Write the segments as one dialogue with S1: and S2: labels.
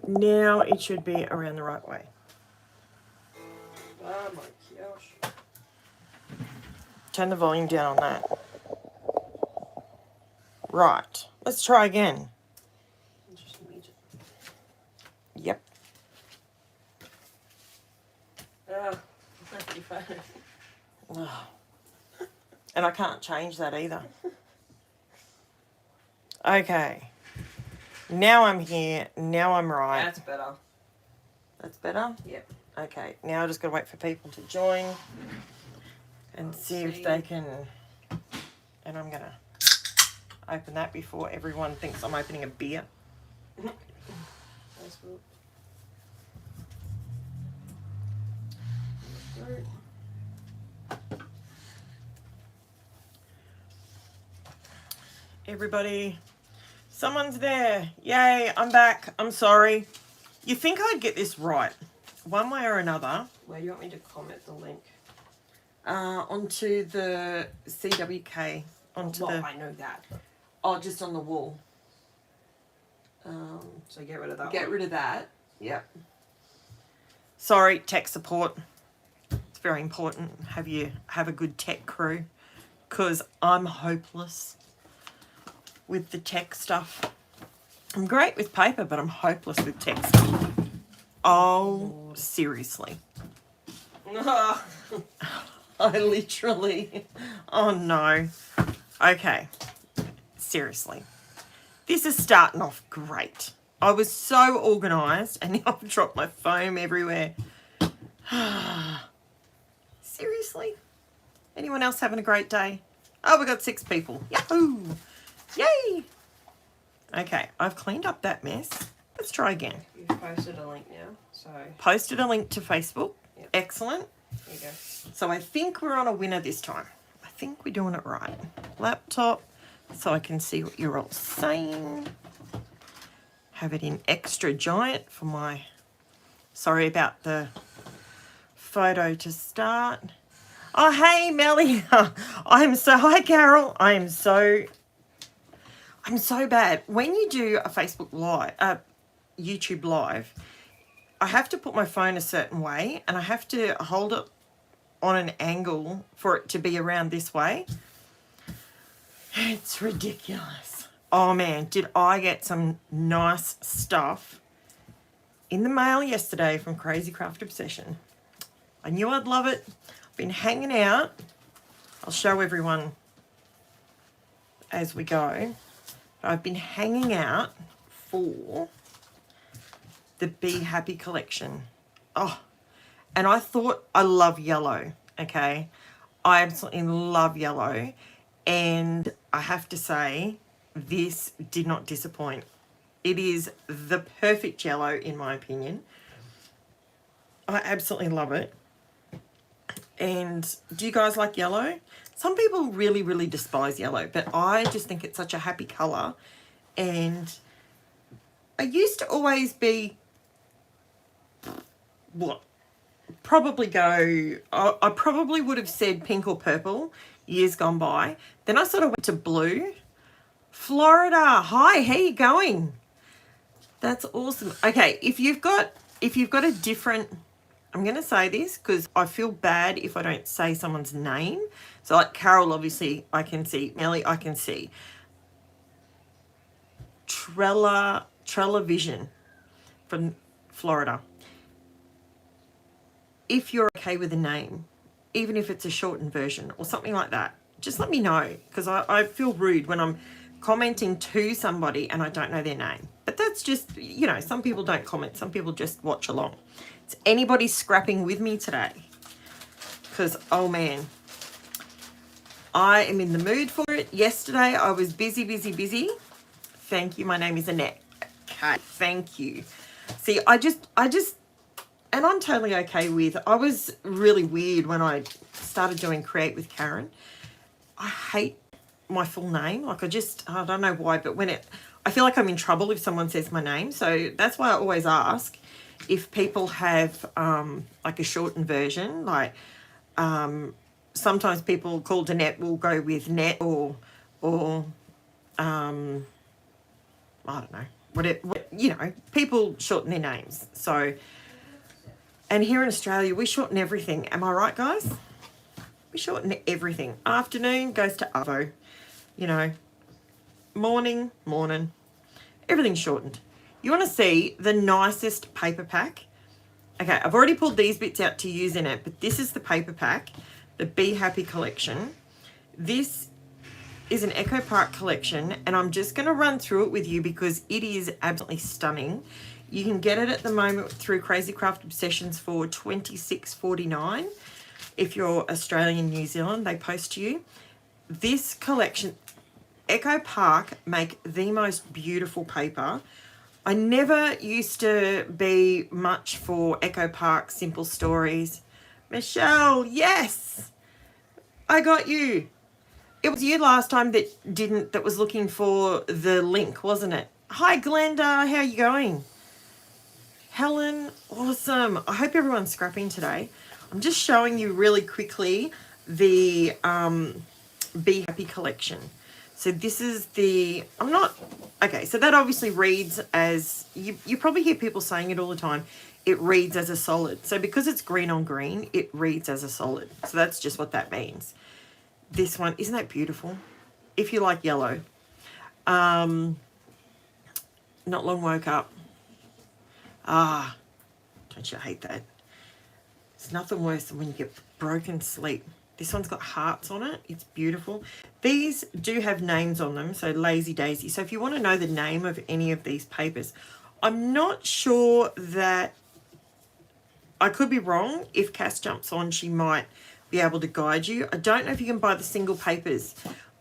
S1: Now it should be around the right way.
S2: Oh my gosh.
S1: Turn the volume down on that. Right. Let's try again.
S2: Just mute it.
S1: Yep.
S2: Thank you, phone.
S1: Oh. And I can't change that either. Okay. Now I'm here. Now I'm right.
S2: That's better.
S1: That's better?
S2: Yep.
S1: Okay. Now I just got to wait for people to join and see if they can... And I'm going to open that before everyone thinks I'm opening a beer.
S2: That's good.
S1: Everybody, someone's there. Yay, I'm back. I'm sorry. You think I'd get this right, one way or another.
S2: Where do you want me to comment the link?
S1: Onto the CWK. Onto
S2: well,
S1: the...
S2: I know that.
S1: Oh, just on the wall.
S2: So get rid of that.
S1: Get rid of that. Yep. Sorry, tech support. It's very important. Have a good tech crew, because I'm hopeless with the tech stuff. I'm great with paper, but I'm hopeless with tech stuff. Oh, seriously. I literally... Oh, no. Okay. Seriously. This is starting off great. I was so organised, and now I've dropped my foam everywhere. Seriously? Anyone else having a great day? Oh, we got 6 people. Yahoo! Yay! Okay, I've cleaned up that mess. Let's try again.
S2: You've posted a link now, so...
S1: Posted a link to Facebook.
S2: Yep.
S1: Excellent.
S2: There you go.
S1: So I think we're on a winner this time. I think we're doing it right. Laptop, so I can see what you're all saying. Have it in extra giant for my... Sorry about the photo to start. Oh, hey, Melly. Hi, Carol. I'm so bad. When you do a Facebook Live, YouTube Live, I have to put my phone a certain way, and I have to hold it on an angle for it to be around this way. It's ridiculous. Oh, man, did I get some nice stuff in the mail yesterday from Crazy Craft Obsession. I knew I'd love it. I've been hanging out. I'll show everyone as we go. I've been hanging out for the Be Happy collection. Oh, and I thought I love yellow, okay? I absolutely love yellow. And I have to say, this did not disappoint. It is the perfect yellow, in my opinion. I absolutely love it. And do you guys like yellow? Some people really, really despise yellow, but I just think it's such a happy colour. And I used to always be, what, probably go, I probably would have said pink or purple years gone by. Then I sort of went to blue. Florida, hi, how you going? That's awesome. Okay, if you've got a different, I'm going to say this because I feel bad if I don't say someone's name. So like Carol, obviously I can see. Melly, I can see. Trella Vision from Florida. If you're okay with a name, even if it's a shortened version or something like that, just let me know, because I feel rude when I'm commenting to somebody and I don't know their name. But that's just, you know, some people don't comment, some people just watch along. Is anybody scrapping with me today? Because, oh man, I am in the mood for it. Yesterday I was busy. Thank you. My name is Annette. Okay, thank you. See, I just, and I'm totally okay with, I was really weird when I started doing Create with Karen. I hate my full name. Like I don't know why, but I feel like I'm in trouble if someone says my name. So that's why I always ask if people have like a shortened version. Like sometimes people called Annette will go with Net or I don't know, whatever, people shorten their names. So, and here in Australia, we shorten everything. Am I right, guys? We shorten everything. Afternoon goes to arvo, morning, everything's shortened. You want to see the nicest paper pack? Okay, I've already pulled these bits out to use in it, but this is the paper pack, the Be Happy collection. This is an Echo Park collection, and I'm just going to run through it with you because it is absolutely stunning. You can get it at the moment through Crazy Craft Obsessions for $26.49. If you're Australian, New Zealand, they post to you. This collection, Echo Park make the most beautiful paper. I never used to be much for Echo Park Simple Stories. Michelle, yes, I got you. It was you last time that was looking for the link, wasn't it? Hi, Glenda, how are you going? Helen, awesome. I hope everyone's scrapping today. I'm just showing you really quickly the Be Happy collection. So this is so that obviously reads as, you probably hear people saying it all the time, it reads as a solid. So because it's green on green, it reads as a solid. So that's just what that means. This one, isn't that beautiful? If you like yellow. Not long woke up. Don't you hate that? It's nothing worse than when you get broken sleep. This one's got hearts on it. It's beautiful. These do have names on them, so Lazy Daisy. So if you want to know the name of any of these papers, I'm not sure that, I could be wrong. If Cass jumps on, she might be able to guide you. I don't know if you can buy the single papers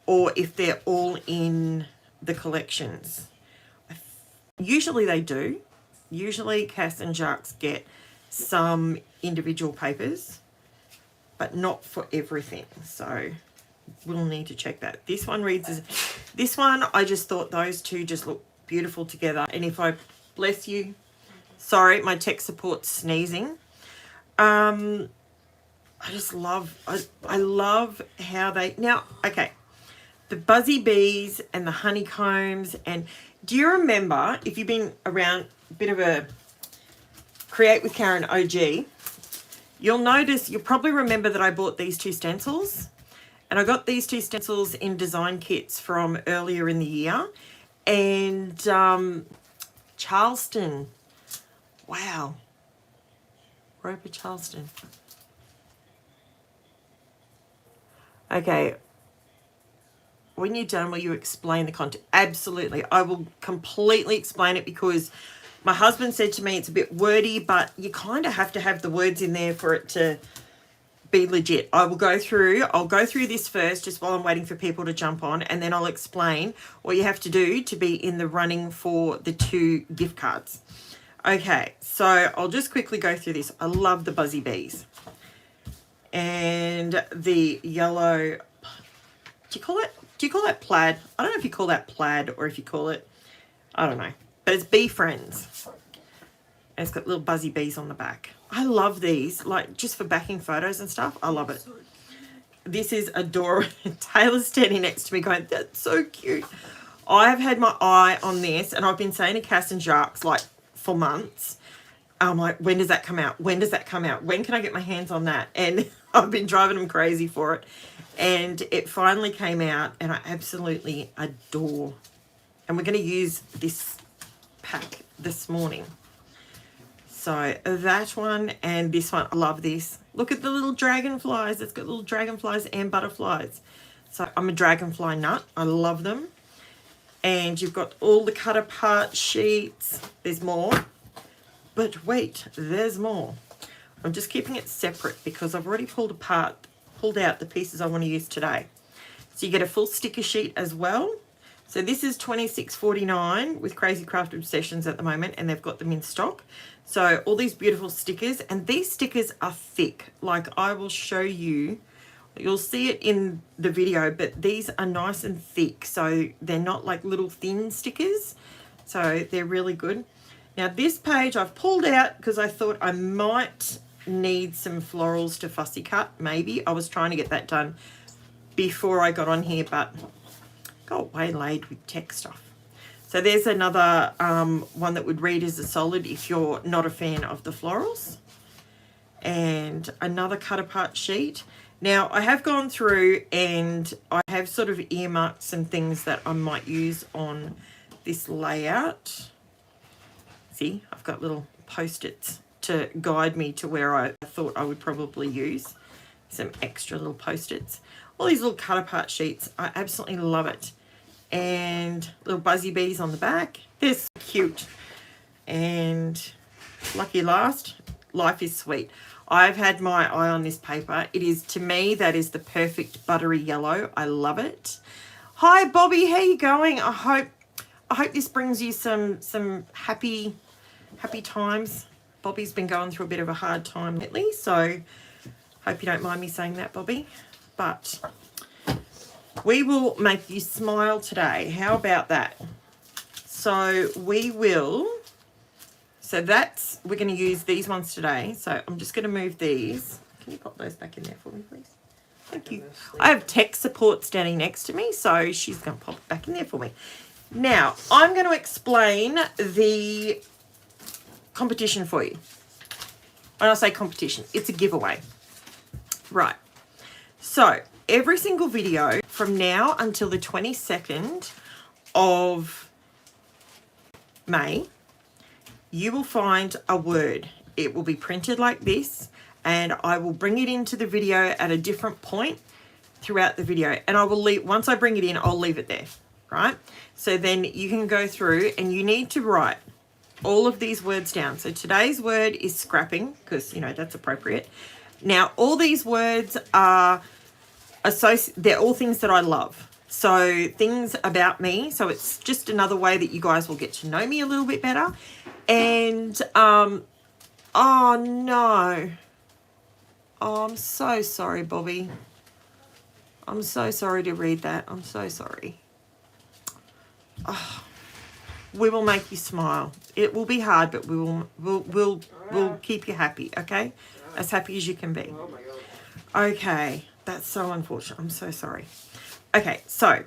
S1: or if they're all in the collections. Usually they do. Usually Cass and Jacques get some individual papers, but not for everything. So we'll need to check that. This one reads as, this one, I just thought those two just look beautiful together. And if I, bless you, sorry, my tech support's sneezing. I just love, I love how they, now, okay, the Buzzy Bees and the honeycombs. And do you remember, if you've been around a bit of a Create with Karen OG, you'll notice, you'll probably remember that I bought these two stencils. And I got these two stencils in design kits from earlier in the year. And Charleston, wow, Roper Charleston. Okay, when you're done, will you explain the content? Absolutely, I will completely explain it because my husband said to me it's a bit wordy, but you kind of have to have the words in there for it to be legit. I'll go through this first just while I'm waiting for people to jump on, and then I'll explain what you have to do to be in the running for the 2 gift cards. Okay, so I'll just quickly go through this. I love the Buzzy Bees. And the yellow, do you call that plaid? I don't know if you call that plaid or if you call it, I don't know. But it's Bee Friends. And it's got little Buzzy Bees on the back. I love these, like just for backing photos and stuff. I love it. This is adorable. Taylor's standing next to me going, that's so cute. I have had my eye on this, and I've been saying to Cass and Jacques like for months, I'm like, when does that come out? When does that come out? When can I get my hands on that? And I've been driving them crazy for it. And it finally came out, and I absolutely adore. And we're going to use this pack this morning. So that one and this one, I love this. Look at the little dragonflies. It's got little dragonflies and butterflies. So I'm a dragonfly nut. I love them. And you've got all the cut apart sheets. There's more. But wait, there's more. I'm just keeping it separate because I've already pulled out the pieces I want to use today. So you get a full sticker sheet as well. So this is $26.49 with Crazy Craft Obsessions at the moment, and they've got them in stock. So all these beautiful stickers, and these stickers are thick. Like I will show you, you'll see it in the video, but these are nice and thick. So they're not like little thin stickers. So they're really good. Now this page I've pulled out because I thought I might need some florals to fussy cut. Maybe I was trying to get that done before I got on here, but got waylaid with tech stuff. So there's another one that would read as a solid if you're not a fan of the florals. And another cut apart sheet. Now I have gone through and I have sort of earmarked some things that I might use on this layout. See, I've got little post-its to guide me to where I thought I would probably use some extra little post-its. All these little cut apart sheets, I absolutely love it. And little buzzy bees on the back. They're so cute. And lucky last, life is sweet. I've had my eye on this paper. It is, to me, that is the perfect buttery yellow. I love it. Hi Bobby, how you going? I hope this brings you some happy times. Bobby's been going through a bit of a hard time lately, so hope you don't mind me saying that, Bobby. But we will make you smile today. How about that? So we're going to use these ones today. So I'm just going to move these. Can you pop those back in there for me, please? Thank you. I have tech support standing next to me, so she's going to pop it back in there for me. Now, I'm going to explain the competition for you. When I say competition, it's a giveaway. Right. So, every single video from now until the 22nd of May, you will find a word. It will be printed like this, and I will bring it into the video at a different point throughout the video. And I will leave, once I bring it in, I'll leave it there, right? So then you can go through and you need to write all of these words down. So today's word is scrapping, because, you know, that's appropriate. Now, all these words are they're all things that I love. So things about me. So it's just another way that you guys will get to know me a little bit better. And, oh no. Oh, I'm so sorry, Bobby. I'm so sorry to read that. I'm so sorry. Oh, we will make you smile. It will be hard, but we'll keep you happy, okay? As happy as you can be.
S2: Oh my God.
S1: Okay, that's so unfortunate. I'm so sorry. Okay, so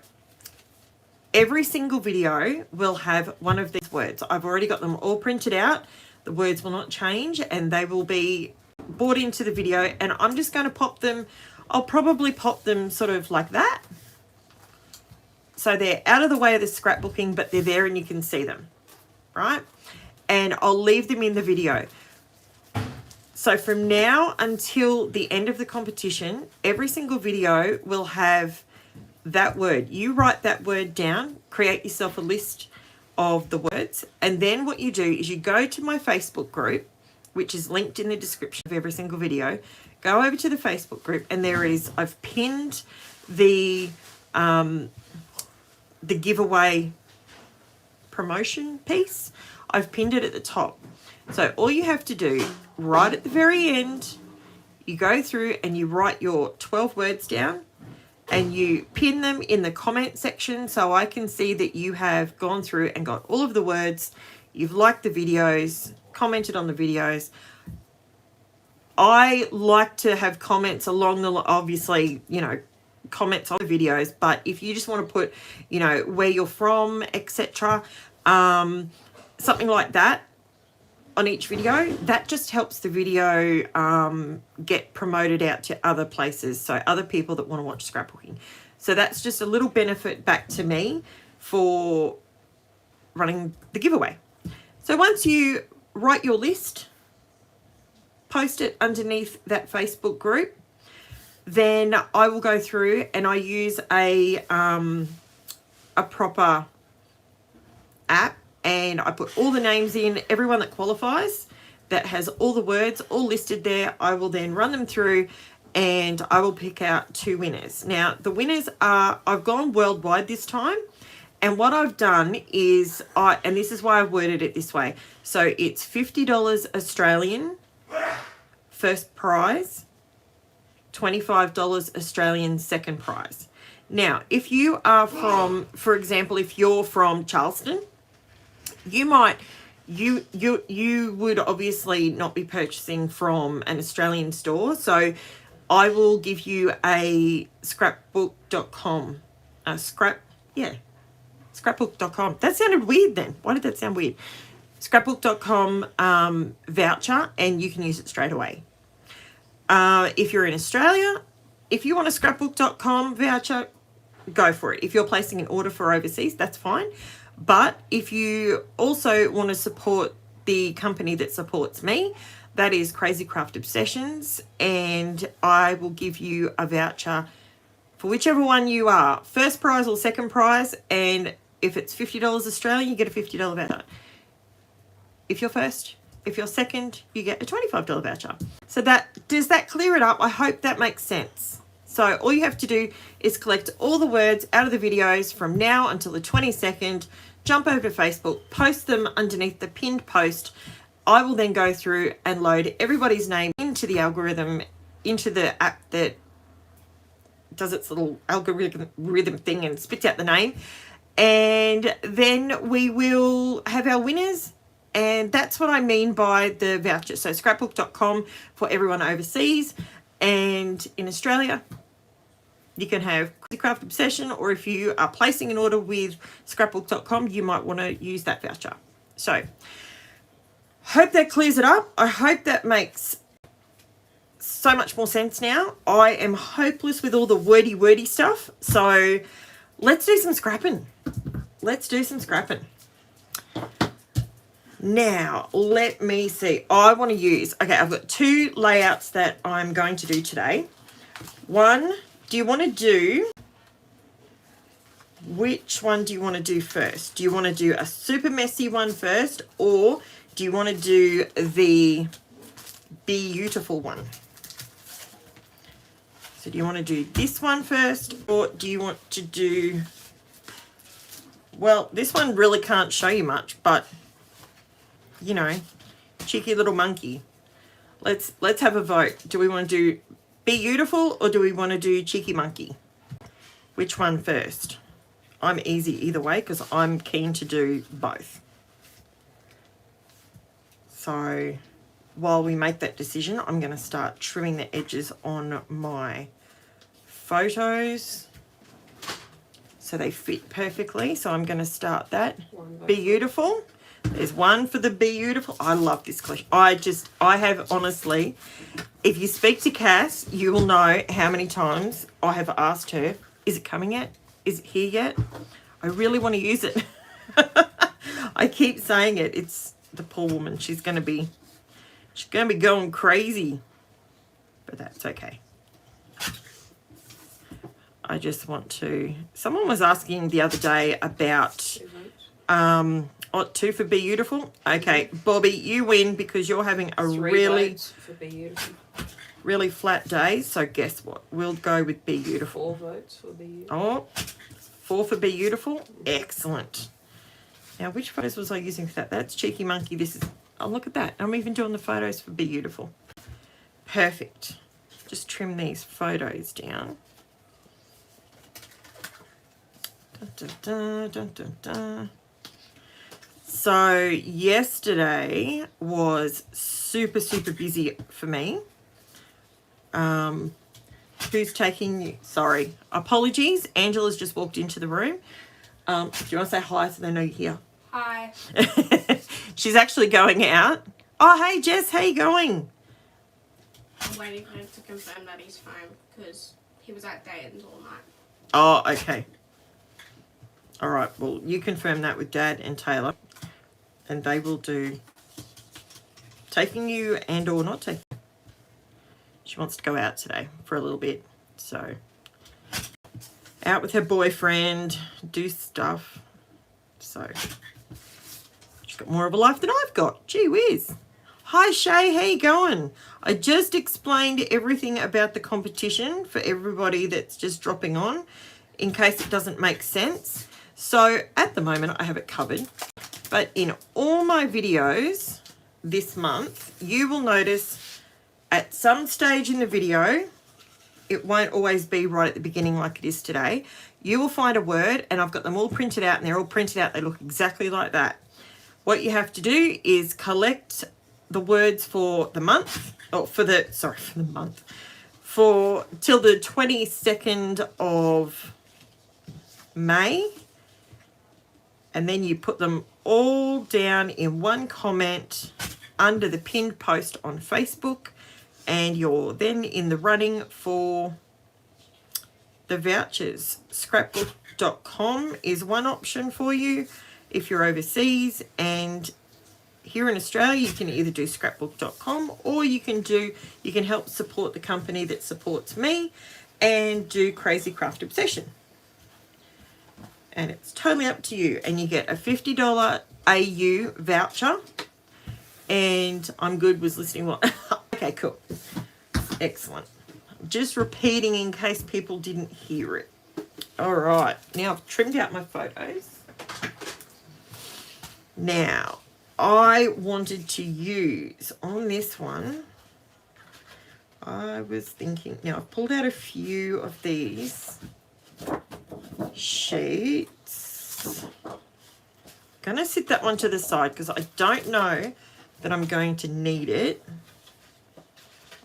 S1: every single video will have one of these words. I've already got them all printed out. The words will not change and they will be brought into the video, and I'm just going to pop them. I'll probably pop them sort of like that. So they're out of the way of the scrapbooking, but they're there and you can see them, right? And I'll leave them in the video. So from now until the end of the competition, every single video will have that word. You write that word down, create yourself a list of the words, and then what you do is you go to my Facebook group, which is linked in the description of every single video. Go over to the Facebook group, and I've pinned the giveaway promotion piece. I've pinned it at the top. So all you have to do, right at the very end, you go through and you write your 12 words down and you pin them in the comment section so I can see that you have gone through and got all of the words. You've liked the videos, commented on the videos. I like to have comments along the, obviously, you know, comments on the videos, but if you just want to put, you know, where you're from, etc., something like that on each video, that just helps the video get promoted out to other places, so other people that want to watch scrapbooking. So that's just a little benefit back to me for running the giveaway. So once you write your list, post it underneath that Facebook group, then I will go through and I use a proper app, and I put all the names in, everyone that qualifies, that has all the words all listed there. I will then run them through and I will pick out 2 winners. Now, the winners are, I've gone worldwide this time, and what I've done is, and this is why I've worded it this way. So it's $50 Australian first prize, $25 Australian second prize. Now, if you are from, for example, if you're from Charleston, you might, you would obviously not be purchasing from an Australian store. So I will give you a scrapbook.com, Scrapbook.com. That sounded weird then. Why did that sound weird? Scrapbook.com voucher, and you can use it straight away. If you're in Australia, if you want a Scrapbook.com voucher, go for it. If you're placing an order for overseas, that's fine. But if you also want to support the company that supports me, that is Crazy Craft Obsessions, and I will give you a voucher for whichever one you are, first prize or second prize, and if it's $50 Australian, you get a $50 voucher. If you're first, if you're second, you get a $25 voucher. So does that clear it up? I hope that makes sense. So all you have to do is collect all the words out of the videos from now until the 22nd, jump over to Facebook, post them underneath the pinned post. I will then go through and load everybody's name into the algorithm, into the app that does its little algorithm thing and spits out the name. And then we will have our winners. And that's what I mean by the voucher. So scrapbook.com for everyone overseas. And in Australia, you can have Crazy Craft Obsession, or if you are placing an order with scrapbook.com, you might want to use that voucher. So hope that clears it up. I hope that makes so much more sense now. I am hopeless with all the wordy stuff. So let's do some scrapping. Let's do some scrapping. Now, let me see. I want to use, okay, I've got two layouts that I'm going to do today. One, do you want to do, which one do you want to do first? Do you want to do a super messy one first, or do you want to do the beautiful one? So do you want to do this one first, or do you want to do, well, this one really can't show you much, but you know, cheeky little monkey. Let's have a vote. Do we want to do Be Beautiful, or do we want to do Cheeky Monkey? Which one first? I'm easy either way because I'm keen to do both. So while we make that decision, I'm going to start trimming the edges on my photos so they fit perfectly. So I'm going to start that. Be Beautiful. There's one for the Be Beautiful. I love this collection. I have honestly, if you speak to Cass, you will know how many times I have asked her, is it coming yet? Is it here yet? I really want to use it. I keep saying it. It's the poor woman. She's going to be going crazy. But that's okay. I just want to, someone was asking the other day about, two for Be Beautiful. Okay, Bobby, you win because you're having a really flat day. So guess what? We'll go with Be Beautiful.
S2: 4 votes for Be Beautiful.
S1: Oh, 4 for Be Beautiful. Excellent. Now, which photos was I using for that? That's Cheeky Monkey. This is, oh, look at that. I'm even doing the photos for Be Beautiful. Perfect. Just trim these photos down. Dun, dun, dun, dun, dun. So yesterday was super busy for me. Who's taking you? Sorry, apologies. Angela's just walked into the room. Do you want to say hi so they know you're here?
S3: Hi.
S1: She's actually going out. Oh, hey Jess, how you going?
S3: I'm waiting for him to confirm that he's home because he was at Dayton's all night.
S1: Oh, okay. All right, well, you confirm that with Dad and Taylor, and they will do taking you and or not taking. She wants to go out today for a little bit, so out with her boyfriend, do stuff. So she's got more of a life than I've got. Gee whiz. Hi Shay, how you going? I just explained everything about the competition for everybody that's just dropping on in case it doesn't make sense. So at the moment I have it covered, but in all my videos this month, you will notice at some stage in the video, it won't always be right at the beginning like it is today. You will find a word, and I've got them all printed out, and they're all printed out. They look exactly like that. What you have to do is collect the words for the month, or for the month, for till the 22nd of May. and then you put them all down in one comment under the pinned post on Facebook, and you're then in the running for the vouchers. Scrapbook.com is one option for you if you're overseas, and here in Australia you can either do scrapbook.com, or you can help support the company that supports me and do Crazy Craft Obsession. And it's totally up to you, and you get a $50 AU voucher. And I'm good with listening. Okay, cool. Excellent. Just repeating in case people didn't hear it. All right. Now I've trimmed out my photos. Now, I wanted to use on this one, I was thinking, now I've pulled out a few of these sheets. Gonna sit that one to the side because I don't know that I'm going to need it.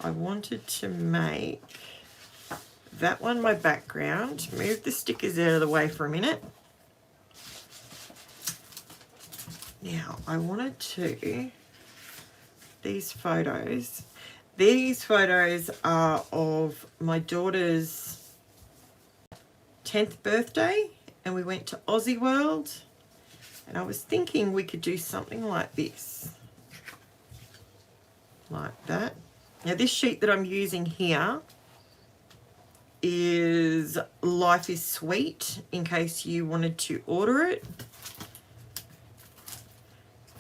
S1: I wanted to make that one my background. Move the stickers out of the way for a minute. Now I wanted to, these photos are of my daughter's 10th birthday, and we went to Aussie World, and I was thinking we could do something like this, like that. Now this sheet that I'm using here is Life is Sweet, in case you wanted to order it.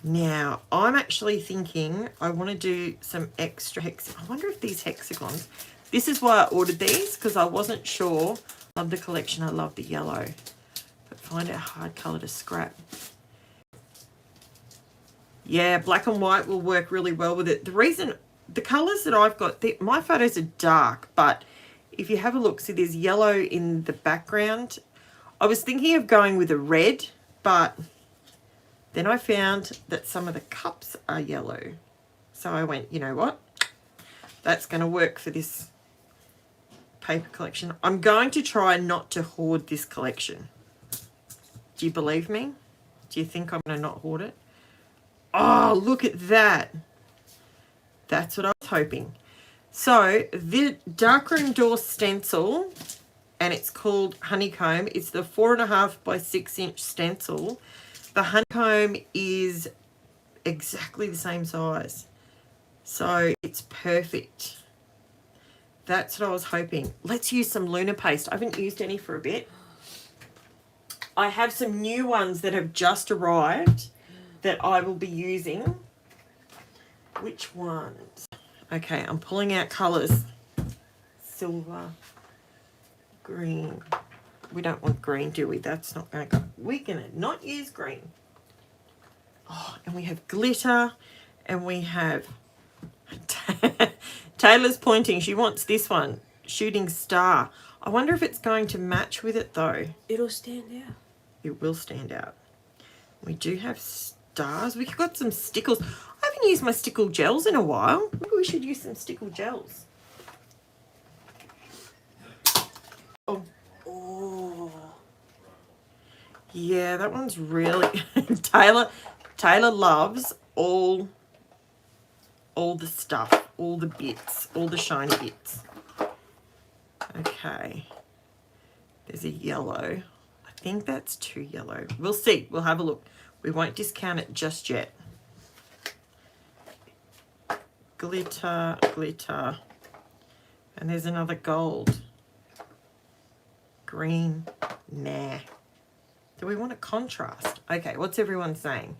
S1: Now I'm actually thinking I want to do some extra I wonder if these hexagons, this is why I ordered these, because I wasn't sure. Love the collection, I love the yellow, but find a hard colour to scrap. Yeah, black and white will work really well with it. The reason, the colours that I've got, my photos are dark, but if you have a look, see there's yellow in the background. I was thinking of going with a red, but then I found that some of the cups are yellow. So I went, you know what? That's going to work for this paper collection. I'm going to try not to hoard this collection. Do you believe me? Do you think I'm going to not hoard it? Oh, look at that. That's what I was hoping. So the darkroom door stencil, and it's called Honeycomb. It's the 4.5 by 6 inch stencil. The honeycomb is exactly the same size. So it's perfect. That's what I was hoping. Let's use some Luna paste. I haven't used any for a bit. I have some new ones that have just arrived that I will be using. Which ones? Okay, I'm pulling out colours. Silver, green. We don't want green, do we? That's not going to go. We're going to not use green. Oh, and we have glitter, and we have... Taylor's pointing. She wants this one, Shooting Star. I wonder if it's going to match with it, though.
S2: It'll stand out.
S1: It will stand out. We do have stars. We've got some stickles. I haven't used my stickle gels in a while. Maybe we should use some stickle gels. Oh. Oh. Yeah, that one's really... Taylor loves all the stuff, all the bits, all the shiny bits. Okay. There's a yellow. I think that's too yellow. We'll see. We'll have a look. We won't discount it just yet. Glitter, glitter. And there's another gold. Green. Nah. Do we want a contrast? Okay, what's everyone saying?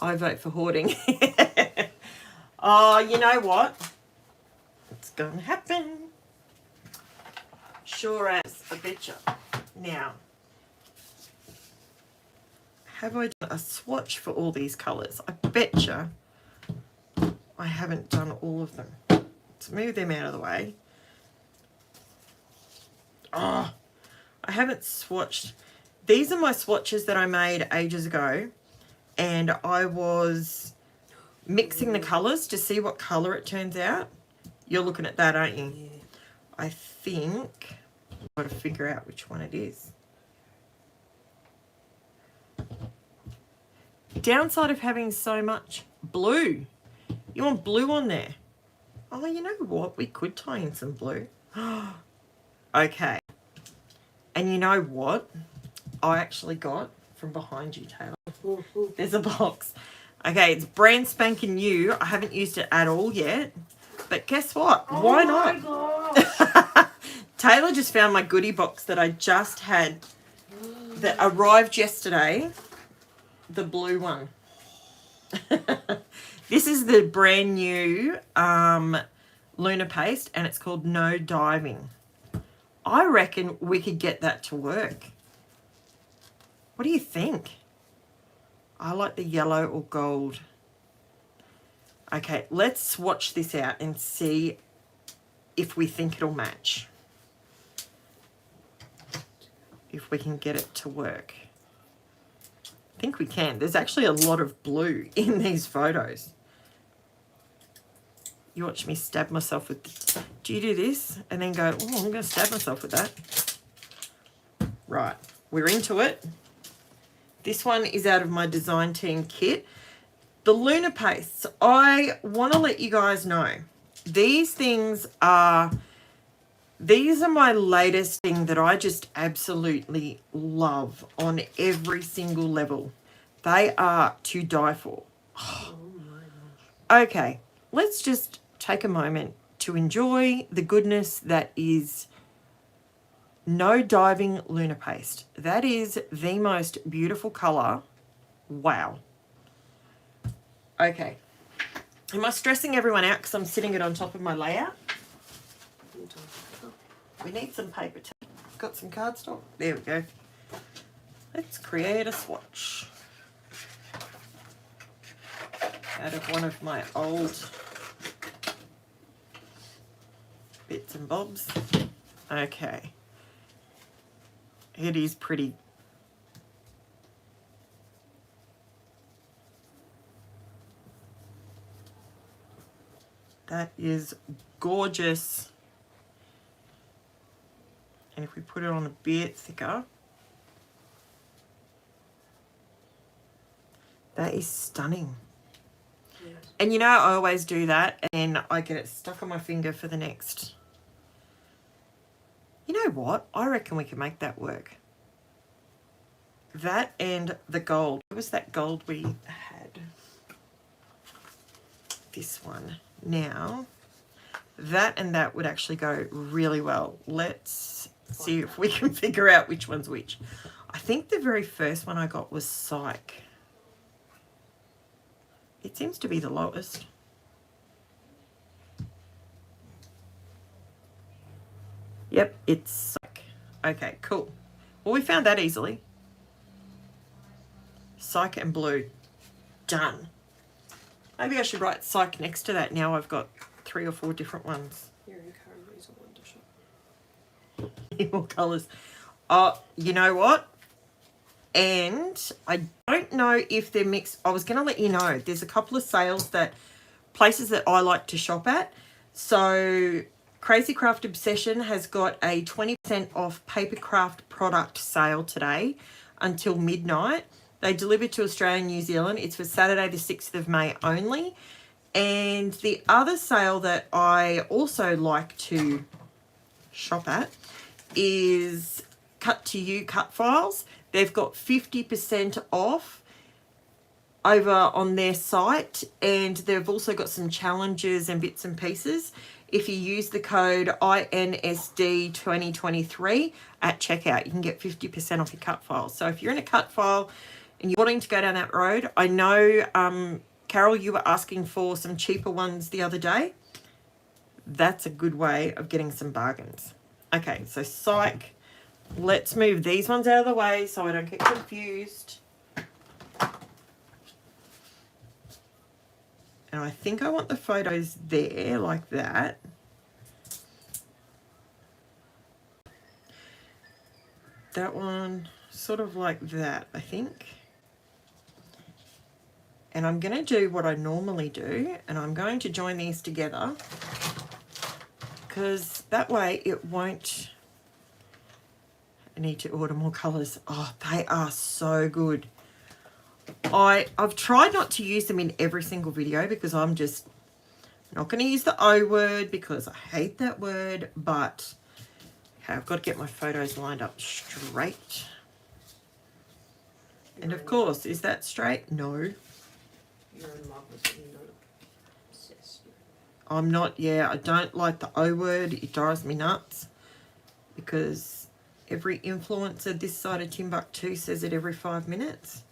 S1: I vote for hoarding. Oh, you know what? It's going to happen. Sure as, I betcha. Now, have I done a swatch for all these colours? I betcha I haven't done all of them. Let's move them out of the way. Oh, I haven't swatched. These are my swatches that I made ages ago, and I was mixing the colours to see what colour it turns out. You're looking at that, aren't you?
S2: Yeah.
S1: I think I've got to figure out which one it is. Downside of having so much blue. You want blue on there. Oh, you know what? We could tie in some blue. Okay. And you know what? I actually got from behind you, Taylor. There's a box. Okay, it's brand spanking new. I haven't used it at all yet. But guess what? Why not?
S2: Gosh.
S1: Taylor just found my goodie box that I just had that arrived yesterday. The blue one. This is the brand new Luna paste, and it's called No Diving. I reckon we could get that to work. What do you think? I like the yellow or gold. Okay, let's swatch this out and see if we think it'll match. If we can get it to work. I think we can. There's actually a lot of blue in these photos. You watch me stab myself with... Do you do this and then go, oh, I'm going to stab myself with that? Right, we're into it. This one is out of my design team kit. The Luna pastes, I want to let you guys know, these are my latest thing that I just absolutely love on every single level. They are to die for. Oh my gosh. Okay, let's just take a moment to enjoy the goodness that is No Diving Luna paste. That is the most beautiful colour. Wow. Okay. Am I stressing everyone out because I'm sitting it on top of my layout? We need some paper tape. Got some cardstock? There we go. Let's create a swatch out of one of my old bits and bobs. Okay. It is pretty. That is gorgeous. And if we put it on a bit thicker, that is stunning.
S2: Yes.
S1: And you know, I always do that and I get it stuck on my finger for the next. You know what? I reckon we can make that work. That and the gold. What was that gold we had? This one. Now, that and that would actually go really well. Let's see if we can figure out which one's which. I think the very first one I got was Psych. It seems to be the lowest. Yep, it's Psych. Okay, cool. Well, we found that easily. Psych and blue. Done. Maybe I should write Psych next to that. Now I've got 3 or 4 different ones.
S2: You're in Caribbean's a wonder shop.
S1: More colours. You know what? And I don't know if they're mixed. I was going to let you know. There's a couple of sales places that I like to shop at. So Crazy Craft Obsession has got a 20% off papercraft product sale today until midnight. They deliver to Australia and New Zealand. It's for Saturday the 6th of May only. And the other sale that I also like to shop at is Cut to You Cut Files. They've got 50% off over on their site, and they've also got some challenges and bits and pieces. If you use the code INSD2023 at checkout, you can get 50% off your cut files. So if you're in a cut file and you're wanting to go down that road, I know, Carol, you were asking for some cheaper ones the other day. That's a good way of getting some bargains. Okay, so Psych. Let's move these ones out of the way so I don't get confused. And I think I want the photos there like that. That one sort of like that, I think. And I'm going to do what I normally do, and I'm going to join these together because that way it won't. I need to order more colours. Oh, they are so good. I've tried not to use them in every single video because I'm just not going to use the O word because I hate that word, but okay, I've got to get my photos lined up straight. And of course, is that straight? No.
S2: You're in love with it, you're not obsessed.
S1: I'm not, yeah, I don't like the O word. It drives me nuts because every influencer this side of Timbuktu says it every 5 minutes.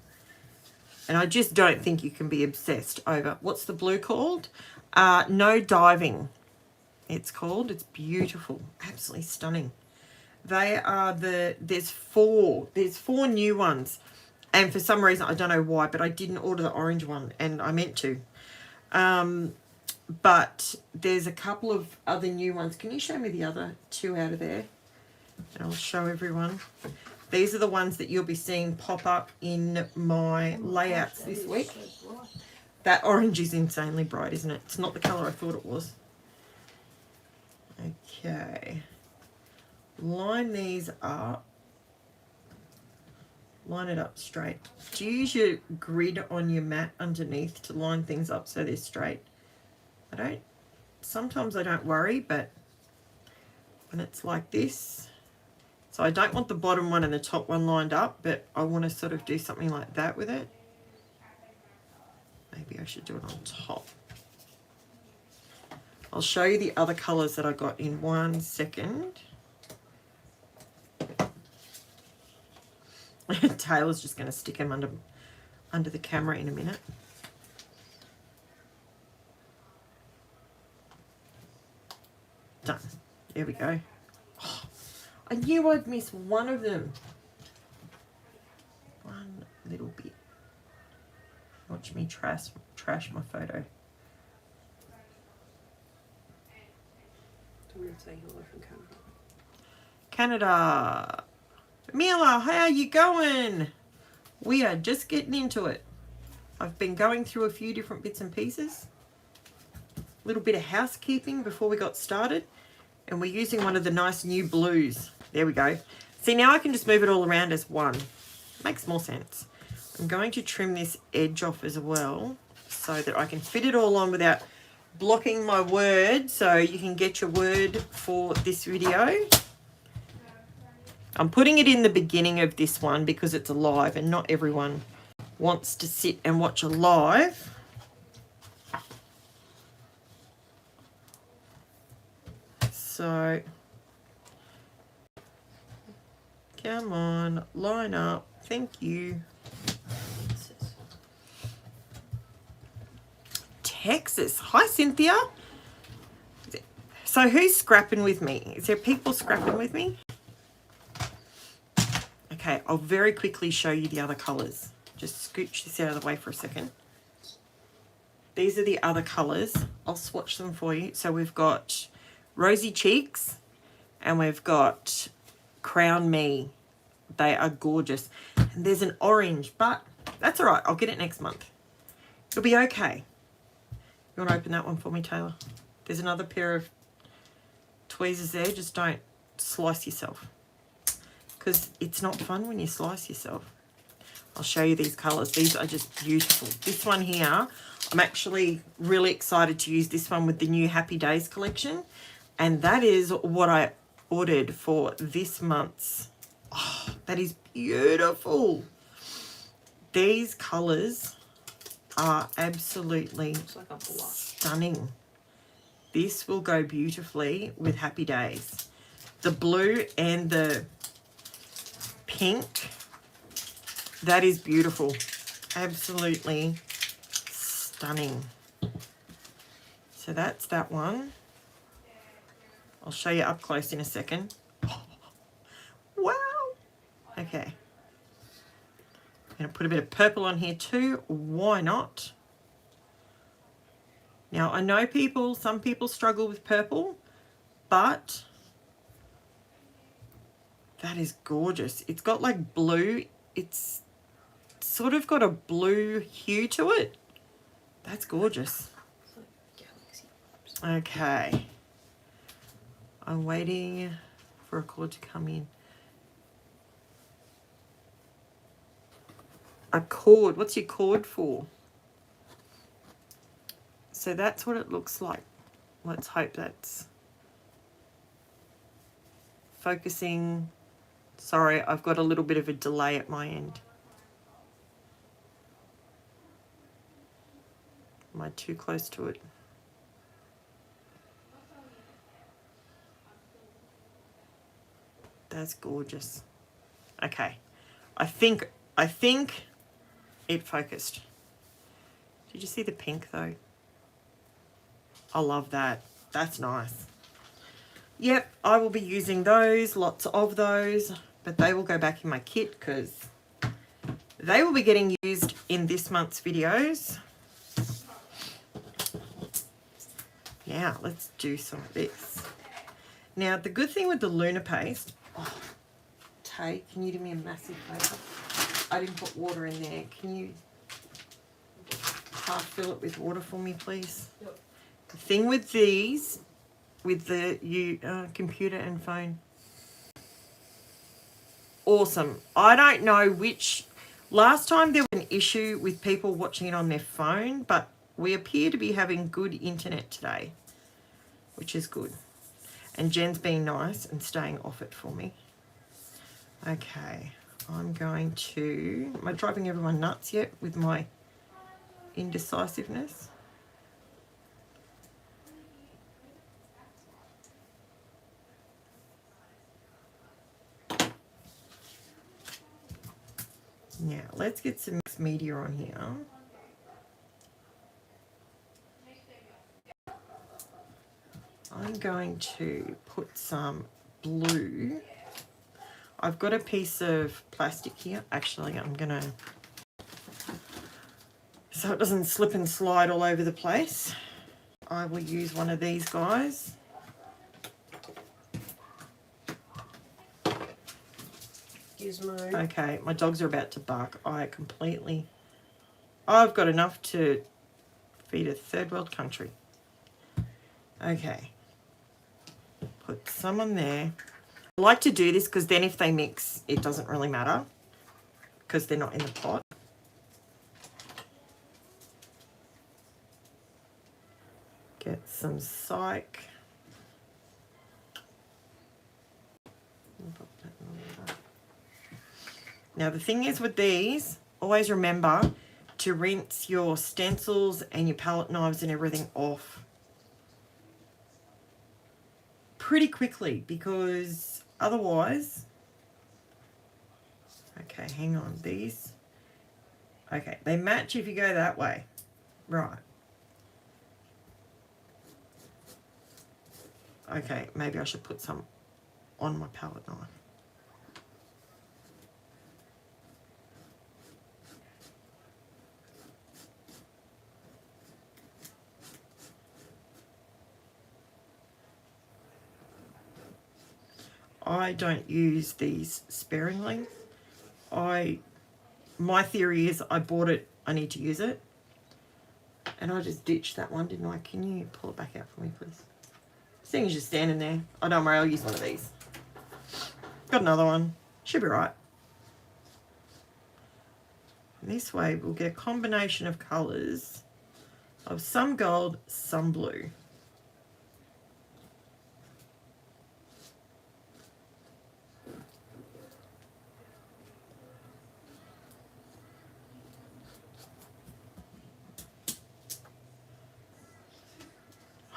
S1: And I just don't think you can be obsessed over, what's the blue called? No Diving, it's called. It's beautiful, absolutely stunning. They are there's four new ones. And for some reason, I don't know why, but I didn't order the orange one, and I meant to. But there's a couple of other new ones. Can you show me the other two out of there? And I'll show everyone. These are the ones that you'll be seeing pop up in my layouts this week. That orange is insanely bright, isn't it? It's not the colour I thought it was. Okay. Line these up. Line it up straight. Do you use your grid on your mat underneath to line things up so they're straight? Sometimes I don't worry, but when it's like this, so I don't want the bottom one and the top one lined up, but I want to sort of do something like that with it. Maybe I should do it on top. I'll show you the other colours that I got in 1 second. Taylor's just going to stick him under the camera in a minute. Done. There we go. Oh, I knew I'd miss one of them. One little bit. Watch me trash my photo.
S2: Do you want to say hello from Canada?
S1: Canada. Mila, how are you going? We are just getting into it. I've been going through a few different bits and pieces. A little bit of housekeeping before we got started. And we're using one of the nice new blues. There we go. See, now I can just move it all around as one. Makes more sense. I'm going to trim this edge off as well so that I can fit it all on without blocking my word, so you can get your word for this video. I'm putting it in the beginning of this one because it's a live and not everyone wants to sit and watch a live. So, come on, line up. Thank you. Texas. Hi, Cynthia. So who's scrapping with me? Is there people scrapping with me? Okay, I'll very quickly show you the other colours. Just scooch this out of the way for a second. These are the other colours. I'll swatch them for you. So we've got Rosy Cheeks and we've got Crown Me. They are gorgeous. And there's an orange, but that's all right. I'll get it next month. It'll be okay. You want to open that one for me, Taylor? There's another pair of tweezers there. Just don't slice yourself, because it's not fun when you slice yourself. I'll show you these colours. These are just beautiful. This one here, I'm actually really excited to use this one with the new Happy Days collection. And that is what I ordered for this month's. Oh, that is beautiful. These colours are absolutely
S2: like
S1: stunning. This will go beautifully with Happy Days. The blue and the pink, that is beautiful. Absolutely stunning. So that's that one. I'll show you up close in a second. Wow. Okay. I'm going to put a bit of purple on here too. Why not? Now, I know some people struggle with purple, but that is gorgeous. It's got like blue. It's sort of got a blue hue to it. That's gorgeous. Okay. I'm waiting for a cord to come in. a cord. What's your cord for? So that's what it looks like. Let's hope that's focusing. Sorry, I've got a little bit of a delay at my end. Am I too close to it? That's gorgeous. Okay. I think it focused. Did you see the pink though? I love that. That's nice. Yep, I will be using those, lots of those, but they will go back in my kit because they will be getting used in this month's videos. Now, let's do some of this. Now, the good thing with the Lunar paste, Tay, can you do me a massive favour? I didn't put water in there. Can you half fill it with water for me, please?
S2: Yep.
S1: The thing with these, with the computer and phone, awesome. I don't know which. Last time there was an issue with people watching it on their phone, but we appear to be having good internet today, which is good. And Jen's being nice and staying off it for me. Okay, I'm going to... Am I driving everyone nuts yet with my indecisiveness? Now, let's get some mixed media on here. I'm going to put some blue. I've got a piece of plastic here. Actually, I'm going to... So it doesn't slip and slide all over the place. I will use one of these guys.
S2: Gizmo.
S1: Okay, my dogs are about to bark. I've got enough to feed a third world country. Okay. Put some on there. I like to do this because then if they mix, it doesn't really matter because they're not in the pot. Get some psych. Now the thing is with these, always remember to rinse your stencils and your palette knives and everything off pretty quickly because otherwise... Okay, hang on. These... Okay, they match if you go that way. Right. Okay, maybe I should put some on my palette knife. I don't use these sparingly. My theory is I bought it, I need to use it. And I just ditched that one, didn't I? Can you pull it back out for me, please? Seeing as you're standing there. Oh, don't worry, I'll use one of these. Got another one. Should be right. And this way we'll get a combination of colours of some gold, some blue.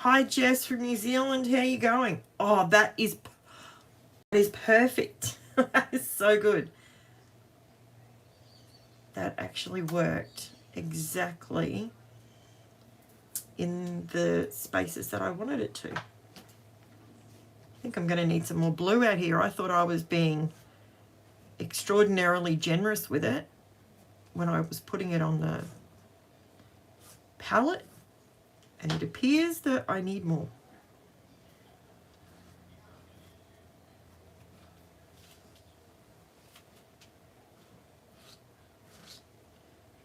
S1: Hi Jess from New Zealand, how you going? Oh, that is perfect. That is so good. That actually worked exactly in the spaces that I wanted it to. I think I'm going to need some more blue out here. I thought I was being extraordinarily generous with it when I was putting it on the palette. And it appears that I need more.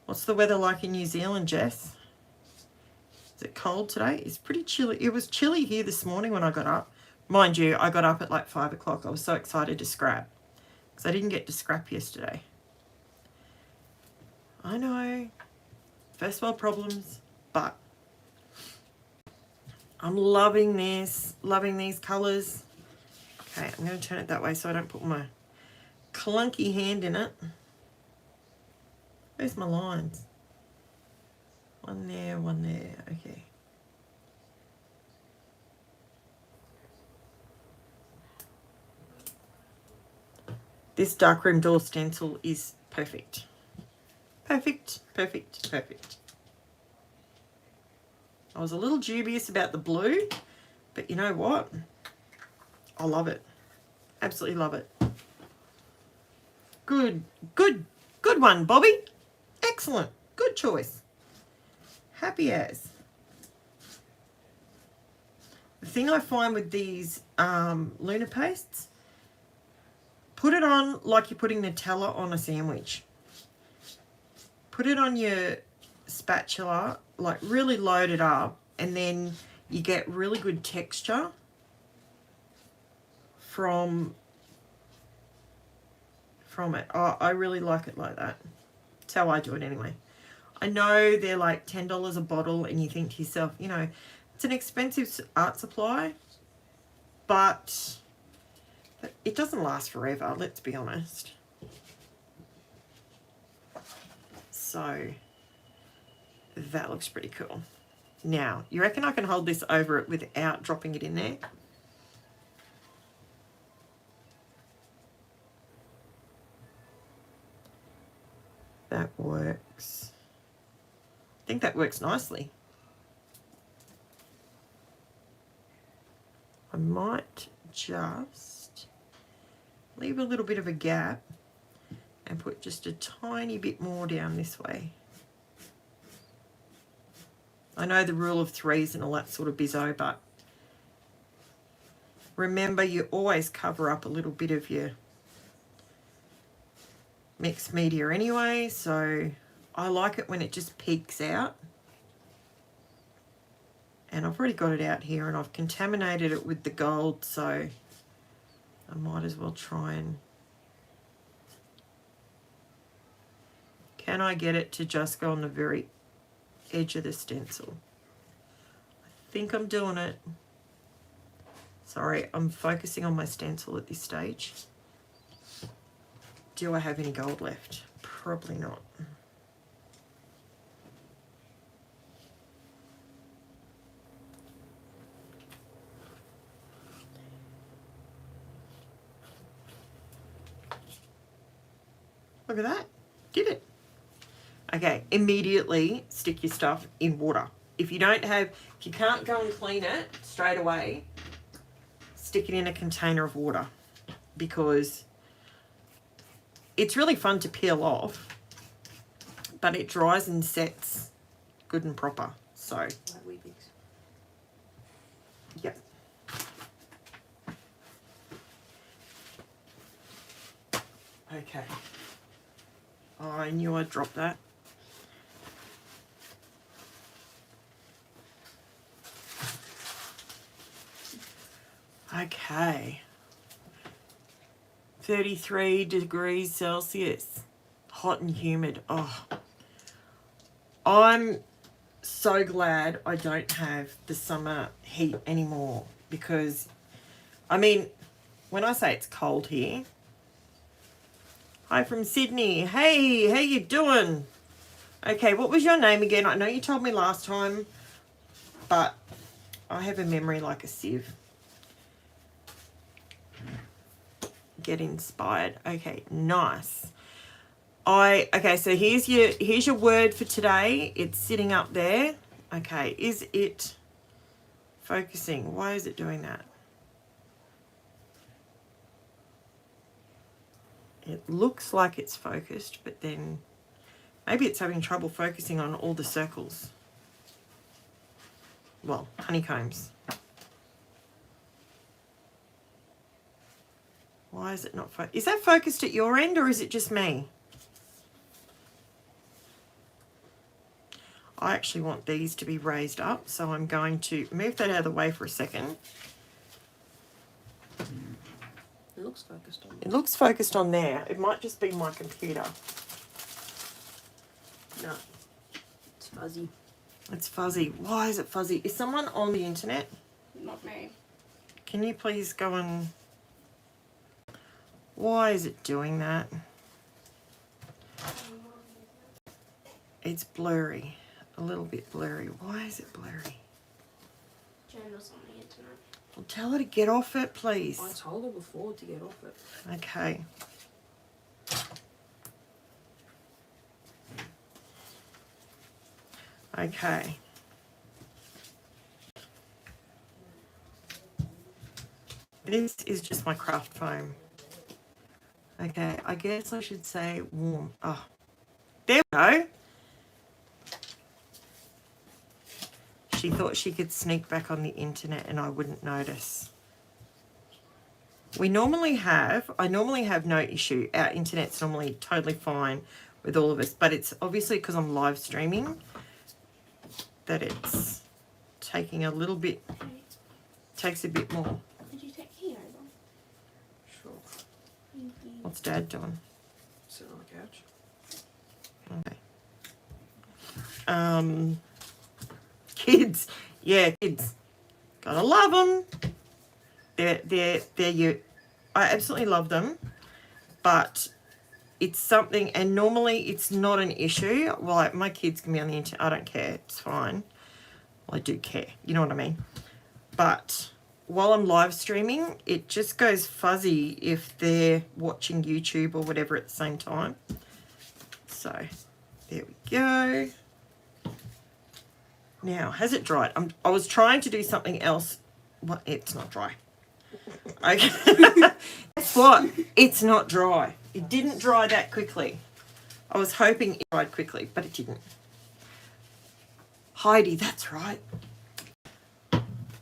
S1: What's the weather like in New Zealand, Jess? Is it cold today? It's pretty chilly. It was chilly here this morning when I got up. Mind you, I got up at like 5 o'clock. I was so excited to scrap because I didn't get to scrap yesterday. I know. First world problems, but I'm loving this, loving these colours. Okay, I'm going to turn it that way so I don't put my clunky hand in it. Where's my lines? One there, okay. This darkroom door stencil is perfect. Perfect, perfect, perfect. I was a little dubious about the blue, but you know what? I love it. Absolutely love it. Good, good, good one, Bobby. Excellent. Good choice. Happy as. The thing I find with these Luna pastes, put it on like you're putting Nutella on a sandwich. Put it on your spatula, like really load it up, and then you get really good texture from it. I really like it like that. That's how I do it anyway. I know they're like $10 a bottle, and you think to yourself, you know, it's an expensive art supply, but it doesn't last forever, let's be honest. So that looks pretty cool. Now, you reckon I can hold this over it without dropping it in there? That works. I think that works nicely. I might just leave a little bit of a gap and put just a tiny bit more down this way. I know the rule of threes and all that sort of bizzo, but remember you always cover up a little bit of your mixed media anyway, so I like it when it just peeks out. And I've already got it out here and I've contaminated it with the gold, so I might as well try and... Can I get it to just go on the very edge of the stencil? I think I'm doing it. Sorry, I'm focusing on my stencil at this stage. Do I have any gold left? Probably not. Look at that. Did it. Okay, immediately stick your stuff in water. If you can't go and clean it straight away, stick it in a container of water, because it's really fun to peel off, but it dries and sets good and proper. So,
S2: Like Weet-Bix.
S1: yep. Okay. Oh, I knew I'd drop that. Okay. 33 degrees Celsius. Hot and humid. Oh. I'm so glad I don't have the summer heat anymore, because, I mean, when I say it's cold here... Hi from Sydney. Hey, how you doing? Okay, what was your name again? I know you told me last time, but I have a memory like a sieve. Get inspired. Okay, nice. Okay, so here's your word for today. It's sitting up there. Okay, is it focusing? Why is it doing that? It looks like it's focused, but then maybe it's having trouble focusing on all the circles. Well, honeycombs. Why is it not focused? Is that focused at your end, or is it just me? I actually want these to be raised up, so I'm going to move that out of the way for a second.
S2: It looks focused on.
S1: It looks focused on there. It might just be my computer.
S2: No. It's fuzzy.
S1: It's fuzzy. Why is it fuzzy? Is someone on the internet?
S3: Not me.
S1: Can you please go and... Why is it doing that? It's blurry. A little bit blurry. Why is it blurry?
S3: Journals on the internet.
S1: Well, tell her to get off it, please.
S2: I told her before to get off it.
S1: Okay. Okay. This is just my craft foam. Okay, I guess I should say warm. Oh, there we go. She thought she could sneak back on the internet and I wouldn't notice. I normally have no issue. Our internet's normally totally fine with all of us, but it's obviously because I'm live streaming that it's taking a little bit, takes a bit more.
S3: Did you take key over?
S2: Sure.
S3: Thank you.
S1: What's Dad doing?
S2: Sitting on the couch.
S1: Okay. Kids. Yeah, kids. Gotta love them. They're you. I absolutely love them, but it's something, and normally it's not an issue. Well, like my kids can be on the internet. I don't care. It's fine. Well, I do care. You know what I mean? But while I'm live streaming, it just goes fuzzy if they're watching YouTube or whatever at the same time. So there we go. Now, has it dried? I was trying to do something else. Well, it's not dry. Okay. Guess what? It's not dry. It didn't dry that quickly. I was hoping it dried quickly, but it didn't. Heidi, that's right.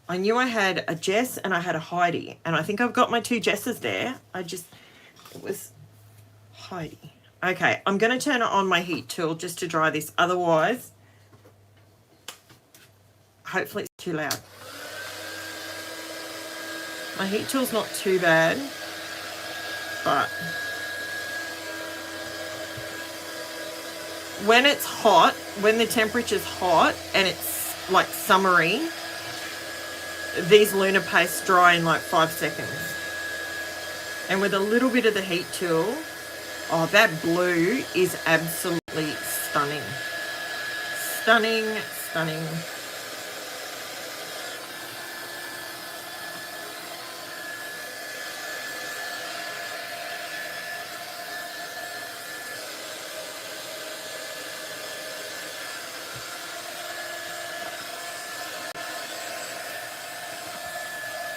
S1: I knew I had a Jess and I had a Heidi, and I think I've got my two Jesses there. It was Heidi. Okay, I'm going to turn on my heat tool just to dry this. Otherwise, hopefully it's too loud. My heat tool's not too bad, but when it's hot, when the temperature's hot and it's like summery, these Luna pastes dry in like 5 seconds. And with a little bit of the heat tool, oh, that blue is absolutely stunning. Stunning, stunning.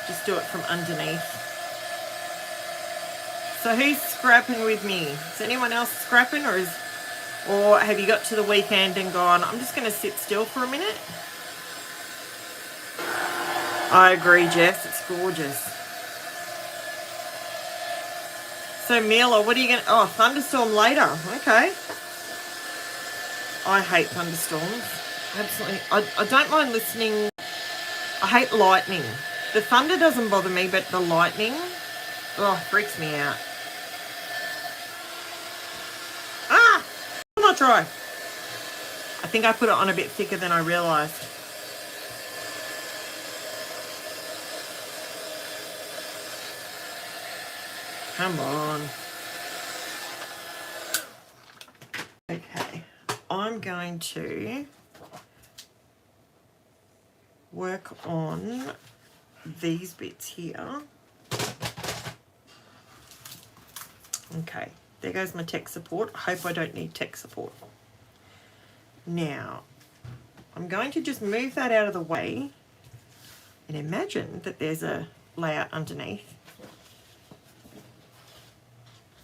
S1: Just do it from underneath. So who's scrapping with me? Is anyone else scrapping, or have you got to the weekend and gone, I'm just going to sit still for a minute? I agree, Jess. It's gorgeous. So Mila, what are you going to... Oh, thunderstorm later. Okay. I hate thunderstorms. Absolutely. I don't mind listening. I hate lightning. The thunder doesn't bother me, but the lightning, oh, freaks me out. Ah! I'm not dry. I think I put it on a bit thicker than I realised. Come on. Okay. I'm going to work on these bits here. Okay, there goes my tech support. I hope I don't need tech support. Now, I'm going to just move that out of the way and imagine that there's a layer underneath.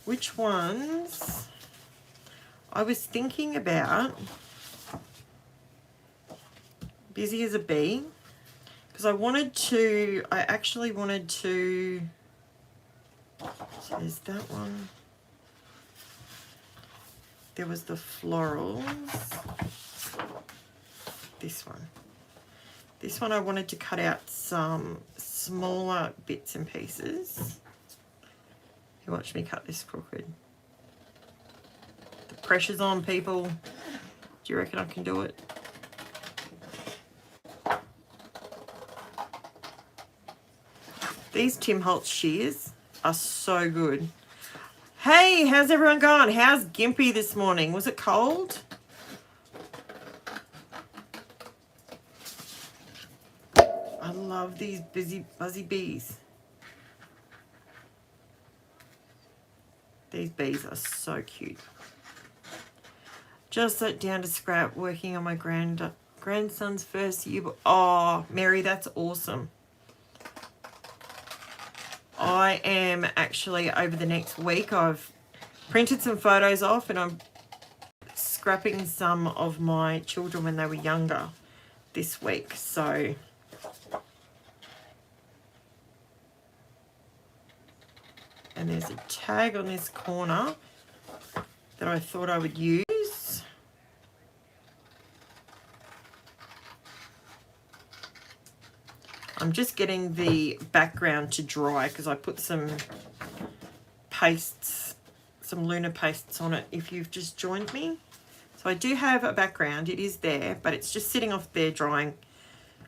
S1: Which ones? I was thinking about Busy as a Bee. Because I actually wanted to, so there's that one. There was the florals. This one. This one I wanted to cut out some smaller bits and pieces. You watch me cut this crooked. The pressure's on, people. Do you reckon I can do it? These Tim Holtz shears are so good. Hey, how's everyone going? How's Gimpy this morning? Was it cold? I love these buzzy bees. These bees are so cute. Just sat down to scrap working on my grandson's first yearbook. Oh, Mary, that's awesome. I am actually, over the next week, I've printed some photos off and I'm scrapping some of my children when they were younger this week. So and there's a tag on this corner that I thought I would use. I'm just getting the background to dry because I put some pastes, some lunar pastes on it if you've just joined me. So I do have a background, it is there, but it's just sitting off there drying.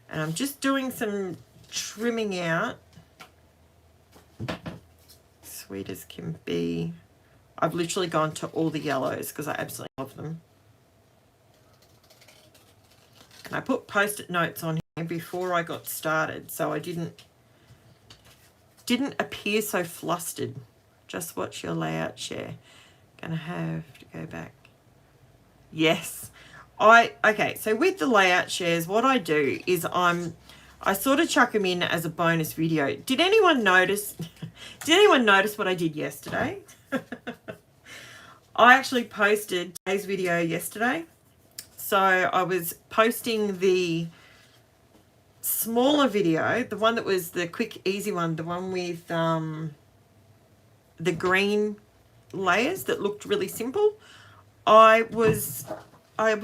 S1: And I'm just doing some trimming out. Sweet as can be. I've literally gone to all the yellows because I absolutely love them. And I put post-it notes on here before I got started, so I didn't appear so flustered. Just watch your layout share. Gonna have to go back. Yes. Okay, so with the layout shares, what I do is I sort of chuck them in as a bonus video. Did anyone notice what I did yesterday? I actually posted today's video yesterday. So I was posting the smaller video, the one that was the quick, easy one, the one with the green layers that looked really simple. I was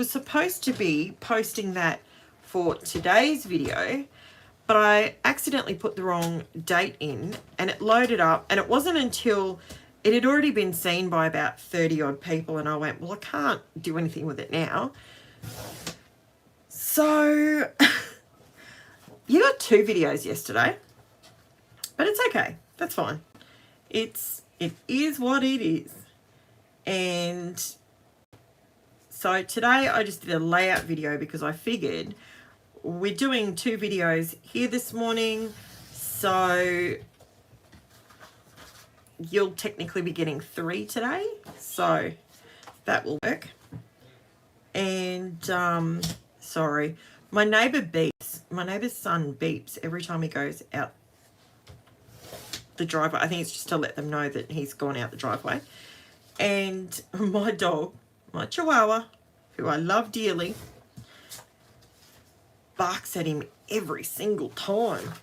S1: supposed to be posting that for today's video, but I accidentally put the wrong date in and it loaded up, and it wasn't until it had already been seen by about 30 odd people and I went, well, I can't do anything with it now. So you got 2 videos yesterday, but it's okay. That's fine. It is what it is. And so today I just did a layout video because I figured we're doing 2 videos here this morning. So you'll technically be getting 3 today. So that will work. And sorry, my neighbour beeps. My neighbour's son beeps every time he goes out the driveway. I think it's just to let them know that he's gone out the driveway. And my dog, my Chihuahua, who I love dearly, barks at him every single time.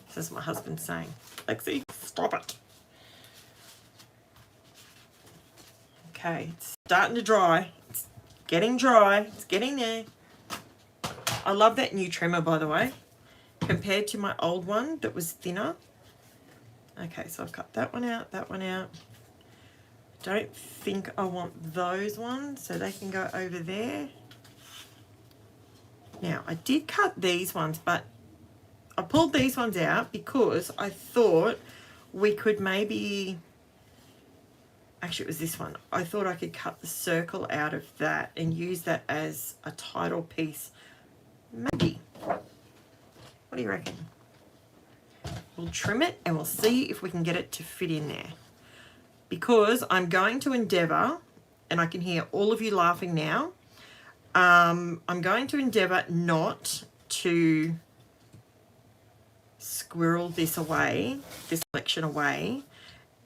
S1: This is my husband saying, Lexi, stop it. Okay, it's starting to dry. It's getting dry. It's getting there. I love that new trimmer, by the way, compared to my old one that was thinner. Okay, so I've cut that one out, that one out. Don't think I want those ones, so they can go over there. Now, I did cut these ones, but I pulled these ones out because I thought we could maybe... Actually, it was this one. I thought I could cut the circle out of that and use that as a title piece. Maybe. What do you reckon? We'll trim it and we'll see if we can get it to fit in there. Because I'm going to endeavour, and I can hear all of you laughing now, I'm going to endeavour not to squirrel this away, this collection away,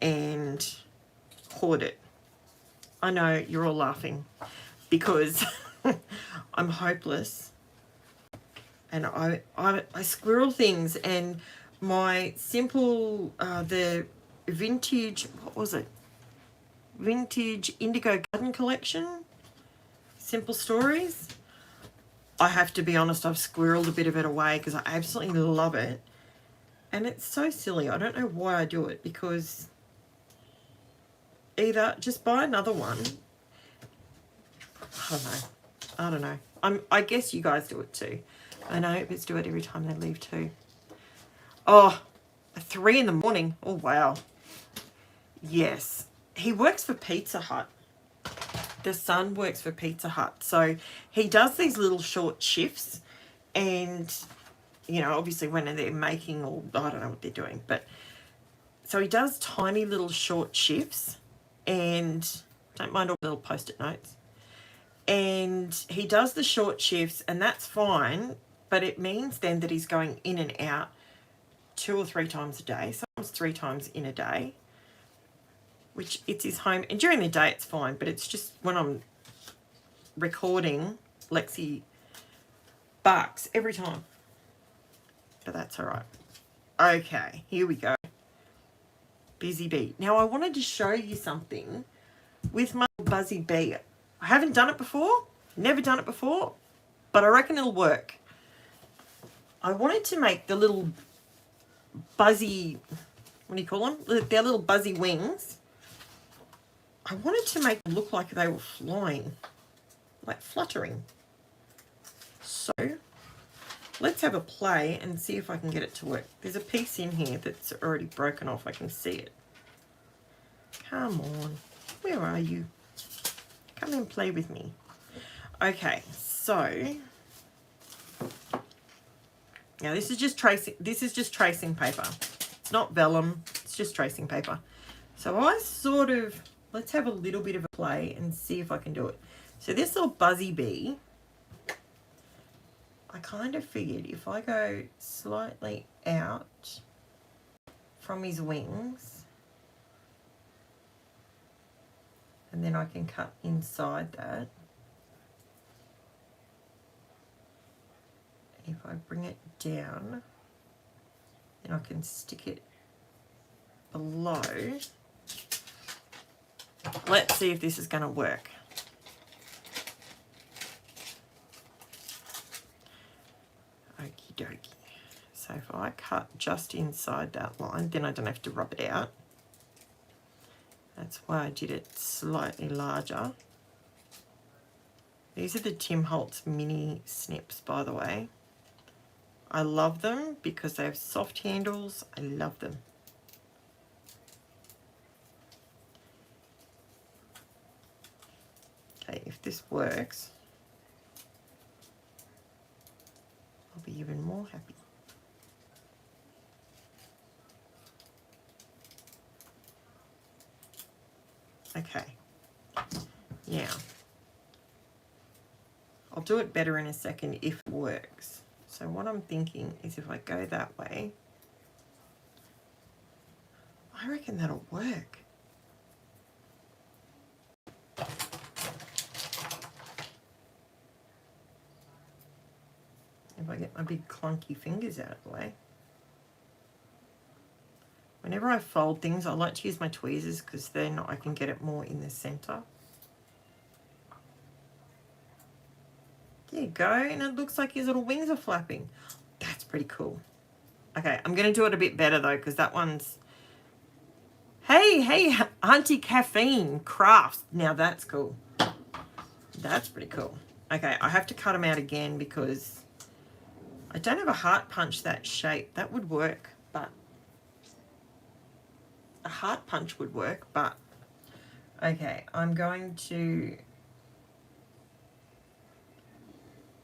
S1: and hoard it. I know you're all laughing because I'm hopeless. And I squirrel things, and my simple, the vintage, what was it? Vintage Indigo Garden Collection, Simple Stories. I have to be honest, I've squirreled a bit of it away because I absolutely love it. And it's so silly. I don't know why I do it, because either just buy another one. I don't know. I don't know. I guess you guys do it too. I know neighbours do it every time they leave too. Oh, 3 in the morning. Oh, wow. Yes. He works for Pizza Hut. The son works for Pizza Hut. So he does these little short shifts and, you know, obviously when they're making or I don't know what they're doing, but so he does tiny little short shifts and don't mind all the little post-it notes. And he does the short shifts and that's fine, but it means then that he's going in and out 2 or 3 times a day, sometimes 3 times in a day, which it's his home. And during the day it's fine, but it's just when I'm recording, Lexi barks every time. But that's all right. Okay, here we go. Busy bee. Now I wanted to show you something with my buzzy bee. I haven't done it before, never done it before, but I reckon it'll work. I wanted to make the little buzzy, what do you call them? Their little buzzy wings. I wanted to make them look like they were flying, like fluttering. So let's have a play and see if I can get it to work. There's a piece in here that's already broken off. I can see it. Come on. Where are you? Come and play with me. Okay, so now this is just tracing paper. It's not vellum, it's just tracing paper. So I sort of, let's have a little bit of a play and see if I can do it. So this little buzzy bee, I kind of figured if I go slightly out from his wings, and then I can cut inside that. If I bring it down, then I can stick it below. Let's see if this is going to work. Okie dokie. So if I cut just inside that line, then I don't have to rub it out. That's why I did it slightly larger. These are the Tim Holtz mini snips, by the way. I love them because they have soft handles. I love them. Okay, if this works, I'll be even more happy. Okay, now I'll do it better in a second if it works. So what I'm thinking is if I go that way, I reckon that'll work. If I get my big clunky fingers out of the way. Whenever I fold things, I like to use my tweezers because then I can get it more in the center. There you go, and it looks like his little wings are flapping. That's pretty cool. Okay, I'm going to do it a bit better though because that one's... Hey, Auntie Caffeine Crafts. Now that's cool. That's pretty cool. Okay, I have to cut them out again because I don't have a heart punch that shape. That would work, but... A heart punch would work, but... Okay, I'm going to...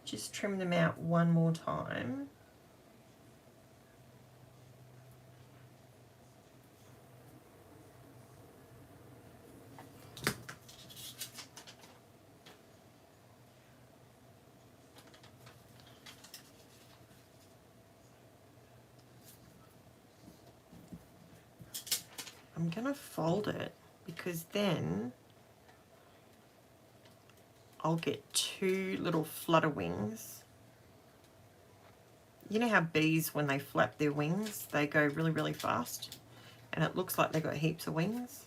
S1: just trim them out one more time. I'm going to fold it because then I'll get 2 little flutter wings. You know how bees, when they flap their wings, they go really, really fast? And it looks like they've got heaps of wings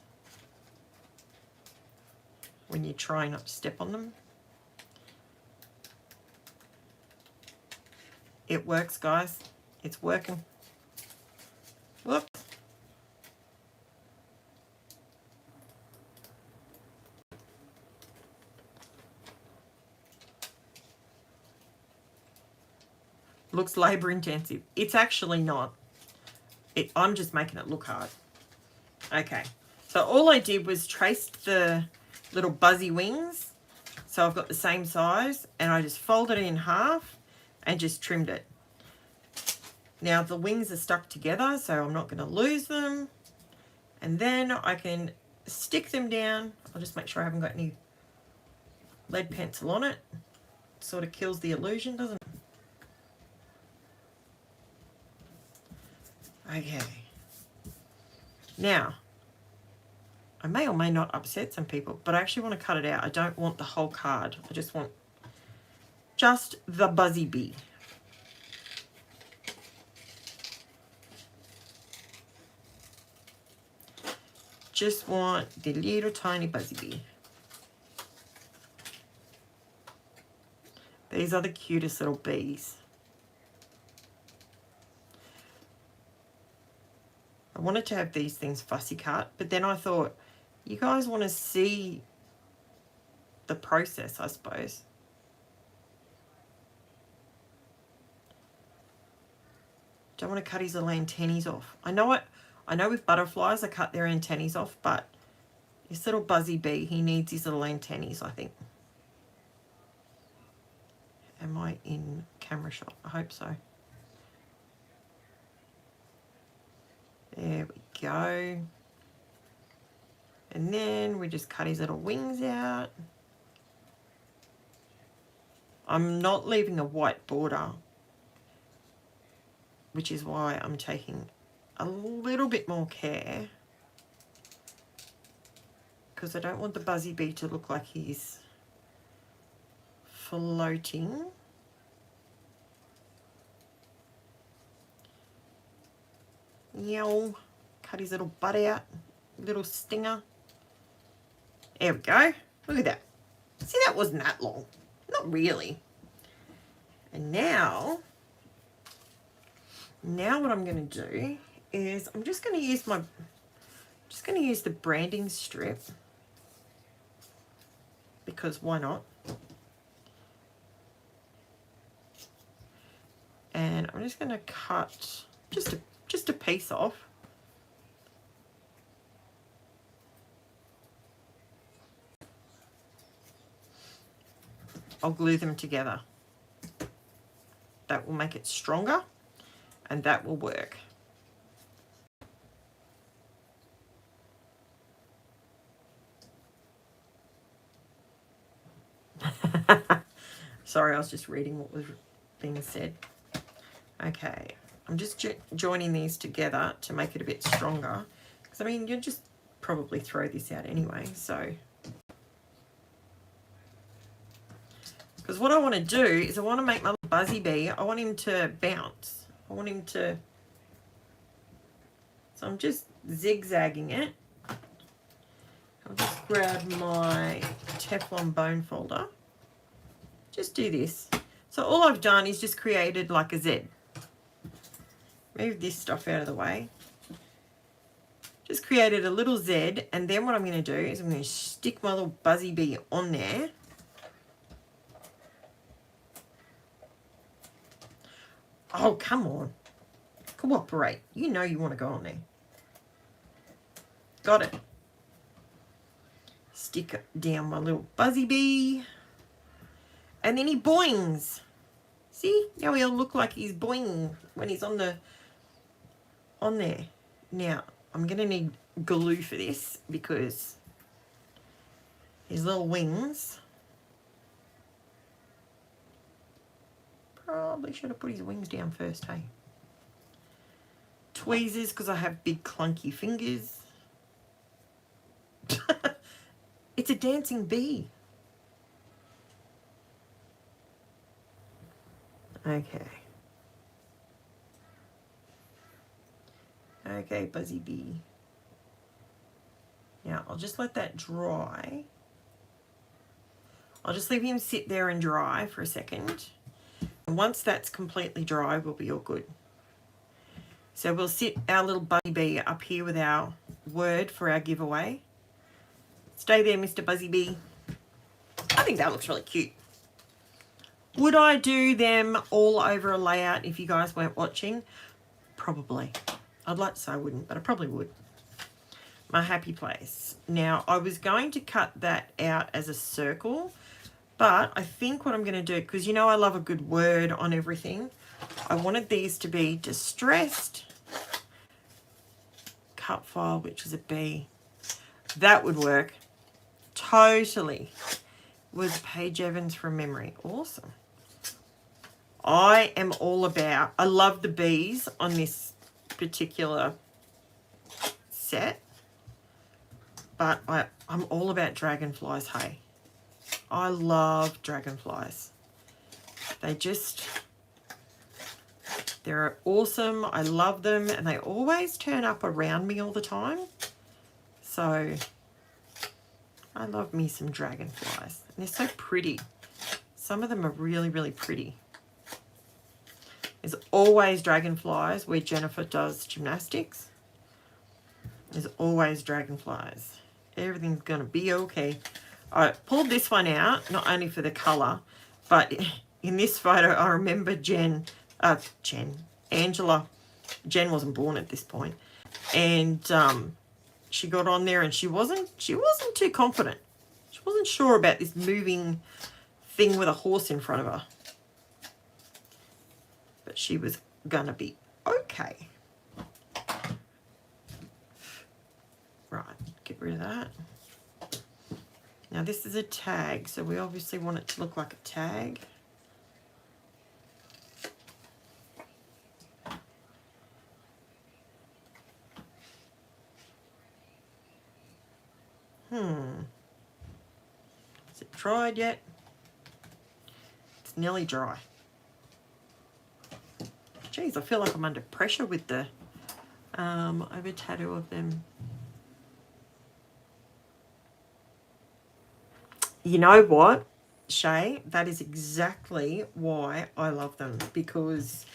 S1: when you try not to step on them. It works, guys. It's working. Whoops. Looks labor intensive. It's actually not. I'm just making it look hard. Okay. So all I did was traced the little buzzy wings. So I've got the same size, and I just folded it in half and just trimmed it. Now the wings are stuck together, so I'm not going to lose them. And then I can stick them down. I'll just make sure I haven't got any lead pencil on it. Sort of kills the illusion, doesn't it? Okay. Now, I may or may not upset some people, but I actually want to cut it out. I don't want the whole card. I just want just the buzzy bee. Just want the little tiny buzzy bee. These are the cutest little bees. I wanted to have these things fussy cut, but then I thought, you guys want to see the process, I suppose. Don't want to cut his little antennae off. I know with butterflies I cut their antennae off, but this little buzzy bee, he needs his little antennae, I think. Am I in camera shot? I hope so. There we go. And then we just cut his little wings out. I'm not leaving a white border, which is why I'm taking a little bit more care, because I don't want the buzzy bee to look like he's floating. Yow. Cut his little butt out, little stinger. There we go. Look at that. See, that wasn't that long. Not really. And now what I'm going to do is I'm just going to use the branding strip, because why not? And I'm just going to cut just a piece off. I'll glue them together. That will make it stronger, and that will work. Sorry, I was just reading what was being said. Okay, I'm just joining these together to make it a bit stronger. Because, I mean, you'll just probably throw this out anyway, so. Because what I want to do is I want to make my little buzzy bee, I want him to bounce. I want him to, so I'm just zigzagging it. I'll just grab my Teflon bone folder. Just do this. So all I've done is just created like a Z. Move this stuff out of the way. Just created a little Z, and then what I'm going to do is I'm going to stick my little buzzy bee on there. Oh, come on. Cooperate. You know you want to go on there. Got it. Stick down my little buzzy bee. And then he boings. See? Now he'll look like he's boinging when he's on there. Now, I'm going to need glue for this, because his little wings. Probably should have put his wings down first, hey? Tweezers, because I have big clunky fingers. It's a dancing bee. Okay. Okay, buzzy bee. Now, I'll just let that dry. I'll just leave him sit there and dry for a second. And once that's completely dry, we'll be all good. So we'll sit our little buzzy bee up here with our word for our giveaway. Stay there, Mr. Buzzy Bee. I think that looks really cute. Would I do them all over a layout if you guys weren't watching? Probably. I'd like to say I wouldn't, but I probably would. My happy place. Now, I was going to cut that out as a circle, but I think what I'm going to do, because you know I love a good word on everything, I wanted these to be distressed, cut file, which is a B. That would work. Totally. Was Paige Evans from memory. Awesome. I am all about, I love the bees on this particular set, but I'm all about dragonflies, hey. I love dragonflies. They're awesome. I love them, and they always turn up around me all the time. So I love me some dragonflies. And they're so pretty. Some of them are really, really pretty. There's always dragonflies where Jennifer does gymnastics. There's always dragonflies. Everything's going to be okay. I pulled this one out, not only for the colour, but in this photo, I remember Angela. Jen wasn't born at this point. And she got on there and she wasn't too confident. She wasn't sure about this moving thing with a horse in front of her. But she was gonna be okay. Right, get rid of that. Now this is a tag, so we obviously want it to look like a tag. Is it dried yet? It's nearly dry. Geez, I feel like I'm under pressure with the over tattoo of them. You know what, Shay? That is exactly why I love them, because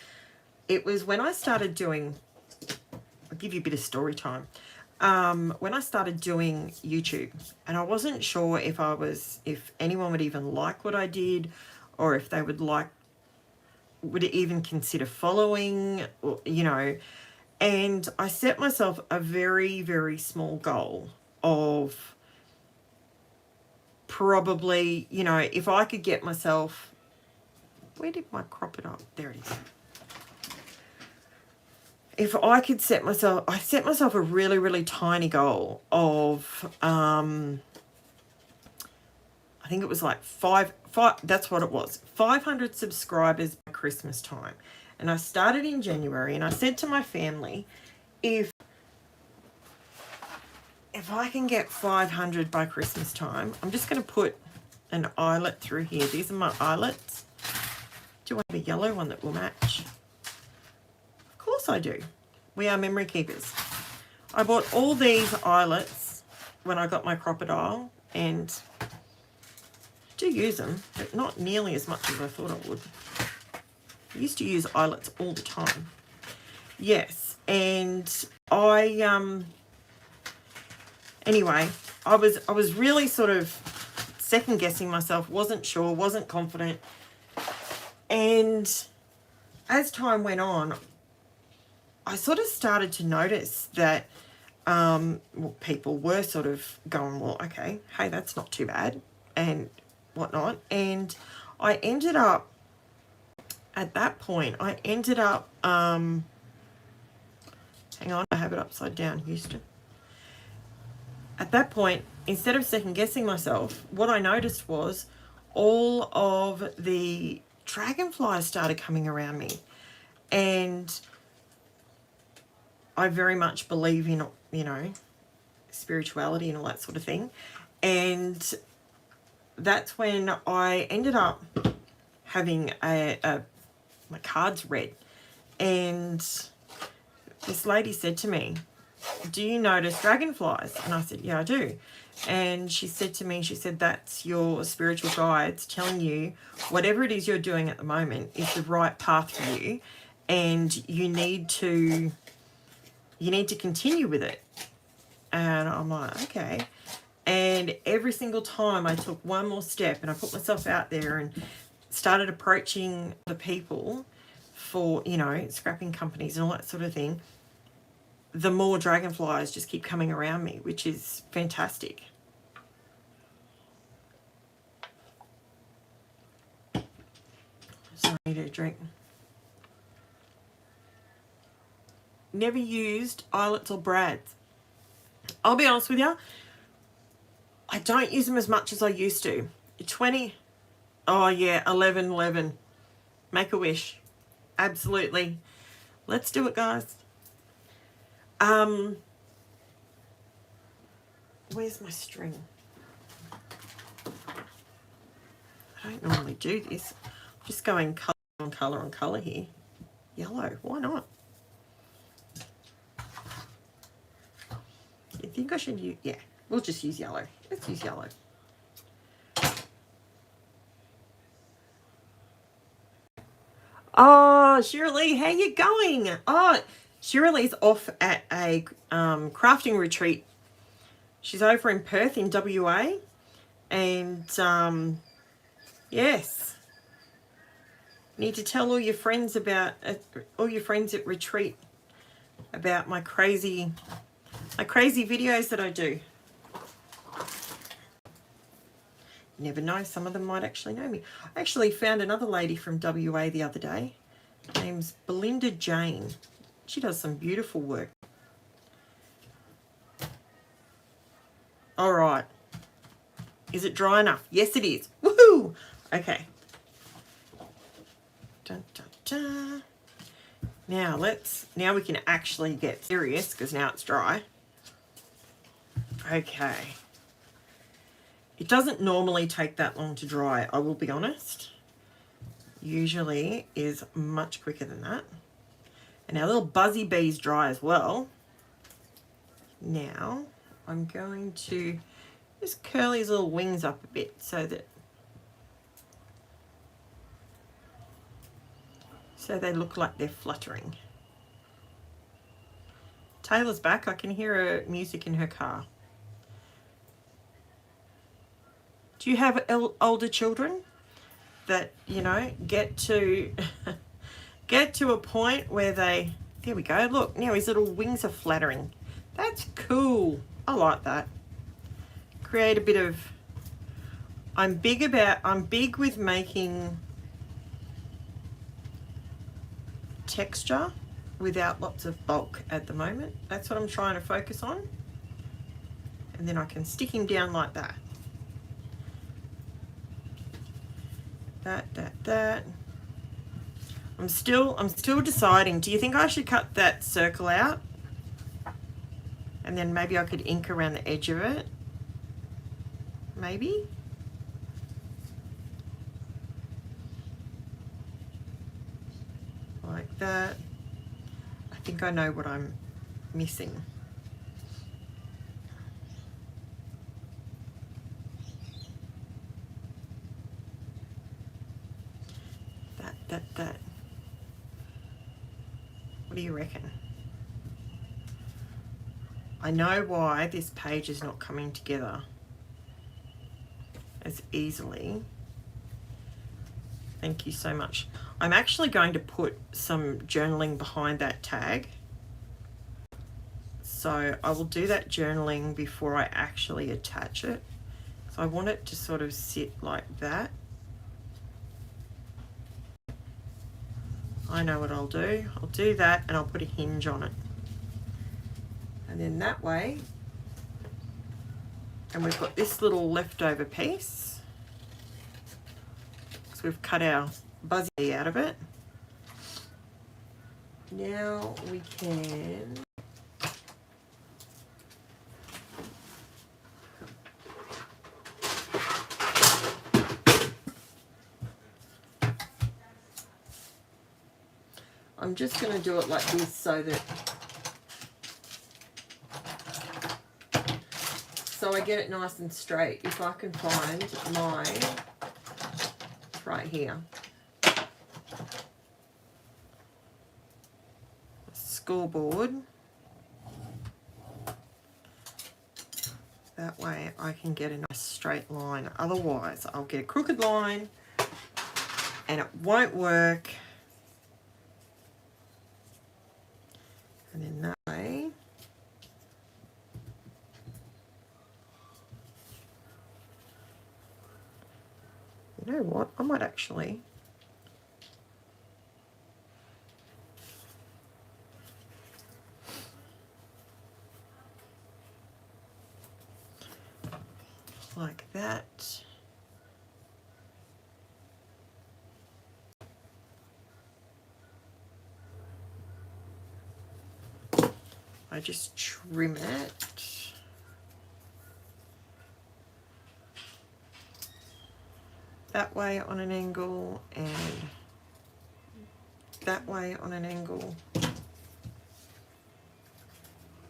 S1: it was when I started doing, I'll give you a bit of story time. When I started doing YouTube, and I wasn't sure if anyone would even like what I did, or if they would even consider following, or, you know, and I set myself a very, very small goal of probably, you know, if I could get myself, where did my crop it up? There it is. If I could I set myself a really, really tiny goal of, I think it was like five, that's what it was, 500 subscribers by Christmas time. And I started in January, and I said to my family, if I can get 500 by Christmas time, I'm just going to put an eyelet through here. These are my eyelets. Do I have a yellow one that will match? Of course I do. We are memory keepers. I bought all these eyelets when I got my crocodile, and I do use them, but not nearly as much as I thought I would. I used to use eyelets all the time. Yes, and anyway, I was really sort of second guessing myself, wasn't sure, wasn't confident. And as time went on, I sort of started to notice that people were sort of going, well, okay, hey, that's not too bad, and whatnot. And I ended up, at that point, hang on, I have it upside down, Houston. At that point, instead of second guessing myself, what I noticed was all of the dragonflies started coming around me. And I very much believe in, you know, spirituality and all that sort of thing. And that's when I ended up having my cards read. And this lady said to me, do you notice dragonflies? And I said, yeah, I do. And she said to me, she said, that's your spiritual guides telling you whatever it is you're doing at the moment is the right path for you, and you need to continue with it. And I'm like, okay. And every single time I took one more step and I put myself out there and started approaching the people for, you know, scrapping companies and all that sort of thing, the more dragonflies just keep coming around me, which is fantastic. So I need a drink. Never used eyelets or brads. I'll be honest with you, I don't use them as much as I used to. 20, oh yeah, 11. Make a wish. Absolutely. Let's do it, guys. Where's my string? I don't normally do this. I'm just going colour on colour on colour here. Yellow, why not? You think I should use, yeah, we'll just use yellow. Let's use yellow. Oh, Shirley, how you going? Oh, Shirley's off at a crafting retreat. She's over in Perth in WA. And, yes. Need to tell all your friends about, all your friends at retreat about my crazy videos that I do. You never know, some of them might actually know me. I actually found another lady from WA the other day. Her name's Belinda Jane. She does some beautiful work. All right. Is it dry enough? Yes, it is. Woohoo! Okay. Dun, dun, dun. Now we can actually get serious because now it's dry. Okay. It doesn't normally take that long to dry, I will be honest. Usually is much quicker than that. And our little buzzy bee's dry as well. Now I'm going to just curl his little wings up a bit so they look like they're fluttering. Taylor's back. I can hear her music in her car. Do you have older children that, you know, get to a point where they, there we go, look, now his little wings are flattering. That's cool. I like that. Create a bit of, I'm big with making texture without lots of bulk at the moment. That's what I'm trying to focus on. And then I can stick him down like that. That. I'm still deciding. Do you think I should cut that circle out? And then maybe I could ink around the edge of it. Maybe. Like that. I think I know what I'm missing. That. What do you reckon? I know why this page is not coming together as easily. Thank you so much. I'm actually going to put some journaling behind that tag. So I will do that journaling before I actually attach it. So I want it to sort of sit like that. I know what I'll do. I'll do that and I'll put a hinge on it. And then that way, and we've got this little leftover piece. So we've cut our buzzy out of it. Now we can I'm just going to do it like this so I get it nice and straight. If I can find mine, it's right here. Scoreboard. That way I can get a nice straight line. Otherwise, I'll get a crooked line and it won't work. And then that way, you know what, I might actually like that. I just trim it. That way on an angle and that way on an angle.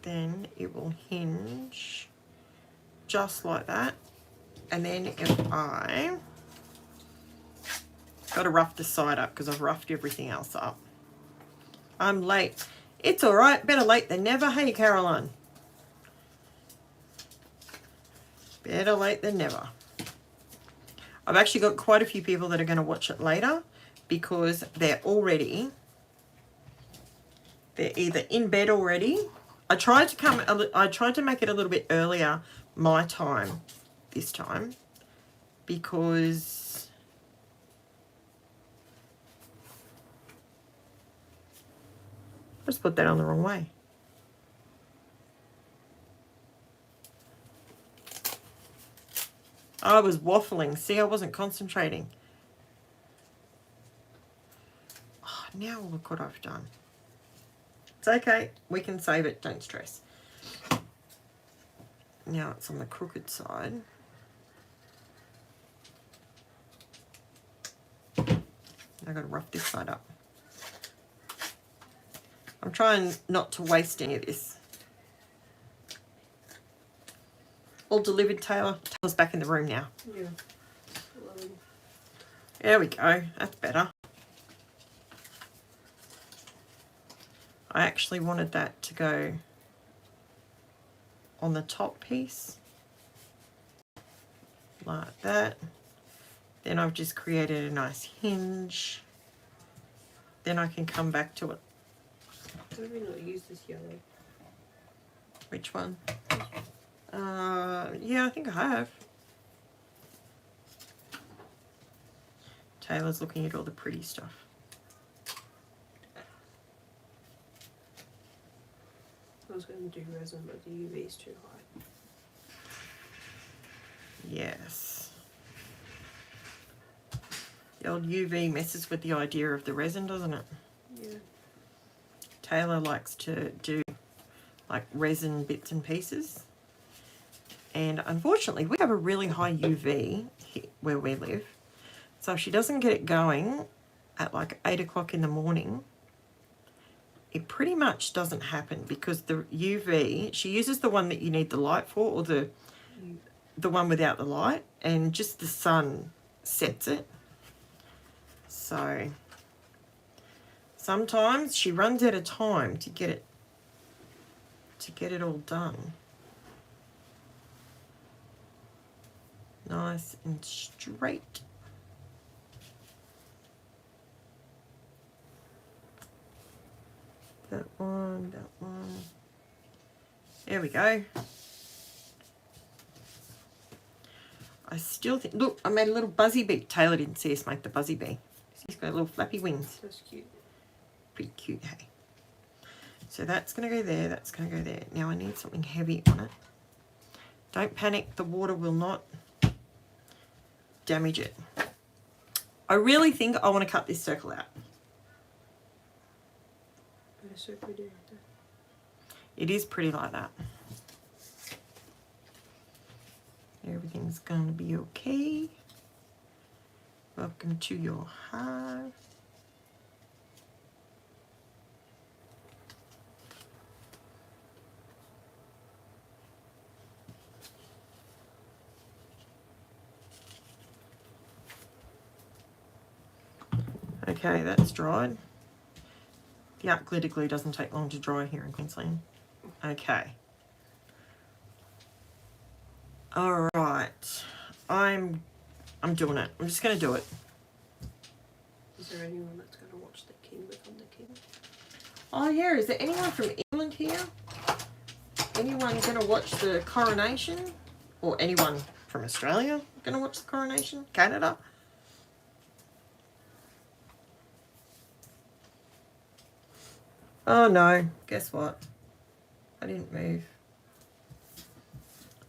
S1: Then it will hinge just like that. And then if I got to rough the side up because I've roughed everything else up. I'm late. It's all right. Better late than never. Hey, Caroline. Better late than never. I've actually got quite a few people that are going to watch it later because they're either in bed already. I tried to make it a little bit earlier my time this time because I just put that on the wrong way. I was waffling. See, I wasn't concentrating. Oh, now look what I've done. It's okay. We can save it. Don't stress. Now it's on the crooked side. I've got to rough this side up. I'm trying not to waste any of this. All delivered, Taylor. Taylor's back in the room now.
S2: Yeah.
S1: There we go. That's better. I actually wanted that to go on the top piece. Like that. Then I've just created a nice hinge. Then I can come back to it.
S2: Why have we not used this yellow?
S1: Which one? Yeah, I think I have. Taylor's looking at all the pretty stuff.
S2: I was going to do resin, but the UV is too high.
S1: Yes. The old UV messes with the idea of the resin, doesn't it?
S2: Yeah.
S1: Taylor likes to do like resin bits and pieces. And unfortunately, we have a really high UV here where we live. So if she doesn't get it going at like 8 o'clock in the morning, it pretty much doesn't happen because the UV, she uses the one that you need the light for or the one without the light, and just the sun sets it. So sometimes she runs out of time to get it all done. Nice and straight. That one, that one. There we go. I still think, look, I made a little buzzy bee. Taylor didn't see us make the buzzy bee. He's got little flappy wings.
S2: That's cute.
S1: Pretty cute, hey? So that's going to go there, that's going to go there. Now I need something heavy on it. Don't panic, the water will not damage it. I really think I want to cut this circle out.
S2: It's so pretty.
S1: It is pretty like that. Everything's going to be okay. Welcome to your hive. Okay, that's dried. The art glitter glue doesn't take long to dry here in Queensland. Okay. All right. I'm doing it. I'm just going to do it.
S2: Is there anyone that's going to watch the King become the king?
S1: Oh yeah, is there anyone from England here? Anyone going to watch the coronation? Or anyone from Australia going to watch the coronation? Canada? Oh no, guess what? I didn't move.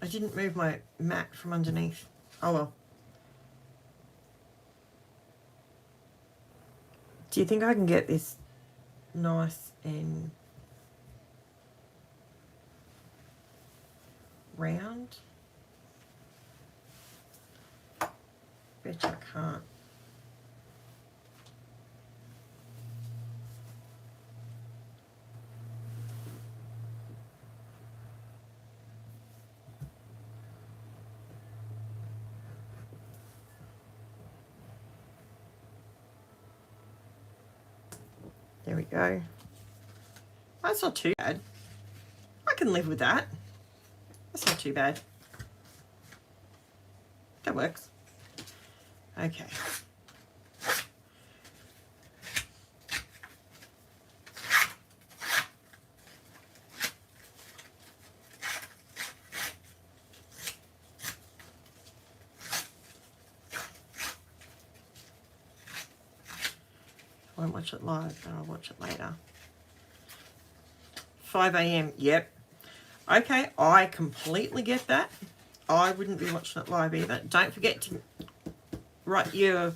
S1: I didn't move my mat from underneath. Oh well. Do you think I can get this nice and round? Bet you I can't. There we go. That's not too bad. I can live with that. That's not too bad. That works. Okay. I won't watch it live, but I'll watch it later. 5 a.m. Yep. Okay, I completely get that. I wouldn't be watching it live either. Don't forget to write your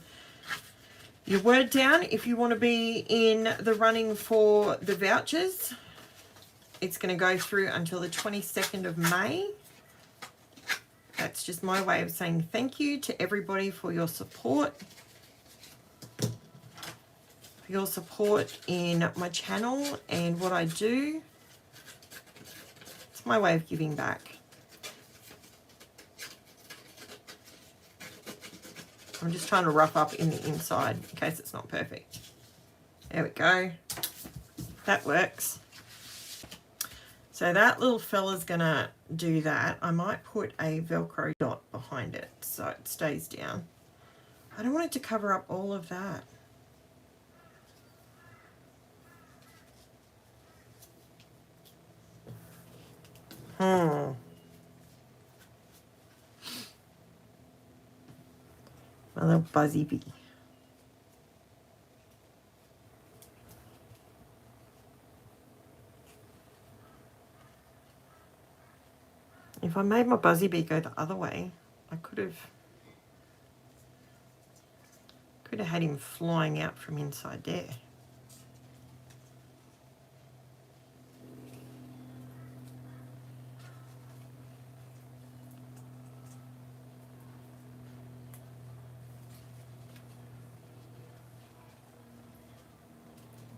S1: word down if you want to be in the running for the vouchers. It's going to go through until the 22nd of May. That's just my way of saying thank you to everybody for your support. For your support in my channel and what I do. It's my way of giving back. I'm just trying to rough up in the inside in case it's not perfect. There we go. That works. So that little fella's gonna do that. I might put a Velcro dot behind it so it stays down. I don't want it to cover up all of that. My little buzzy bee. If I made my buzzy bee go the other way, I could have had him flying out from inside there.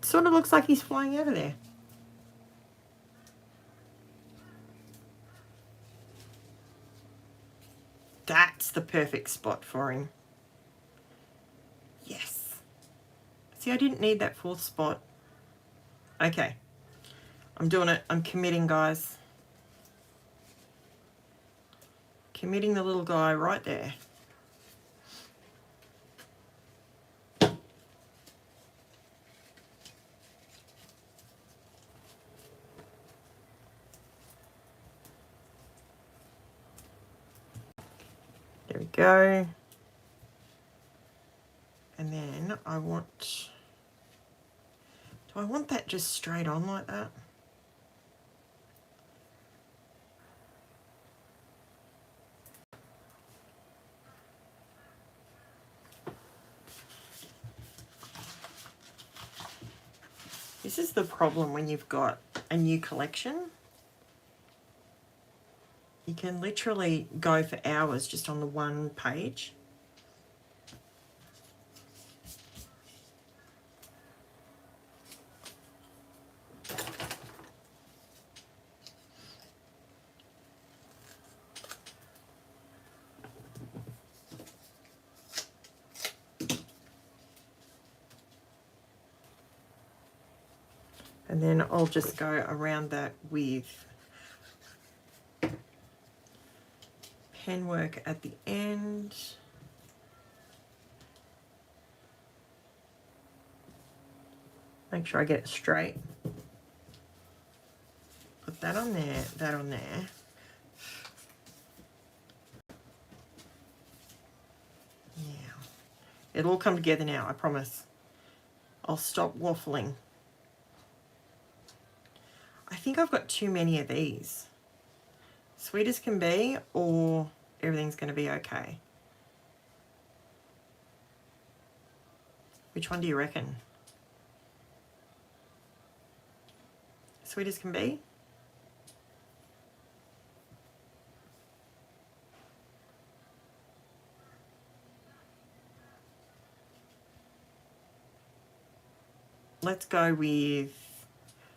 S1: Sort of looks like he's flying out of there. That's the perfect spot for him. Yes. See, I didn't need that fourth spot. Okay. I'm doing it. I'm committing, guys. Committing the little guy right there. There we go. And then I want... Do I want that just straight on like that? This is the problem when you've got a new collection. You can literally go for hours just on the one page. And then I'll just go around that with pen work at the end. Make sure I get it straight. Put that on there, that on there. Now, it'll all come together now, I promise. I'll stop waffling. I think I've got too many of these. Sweet as can be, or everything's going to be okay. Which one do you reckon? Sweet as can be? Let's go with,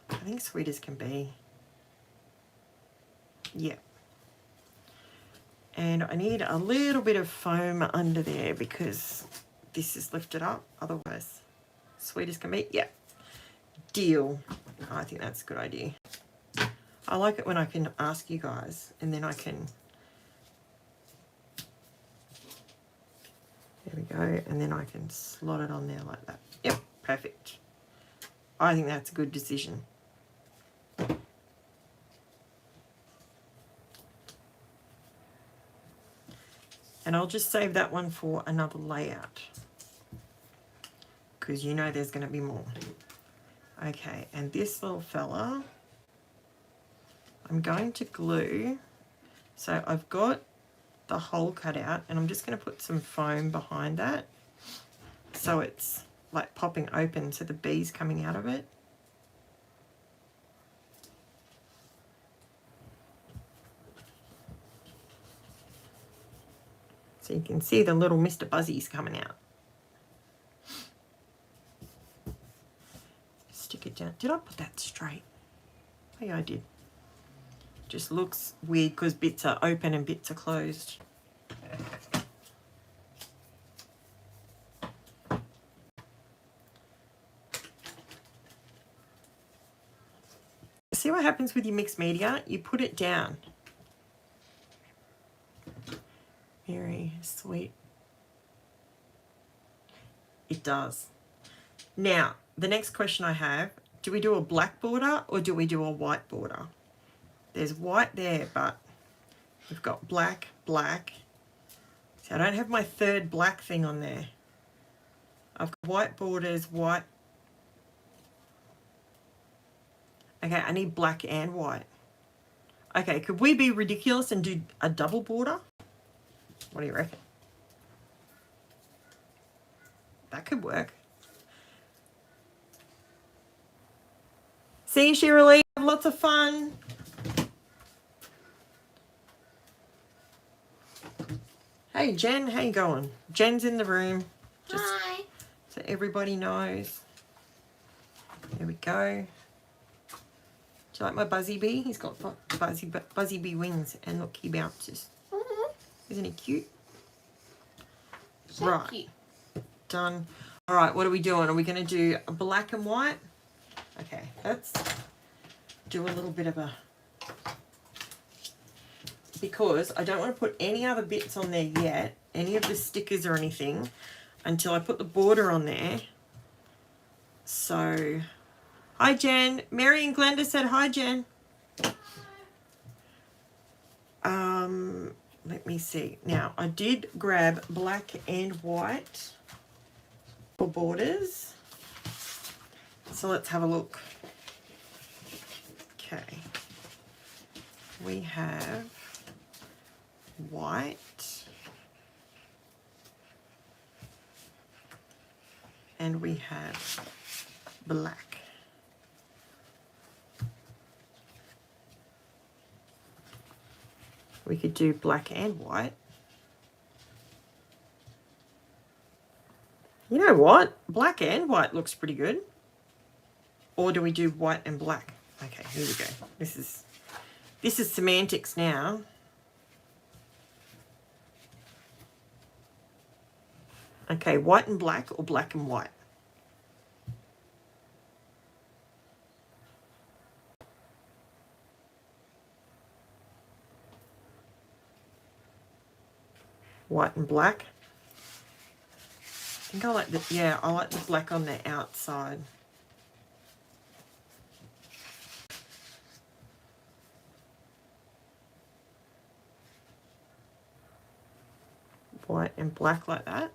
S1: I think sweet as can be. Yeah. And I need a little bit of foam under there because this is lifted up. Otherwise, sweet as can be. Yeah. Deal. I think that's a good idea. I like it when I can ask you guys and then I can. There we go. And then I can slot it on there like that. Yep. Perfect. I think that's a good decision. And I'll just save that one for another layout because you know there's going to be more. Okay, and this little fella, I'm going to glue. So I've got the hole cut out and I'm just going to put some foam behind that so it's like popping open so the bee's coming out of it. So you can see the little Mr. Buzzies coming out. Stick it down. Did I put that straight? Oh, yeah, I did. Just looks weird because bits are open and bits are closed. See what happens with your mixed media? You put it down. Very sweet. It does. Now, the next question I have, do we do a black border or do we do a white border? There's white there, but we've got black, black. See, I don't have my third black thing on there. I've got white borders, white. Okay, I need black and white. Okay, could we be ridiculous and do a double border? What do you reckon? That could work. See, Shirley, have lots of fun. Hey, Jen, how you going? Jen's in the room. Just
S3: Hi.
S1: so everybody knows. There we go. Do you like my Buzzy Bee? He's got Buzzy Bee wings and look, he bounces. Isn't he cute?
S3: So
S1: right.
S3: Cute.
S1: Done. All right, what are we doing? Are we going to do a black and white? Okay, let's do a little bit of a... Because I don't want to put any other bits on there yet, any of the stickers or anything, until I put the border on there. So, hi Jen. Mary and Glenda said hi, Jen. Let me see. Now, I did grab black and white for borders. So let's have a look. Okay. We have white. And we have black. We could do black and white. You know what? Black and white looks pretty good. Or do we do white and black? Okay, here we go. This is semantics now. Okay, white and black or black and white? White and black. I think I like the, yeah, I like the black on the outside. white and black like that.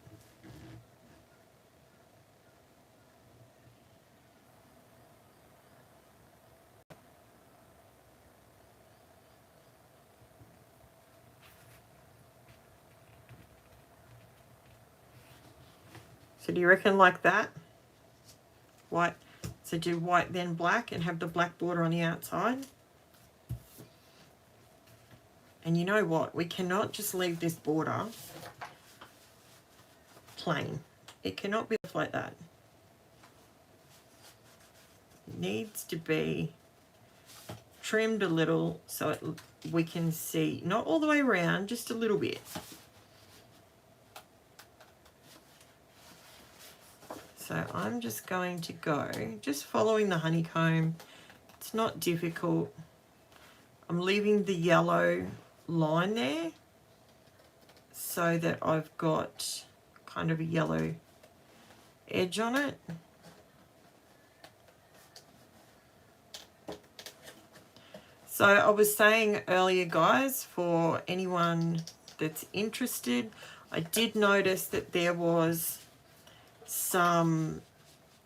S1: So do you reckon like that? White. So do white then black and have the black border on the outside. And you know what? We cannot just leave this border plain. It cannot be left like that. It needs to be trimmed a little so we can see, not all the way around, just a little bit. So I'm just going to go, just following the honeycomb. It's not difficult. I'm leaving the yellow line there so that I've got kind of a yellow edge on it. So I was saying earlier, guys, for anyone that's interested, I did notice that there was some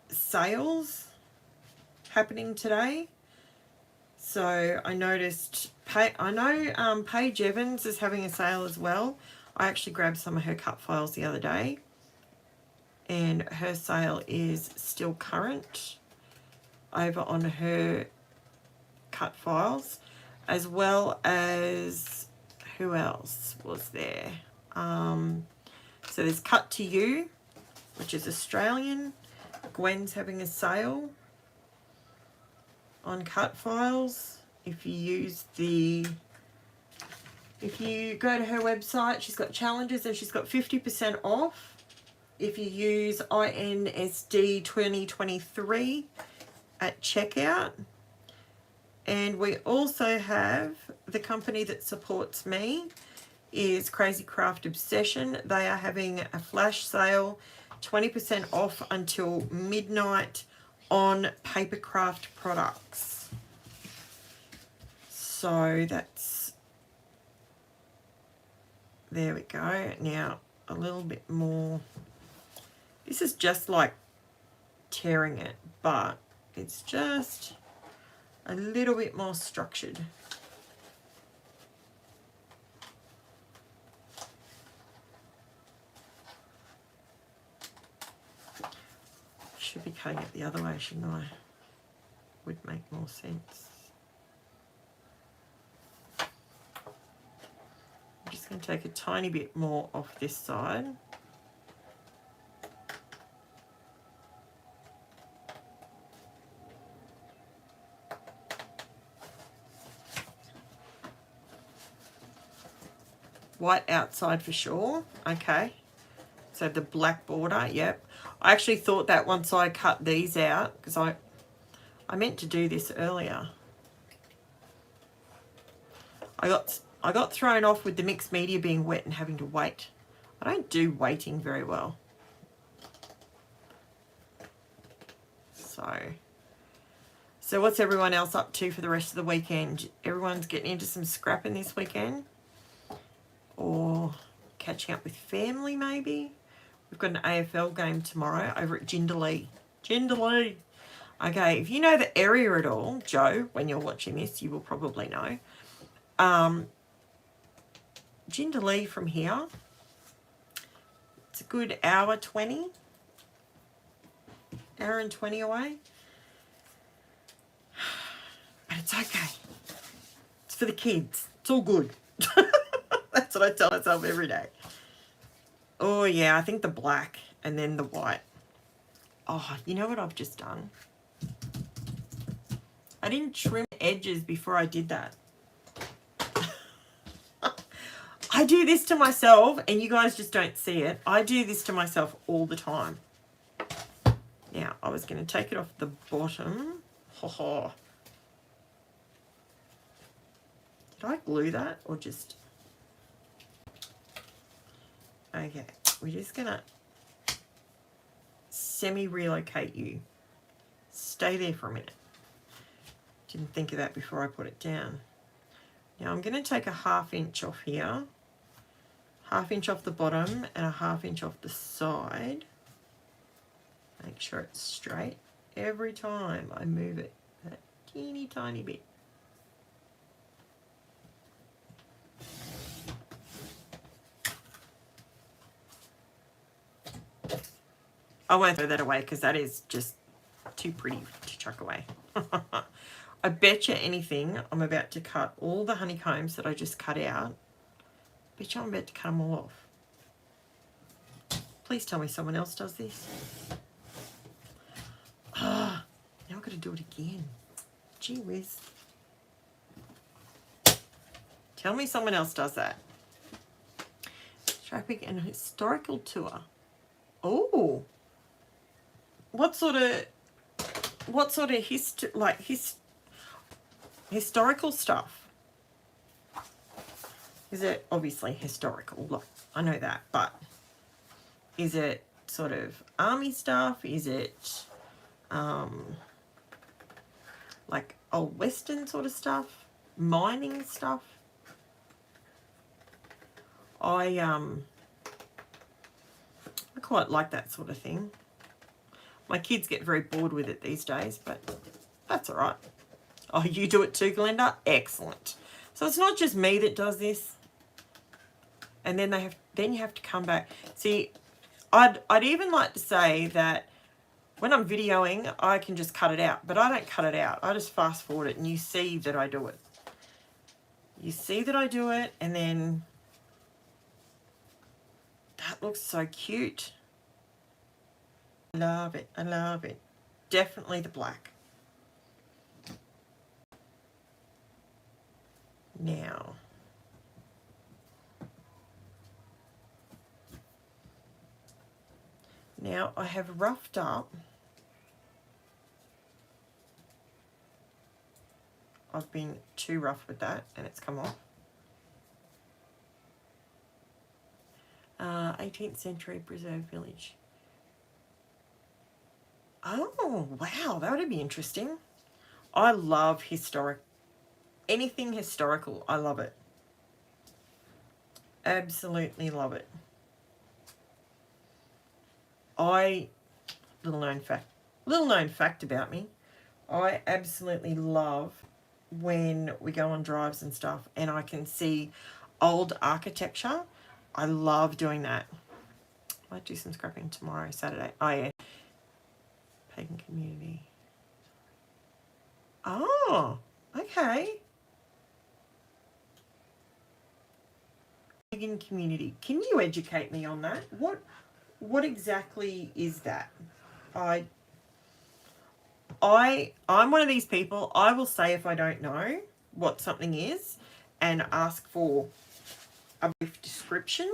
S1: sales happening today. So I noticed, I know Paige Evans is having a sale as well. I actually grabbed some of her cut files the other day, and her sale is still current over on her cut files, as well as, who else was there? So there's Cut to You, which is Australian. Gwen's having a sale on cut files. If you go to her website, she's got challenges and she's got 50% off if you use INSD 2023 at checkout. And we also have the company that supports me is Crazy Craft Obsession. They are having a flash sale, 20% off until midnight on paper craft products. So that's, there we go. Now a little bit more, this is just like tearing it, but it's just a little bit more structured. Should be cutting it the other way, shouldn't I? Would make more sense. I'm just going to take a tiny bit more off this side. White outside for sure. Okay. So the black border, yep. I actually thought that once I cut these out, because I meant to do this earlier. I got thrown off with the mixed media being wet and having to wait. I don't do waiting very well. So what's everyone else up to for the rest of the weekend? Everyone's getting into some scrapping this weekend? Or catching up with family maybe? We've got an AFL game tomorrow over at Jindalee. Jindalee. Okay, if you know the area at all, Joe, when you're watching this, you will probably know. Jindalee from here, it's a good hour 20. Hour and 20 away. But it's okay. It's for the kids. It's all good. That's what I tell myself every day. Oh, yeah, I think the black and then the white. Oh, you know what I've just done? I didn't trim edges before I did that. I do this to myself, and you guys just don't see it. I do this to myself all the time. Now, I was going to take it off the bottom. Did I glue that or just... Okay, we're just going to semi-relocate you. Stay there for a minute. Didn't think of that before I put it down. Now I'm going to take a 1/2 inch off here. 1/2 inch off the bottom and a 1/2 inch off the side. Make sure it's straight every time I move it that teeny tiny bit. I won't throw that away because that is just too pretty to chuck away. I bet you anything I'm about to cut all the honeycombs that I just cut out. Bet you I'm about to cut them all off. Please tell me someone else does this. Ah, now I've got to do it again. Gee whiz. Tell me someone else does that. Scrapbooking and historical tour. Oh. What sort of historical stuff? Is it obviously historical? Like, I know that, but is it sort of army stuff? Is it like old western sort of stuff? Mining stuff? I quite like that sort of thing. My kids get very bored with it these days, but that's all right. Oh, you do it too, Glenda? Excellent. So it's not just me that does this. And then you have to come back. See, I'd even like to say that when I'm videoing, I can just cut it out, but I don't cut it out. I just fast forward it and you see that I do it. You see that I do it, and then that looks so cute. I love it. I love it. Definitely the black. Now, I have roughed up. I've been too rough with that and it's come off. 18th century preserved village. Oh, wow, that would be interesting. I love anything historical. I love it. Absolutely love it. Little known fact about me, I absolutely love when we go on drives and stuff and I can see old architecture. I love doing that. I might do some scrapping tomorrow, Saturday. Oh, yeah. Pagan community. Oh, okay. Pagan community. Can you educate me on that? What exactly is that? I'm one of these people, I will say if I don't know what something is and ask for a brief description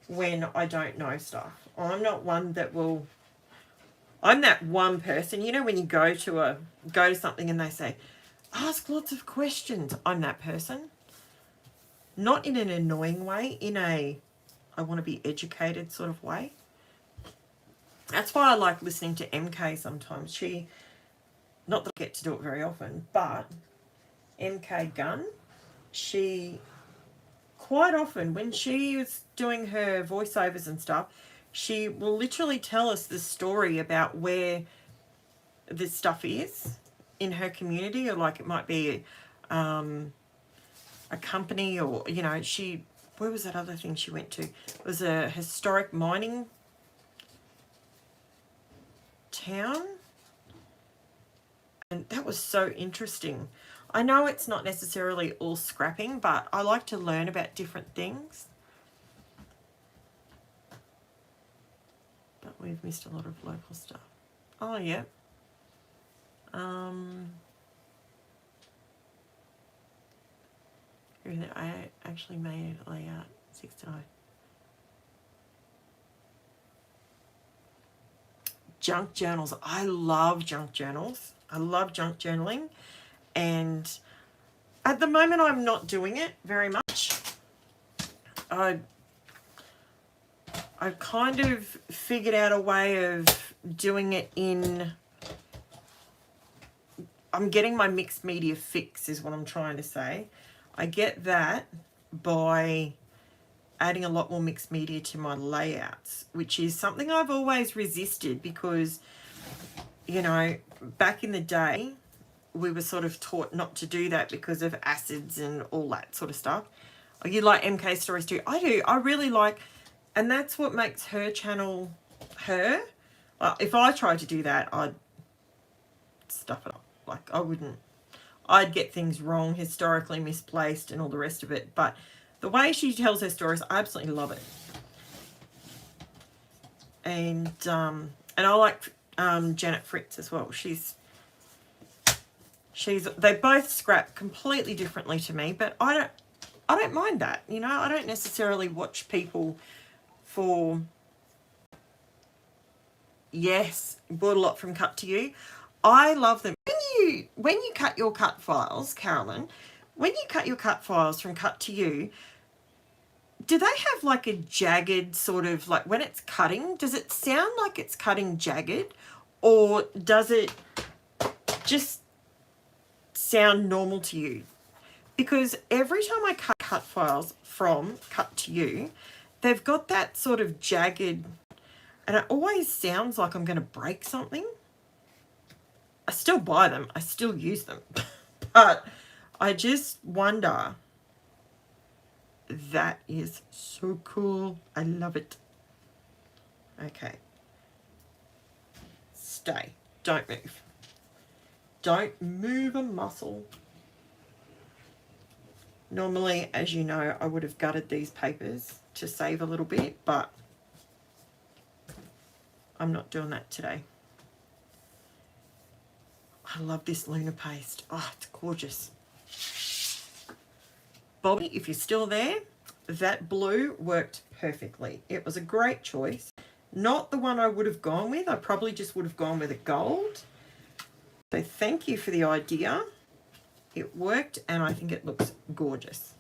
S1: when I don't know stuff. I'm not one that will, I'm that one person, you know, when you go to something and they say, ask lots of questions. I'm that person. Not in an annoying way, in a I want to be educated sort of way. That's why I like listening to MK sometimes. Not that I get to do it very often, but MK Gunn, she quite often, when she was doing her voiceovers and stuff, she will literally tell us the story about where this stuff is in her community, or like it might be a company, or, you know, where was that other thing she went to? It was a historic mining town. And that was so interesting. I know it's not necessarily all scrapping, but I like to learn about different things. But we've missed a lot of local stuff. Oh, yeah. I actually made a layout 6 to 9. Junk journals. I love junk journals. I love junk journaling. And at the moment, I'm not doing it very much. I've kind of figured out a way of doing it in... I'm getting my mixed media fix is what I'm trying to say. I get that by adding a lot more mixed media to my layouts, which is something I've always resisted because, you know, back in the day, we were sort of taught not to do that because of acids and all that sort of stuff. Oh, you like MK stories too? I do. I really like, and that's what makes her channel her. If I tried to do that, I'd stuff it up. Like, I wouldn't. I'd get things wrong, historically misplaced, and all the rest of it. But the way she tells her stories, I absolutely love it. And I like Janet Fritz as well. They both scrap completely differently to me, but I don't mind that. You know, I don't necessarily watch people for, yes, bought a lot from Cut to You. I love them. When you cut your cut files, Carolyn, when you cut your cut files from Cut to You, do they have like a jagged sort of, like when it's cutting, does it sound like it's cutting jagged, or does it just sound normal to you? Because every time I cut files from Cut to You, they've got that sort of jagged, and it always sounds like I'm going to break something. I still buy them. I still use them. But I just wonder. That is so cool. I love it. Okay. Stay. Don't move. Don't move a muscle. Normally, as you know, I would have gutted these papers to save a little bit, but I'm not doing that today. I love this Luna paste. Oh, it's gorgeous. Bobby, if you're still there, that blue worked perfectly. It was a great choice. Not the one I would have gone with. I probably just would have gone with a gold. So thank you for the idea. It worked, and I think it looks gorgeous.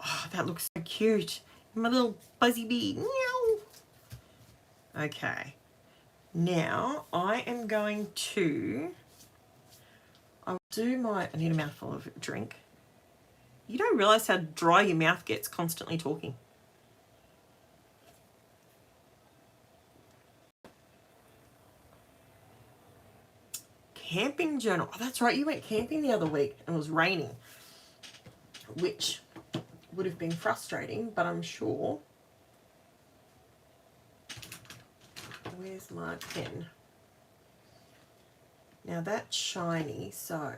S1: Oh, that looks so cute. My little fuzzy bee. Meow. Okay. Now I am going to... I'll do my... I need a mouthful of drink. You don't realise how dry your mouth gets constantly talking. Camping journal. Oh, that's right. You went camping the other week and it was raining, which would have been frustrating, but I'm sure... Where's my pen? Now that's shiny, so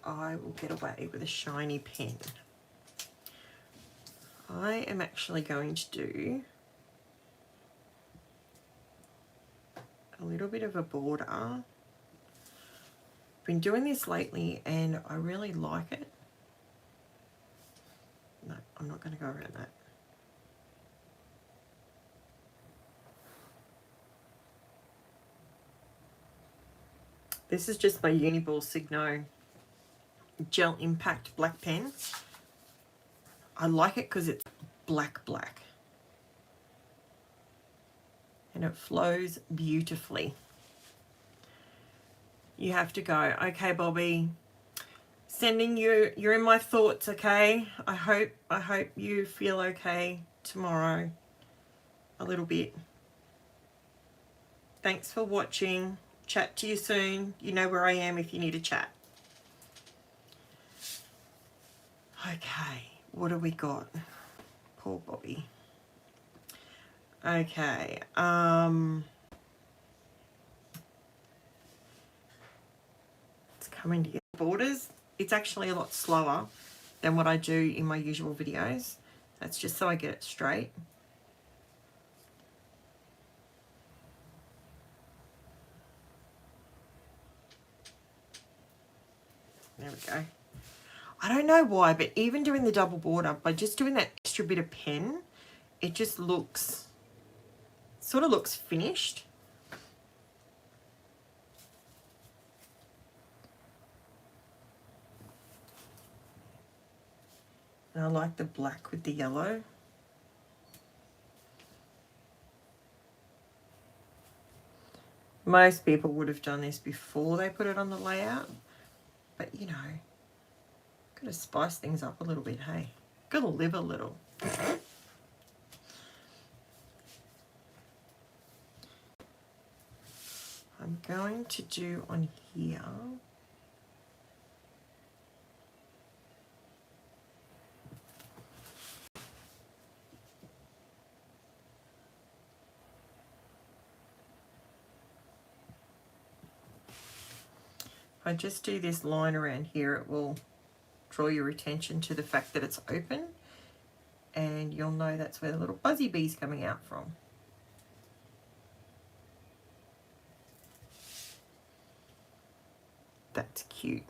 S1: I will get away with a shiny pen. I am actually going to do a little bit of a border. I've been doing this lately and I really like it. No, I'm not going to go around that. This is just my Uniball Signo Gel Impact black pen. I like it because it's black. And it flows beautifully. You have to go, okay, Bobby, sending you, you're in my thoughts, okay? I hope you feel okay tomorrow a little bit. Thanks for watching. Chat to you soon. You know where I am if you need a chat. Okay, what have we got? Poor Bobby. Okay, it's coming together. Borders, it's actually a lot slower than what I do in my usual videos. That's just so I get it straight. There we go. I don't know why, but even doing the double border, by just doing that extra bit of pen, it just looks, sort of looks finished. And I like the black with the yellow. Most people would have done this before they put it on the layout, but you know, Gotta spice things up a little bit, hey? Gotta live a little. I'm going to do on here. If I just do this line around here, it will draw your attention to the fact that it's open, and you'll know that's where the little buzzy bee's coming out from. That's cute.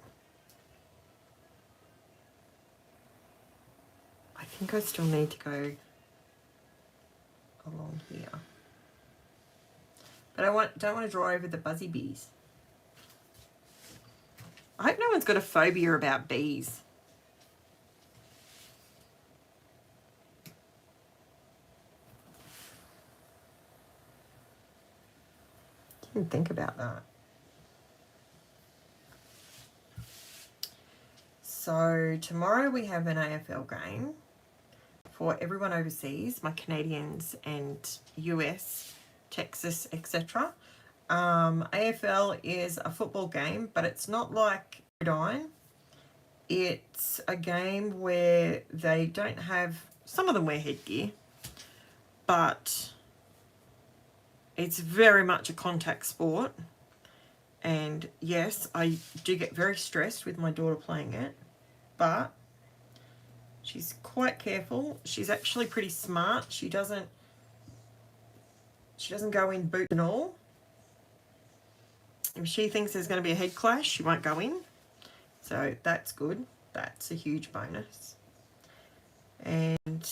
S1: I think I still need to go along here. But I don't want to draw over the buzzy bees. I hope no one's got a phobia about bees. Didn't think about that. So tomorrow we have an AFL game for everyone overseas, my Canadians and US, Texas, etc. AFL is a football game, but it's not like gridiron. It's a game where they don't have, some of them wear headgear, but it's very much a contact sport. And yes, I do get very stressed with my daughter playing it, but she's quite careful. She's actually pretty smart. She doesn't go in boot and all. If she thinks there's going to be a head clash, she won't go in. So that's good. That's a huge bonus. And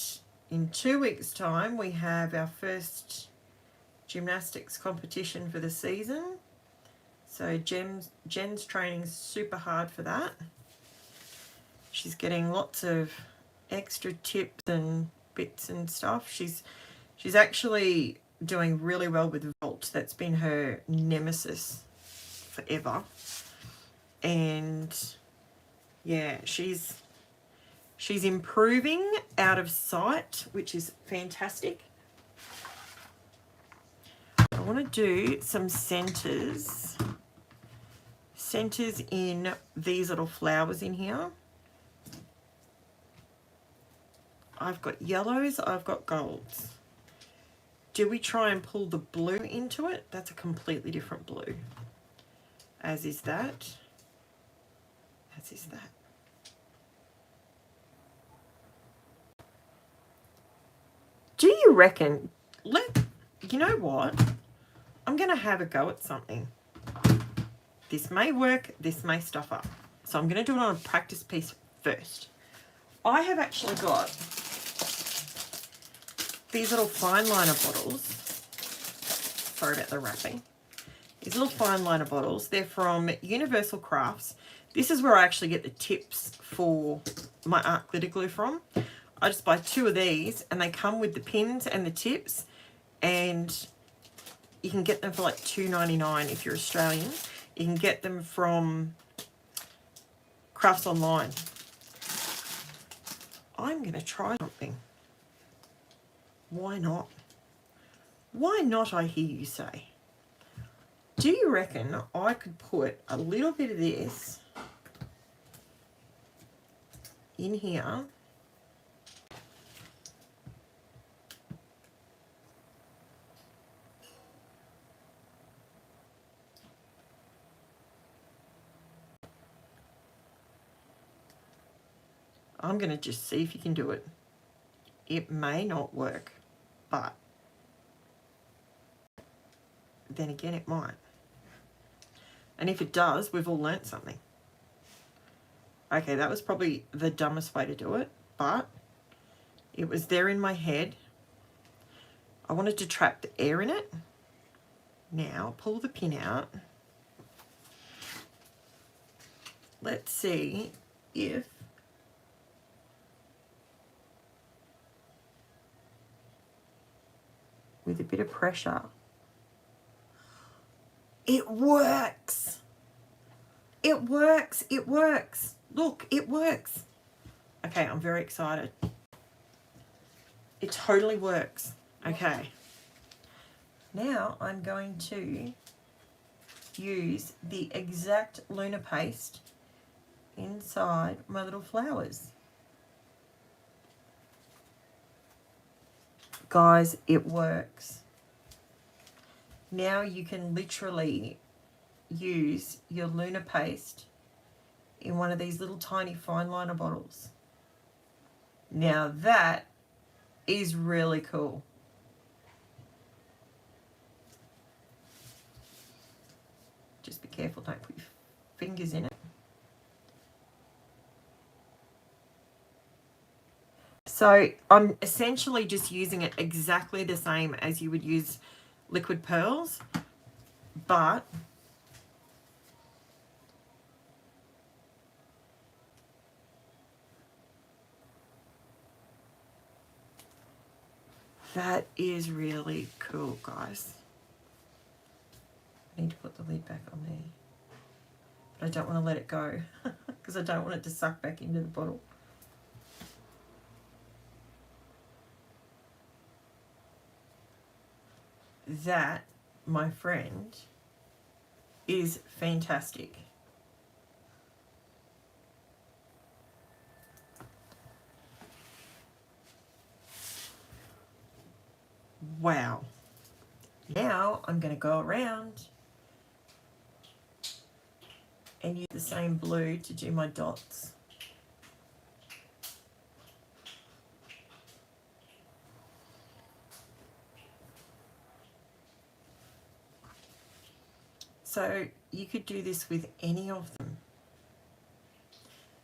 S1: in 2 weeks' time, we have our first gymnastics competition for the season. So Jen's training super hard for that. She's getting lots of extra tips and bits and stuff. She's actually doing really well with vault. That's been her nemesis forever. And yeah, she's improving out of sight, which is fantastic. I want to do some centers in these little flowers in here. I've got yellows, I've got golds. Do we try and pull the blue into it? That's a completely different blue. As is that. As is that. Do you reckon, you know what? I'm going to have a go at something. This may work, this may stuff up. So I'm going to do it on a practice piece first. I have actually got these little fine liner bottles. Sorry about the wrapping. These little fine liner bottles. They're from Universal Crafts. This is where I actually get the tips for my art glitter glue from. I just buy 2 of these and they come with the pins and the tips, and you can get them for like $2.99 if you're Australian. You can get them from Crafts Online. I'm going to try something. Why not? Why not, I hear you say? Do you reckon I could put a little bit of this in here? I'm going to just see if you can do it. It may not work, but then again, it might. And if it does, we've all learnt something. Okay, that was probably the dumbest way to do it, but it was there in my head. I wanted to trap the air in it. Now, pull the pin out. Let's see if with a bit of pressure. It works. It works. It works. Look, it works. Okay, I'm very excited. It totally works. Okay. Now I'm going to use the exact lunar paste inside my little flowers. Guys, it works. Now you can literally use your lunar paste in one of these little tiny fine liner bottles. Now that is really cool. Just be careful, don't put your fingers in it. So I'm essentially just using it exactly the same as you would use liquid pearls, but that is really cool, guys. I need to put the lid back on there. But I don't want to let it go because I don't want it to suck back into the bottle. That, my friend, is fantastic. Wow. Now I'm going to go around and use the same blue to do my dots. So you could do this with any of them.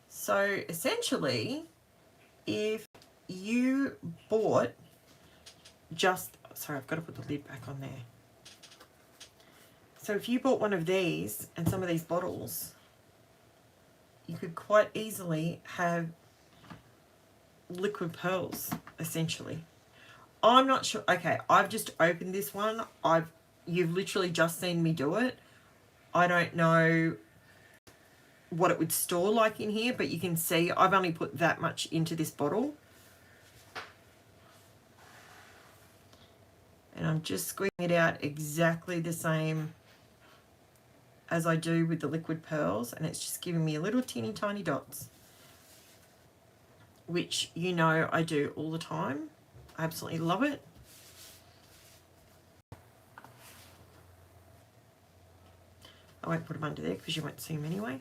S1: So essentially, if you bought just, sorry, I've got to put the lid back on there. So if you bought one of these and some of these bottles, you could quite easily have liquid pearls, essentially. I'm not sure. Okay, I've just opened this one. You've literally just seen me do it. I don't know what it would store like in here, but you can see I've only put that much into this bottle. And I'm just squeezing it out exactly the same as I do with the liquid pearls, and it's just giving me a little teeny tiny dots, which you know I do all the time. I absolutely love it. I won't put them under there because you won't see them anyway.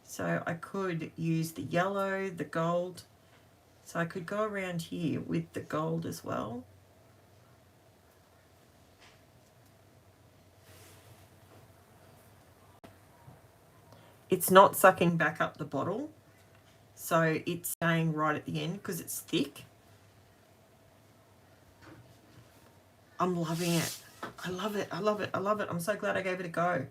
S1: So I could use the yellow, the gold. So I could go around here with the gold as well. It's not sucking back up the bottle, so it's staying right at the end because it's thick. I'm loving it. I love it. I love it. I love it. I'm so glad I gave it a go.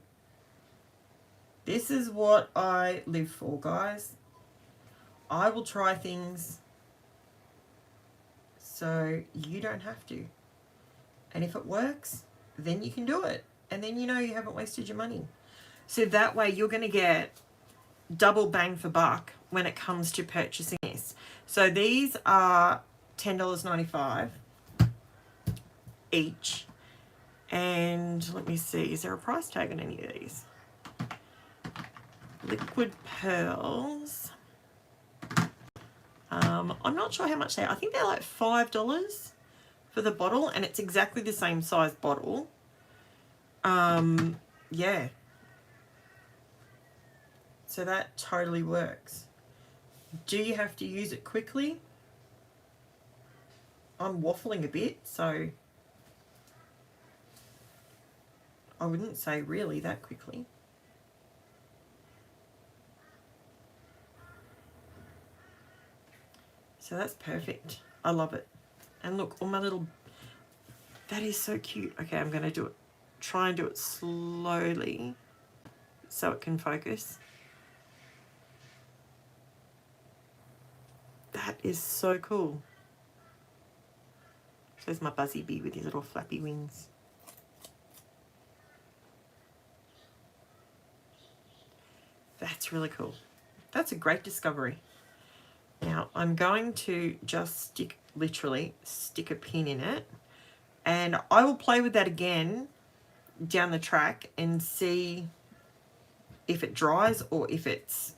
S1: This is what I live for, guys. I will try things so you don't have to. And if it works, then you can do it. And then you know you haven't wasted your money. So that way you're going to get double bang for buck when it comes to purchasing this. So these are $10.95 each. And let me see, is there a price tag on any of these? Liquid pearls. I'm not sure how much they are. I think they're like $5 for the bottle, and it's exactly the same size bottle. Yeah. So that totally works. Do you have to use it quickly? I'm waffling a bit, so I wouldn't say really that quickly. So that's perfect. I love it. And look, all my little, that is so cute. Okay, I'm going to do it, try and do it slowly so it can focus. That is so cool. There's my Buzzy bee with his little flappy wings. That's really cool. That's a great discovery. Now I'm going to just literally stick a pin in it, and I will play with that again down the track and see if it dries or if it's,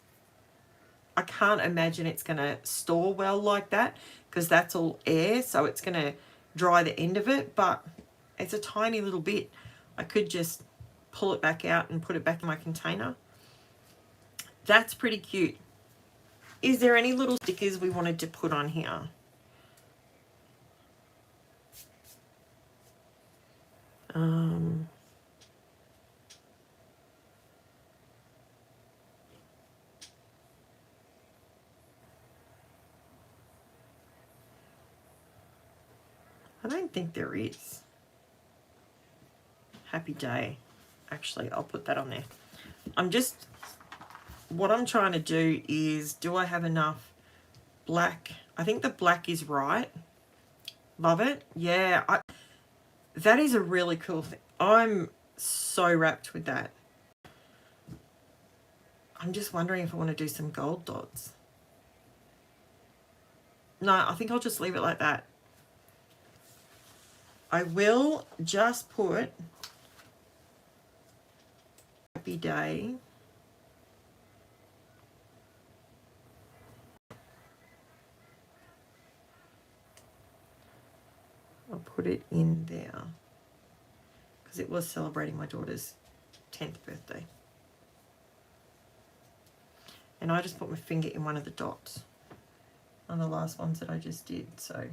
S1: I can't imagine it's going to store well like that because that's all air, so it's going to dry the end of it, but it's a tiny little bit. I could just pull it back out and put it back in my container. That's pretty cute. Is there any little stickers we wanted to put on here? I don't think there is. Happy day. Actually, I'll put that on there. What I'm trying to do is, do I have enough black? I think the black is right. Love it. Yeah, that is a really cool thing. I'm so wrapped with that. I'm just wondering if I want to do some gold dots. No, I think I'll just leave it like that. I will just put happy day. I'll put it in there because it was celebrating my daughter's 10th birthday. And I just put my finger in one of the dots on the last ones that I just did, so.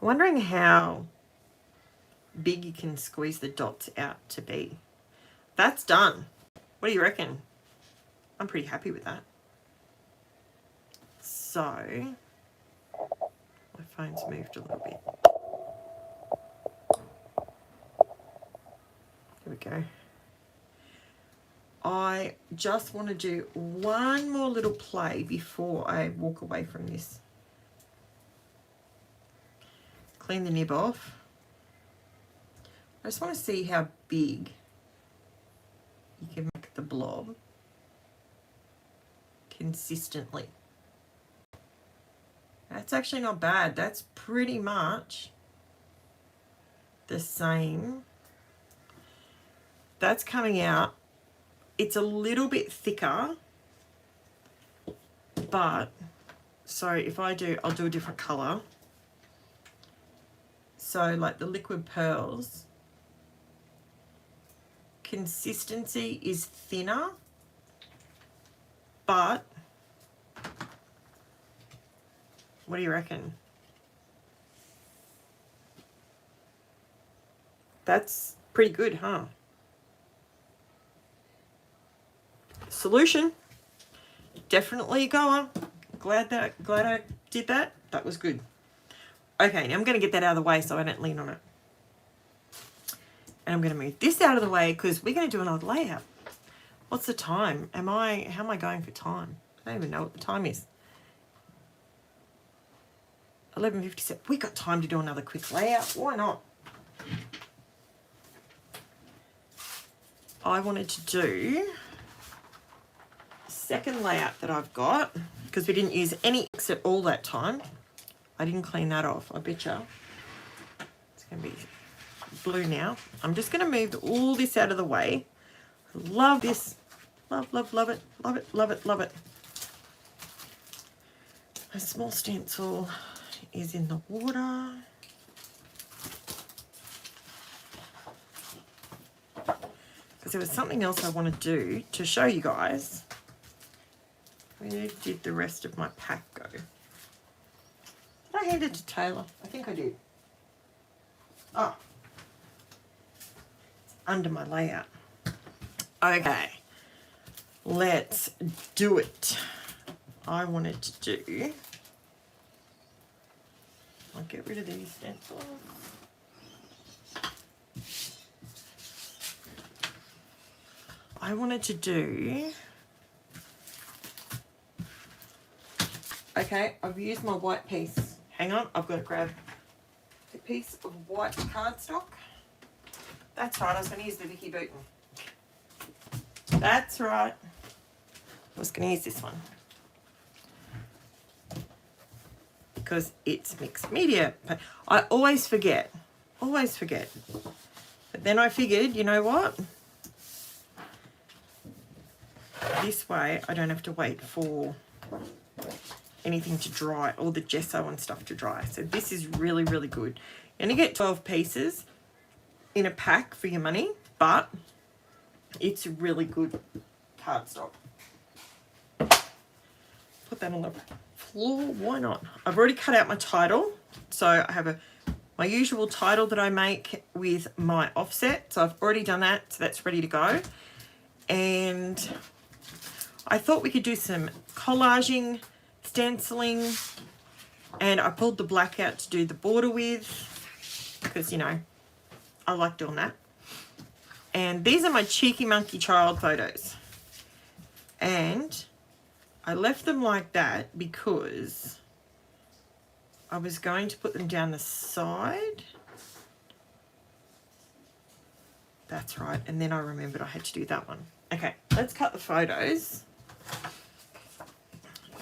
S1: I'm wondering how big you can squeeze the dots out to be. That's done. What do you reckon? I'm pretty happy with that. So, my phone's moved a little bit. Here we go. I just want to do one more little play before I walk away from this. Clean the nib off. I just want to see how big you can make the blob consistently. That's actually not bad. That's pretty much the same. That's coming out. It's a little bit thicker, but so if I'll do a different color. So like the liquid pearls, consistency is thinner, but what do you reckon? That's pretty good, huh? Solution. Definitely a goer. Glad I did that. That was good. Okay, now I'm going to get that out of the way so I don't lean on it. And I'm going to move this out of the way because we're going to do another layout. What's the time? How am I going for time? I don't even know what the time is. 11:57. We got time to do another quick layout. Why not? I wanted to do the second layout that I've got because we didn't use any except all that time. I didn't clean that off. I betcha. It's going to be blue now. I'm just going to move all this out of the way. Love this. Love, love, love it. Love it, love it, love it. A small stencil is in the water. Because there was something else I want to do to show you guys. Where did the rest of my pack go? Did I hand it to Taylor? I think I did. Oh. It's under my layout. Okay. Let's do it. I wanted to do... I'll get rid of these stencils. I wanted to do... Okay, I've used my white piece. Hang on, I've got to grab a piece of white cardstock. That's right, I was going to use the Vicky Booten. That's right. I was going to use this one because it's mixed media. But I always forget. Always forget. But then I figured, you know what? This way I don't have to wait for anything to dry, all the gesso and stuff to dry. So this is really, really good. You're going to get 12 pieces in a pack for your money, but it's really good cardstock. Put that on the floor. Why not? I've already cut out my title. So I have my usual title that I make with my offset. So I've already done that. So that's ready to go. And I thought we could do some collaging, stenciling, and I pulled the black out to do the border with because, you know, I like doing that. And these are my cheeky monkey child photos. And I left them like that because I was going to put them down the side. That's right. And then I remembered I had to do that one. Okay, let's cut the photos.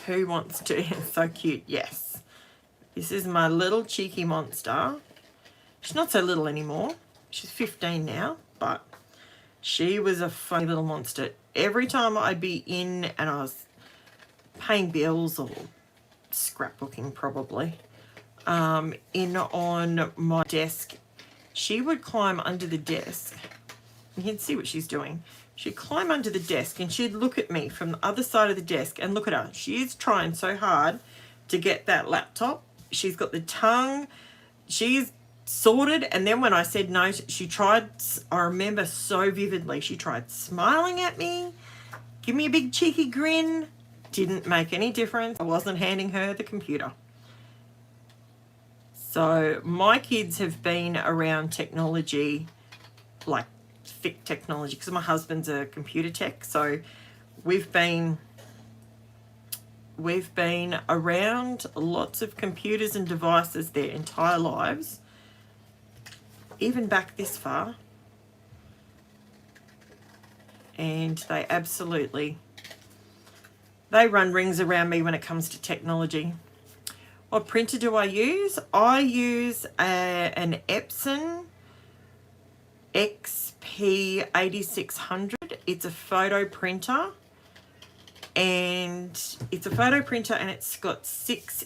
S1: Who wants to? It's so cute. Yes. This is my little cheeky monster. She's not so little anymore. She's 15 now, but she was a funny little monster. Every time I'd be in and I was paying bills or scrapbooking probably, in on my desk, she would climb under the desk. You can see what she's doing. She'd climb under the desk and she'd look at me from the other side of the desk, and look at her. She is trying so hard to get that laptop. She's got the tongue. She's sorted. And then when I said no, she tried, I remember so vividly, she tried smiling at me, give me a big cheeky grin. Didn't make any difference. I wasn't handing her the computer. So my kids have been around technology, like thick technology, because my husband's a computer tech. So we've been around lots of computers and devices their entire lives, even back this far. And they absolutely, they run rings around me when it comes to technology. What printer do I use? I use an Epson XP8600. It's a photo printer. And it's a photo printer, and it's got 6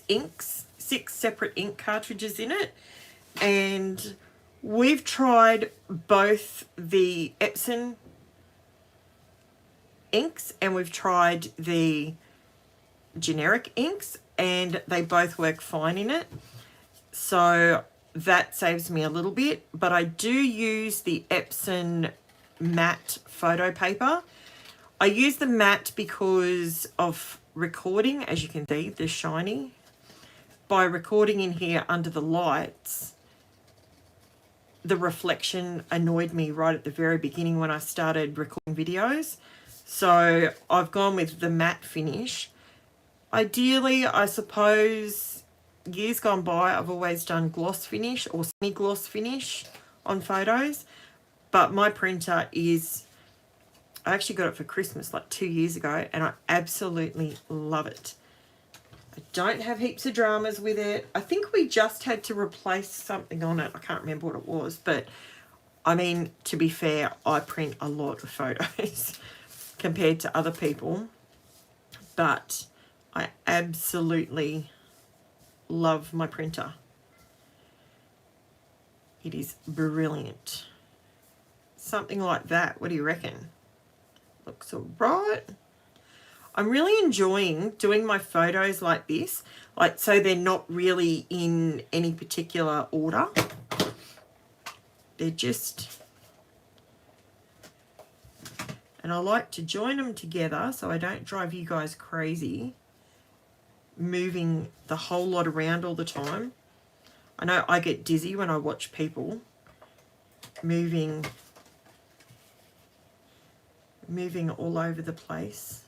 S1: separate ink cartridges in it. And we've tried both the Epson inks and we've tried the generic inks, and they both work fine in it. So that saves me a little bit, but I do use the Epson matte photo paper. I use the matte because of recording. As you can see, they're shiny. By recording in here under the lights, the reflection annoyed me right at the very beginning when I started recording videos. So I've gone with the matte finish. Ideally, I suppose, years gone by, I've always done gloss finish or semi-gloss finish on photos. But my printer is, I actually got it for Christmas like 2 years ago, and I absolutely love it. I don't have heaps of dramas with it. I think we just had to replace something on it. I can't remember what it was, but I mean, to be fair, I print a lot of photos compared to other people, but I absolutely love my printer. It is brilliant. Something like that. What do you reckon? Looks all right. I'm really enjoying doing my photos like this, like so they're not really in any particular order. They're just, and I like to join them together so I don't drive you guys crazy moving the whole lot around all the time. I know I get dizzy when I watch people moving all over the place.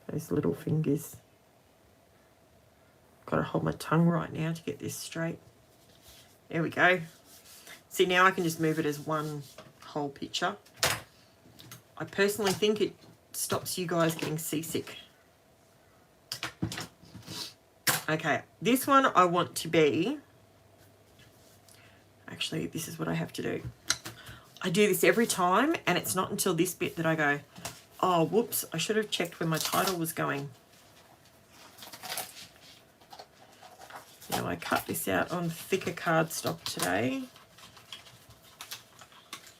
S1: Those little fingers. Got to hold my tongue right now to get this straight. There we go. See, now I can just move it as one whole picture. I personally think it stops you guys getting seasick. Okay, this one I want to be... Actually, this is what I have to do. I do this every time, and it's not until this bit that I go, oh, whoops, I should have checked where my title was going. Now, I cut this out on thicker cardstock today.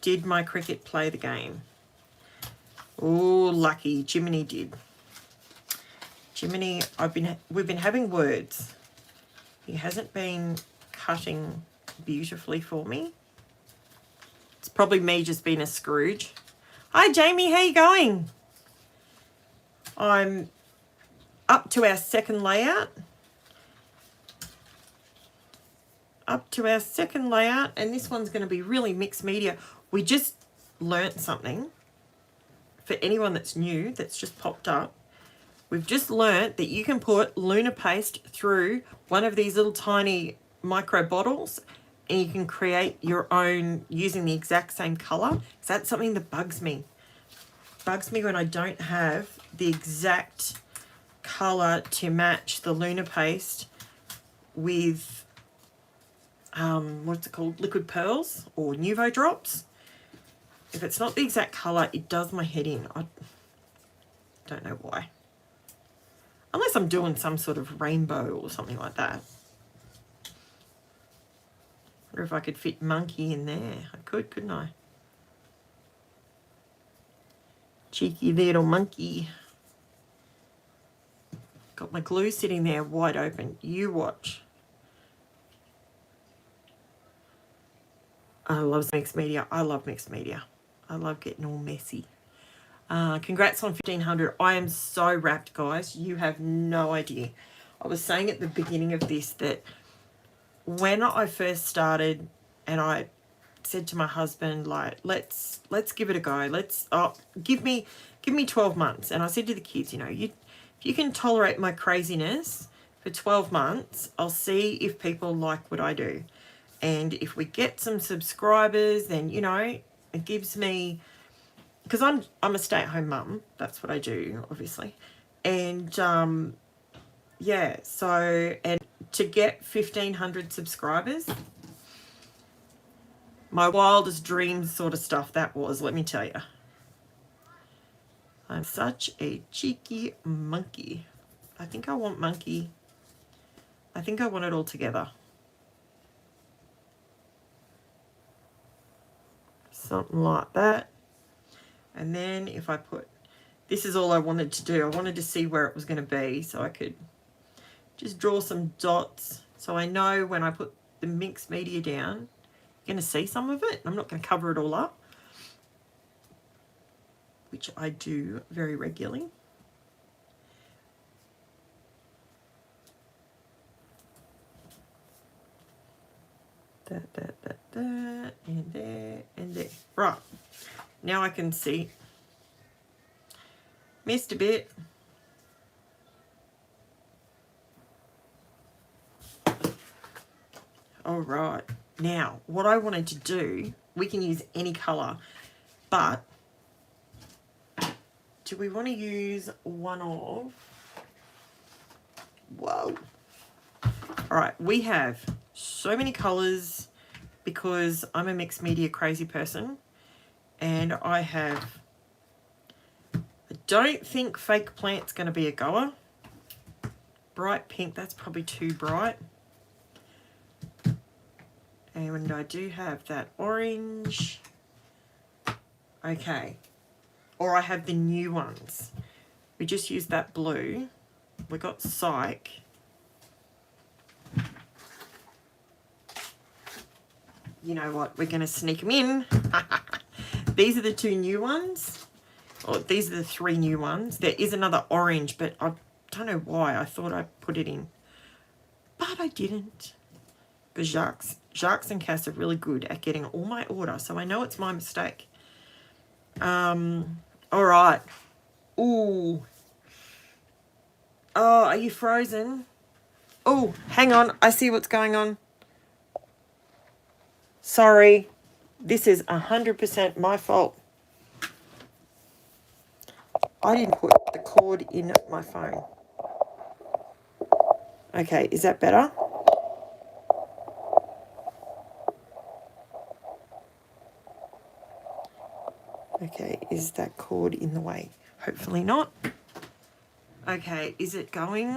S1: Did my cricket play the game? Oh, lucky. Jiminy did. Jiminy, we've been having words. He hasn't been cutting beautifully for me. It's probably me just being a Scrooge. Hi, Jamie. How you going? I'm up to our second layout. And this one's going to be really mixed media. We just learnt something. For anyone that's new, that's just popped up, we've just learnt that you can put Luna paste through one of these little tiny micro bottles, and you can create your own using the exact same colour. So that's something that bugs me. Bugs me when I don't have the exact colour to match the Luna paste with what's it called, liquid pearls or Nuvo drops. If it's not the exact colour, it does my head in. I don't know why. Unless I'm doing some sort of rainbow or something like that. Wonder if I could fit monkey in there. I could, couldn't I? Cheeky little monkey. Got my glue sitting there wide open. You watch. I love mixed media. I love mixed media. I love getting all messy. Congrats on 1,500. I am so wrapped, guys. You have no idea. I was saying at the beginning of this that when I first started, and I said to my husband, like, let's give it a go. Give me 12 months. And I said to the kids, you know, if you can tolerate my craziness for 12 months, I'll see if people like what I do. And if we get some subscribers, then, you know, it gives me, because I'm a stay-at-home mum. That's what I do, obviously. And, yeah, so, and to get 1,500 subscribers, my wildest dreams sort of stuff that was, let me tell you. I'm such a cheeky monkey. I think I want monkey. I think I want it all together. Something like that. And then if I put, this is all I wanted to do. I wanted to see where it was going to be so I could just draw some dots so I know when I put the mixed media down, you're going to see some of it. I'm not going to cover it all up, which I do very regularly. That, and there, and there. Right. Now I can see. Missed a bit. All right. Now, what I wanted to do, we can use any colour, but do we want to use one of... Whoa. All right, we have so many colours because I'm a mixed media crazy person, and I don't think fake plant's going to be a goer. Bright pink, that's probably too bright. And I do have that orange. Okay. Or I have the new ones. We just used that blue. We got Psych. You know what? We're going to sneak them in. These are the two new ones. Or these are the three new ones. There is another orange, but I don't know why. I thought I put it in. But I didn't. Because Jacques and Cass are really good at getting all my order, so I know it's my mistake. All right. Ooh. Oh, are you frozen? Oh, hang on. I see what's going on. Sorry. This is 100% my fault. I didn't put the cord in my phone. Okay, is that better? Okay, is that cord in the way? Hopefully not. Okay, is it going?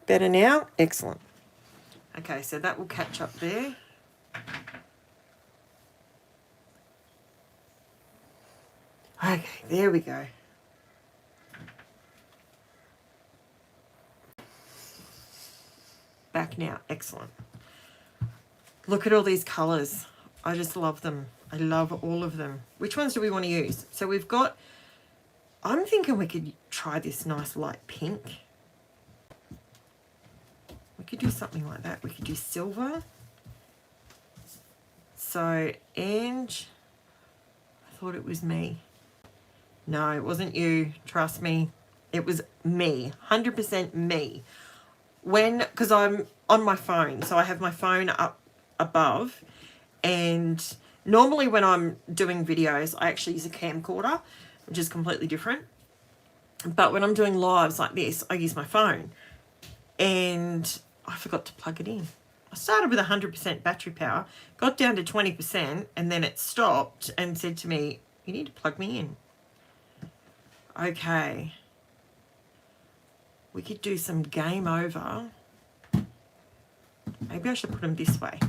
S1: Better now? Excellent. Okay, so that will catch up there. Okay, there we go. Back now. Excellent. Look at all these colours. I just love them. I love all of them. Which ones do we want to use? So we've got, I'm thinking we could try this nice light pink. We could do something like that. We could do silver. So, Ange, I thought it was me. No, it wasn't you. Trust me. It was me. 100% me. Because I'm on my phone. So I have my phone up above. And normally when I'm doing videos, I actually use a camcorder, which is completely different. But when I'm doing lives like this, I use my phone. And I forgot to plug it in. I started with 100% battery power, got down to 20%, and then it stopped and said to me, you need to plug me in. Okay. We could do some game over. Maybe I should put them this way.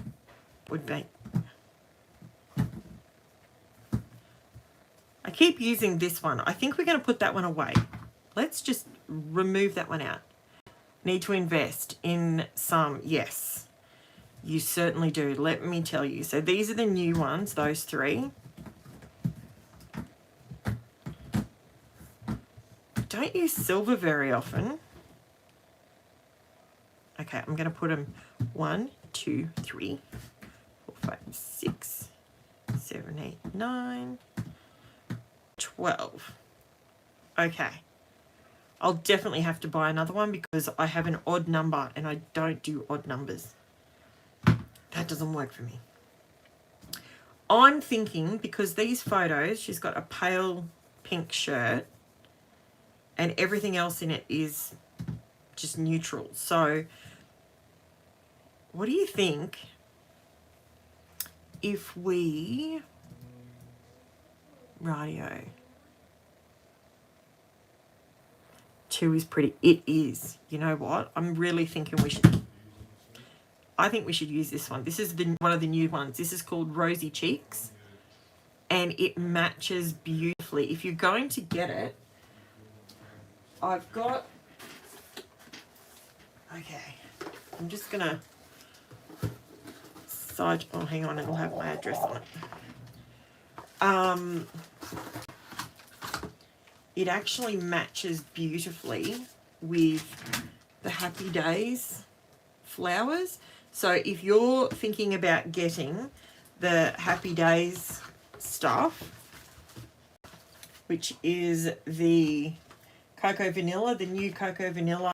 S1: Would be. I keep using this one. I think we're going to put that one away. Let's just remove that one out. Need to invest in some, yes. You certainly do. Let me tell you. So these are the new ones, those three. Don't use silver very often. Okay, I'm going to put them 1, 2, 3, 4, 5, 6, 7, 8, 9, 12. Okay. I'll definitely have to buy another one because I have an odd number and I don't do odd numbers. That doesn't work for me. I'm thinking because these photos, she's got a pale pink shirt and everything else in it is just neutral. So what do you think if we, rightio, 2 is pretty, it is, you know what, I'm really thinking I think we should use this one. This is one of the new ones. This is called Rosy Cheeks and it matches beautifully. If you're going to get it, I've got, okay, I'm just gonna oh hang on, it'll have my address on it. It actually matches beautifully with the Happy Days flowers. So if you're thinking about getting the Happy Days stuff, which is the Cocoa Vanilla, the new Cocoa Vanilla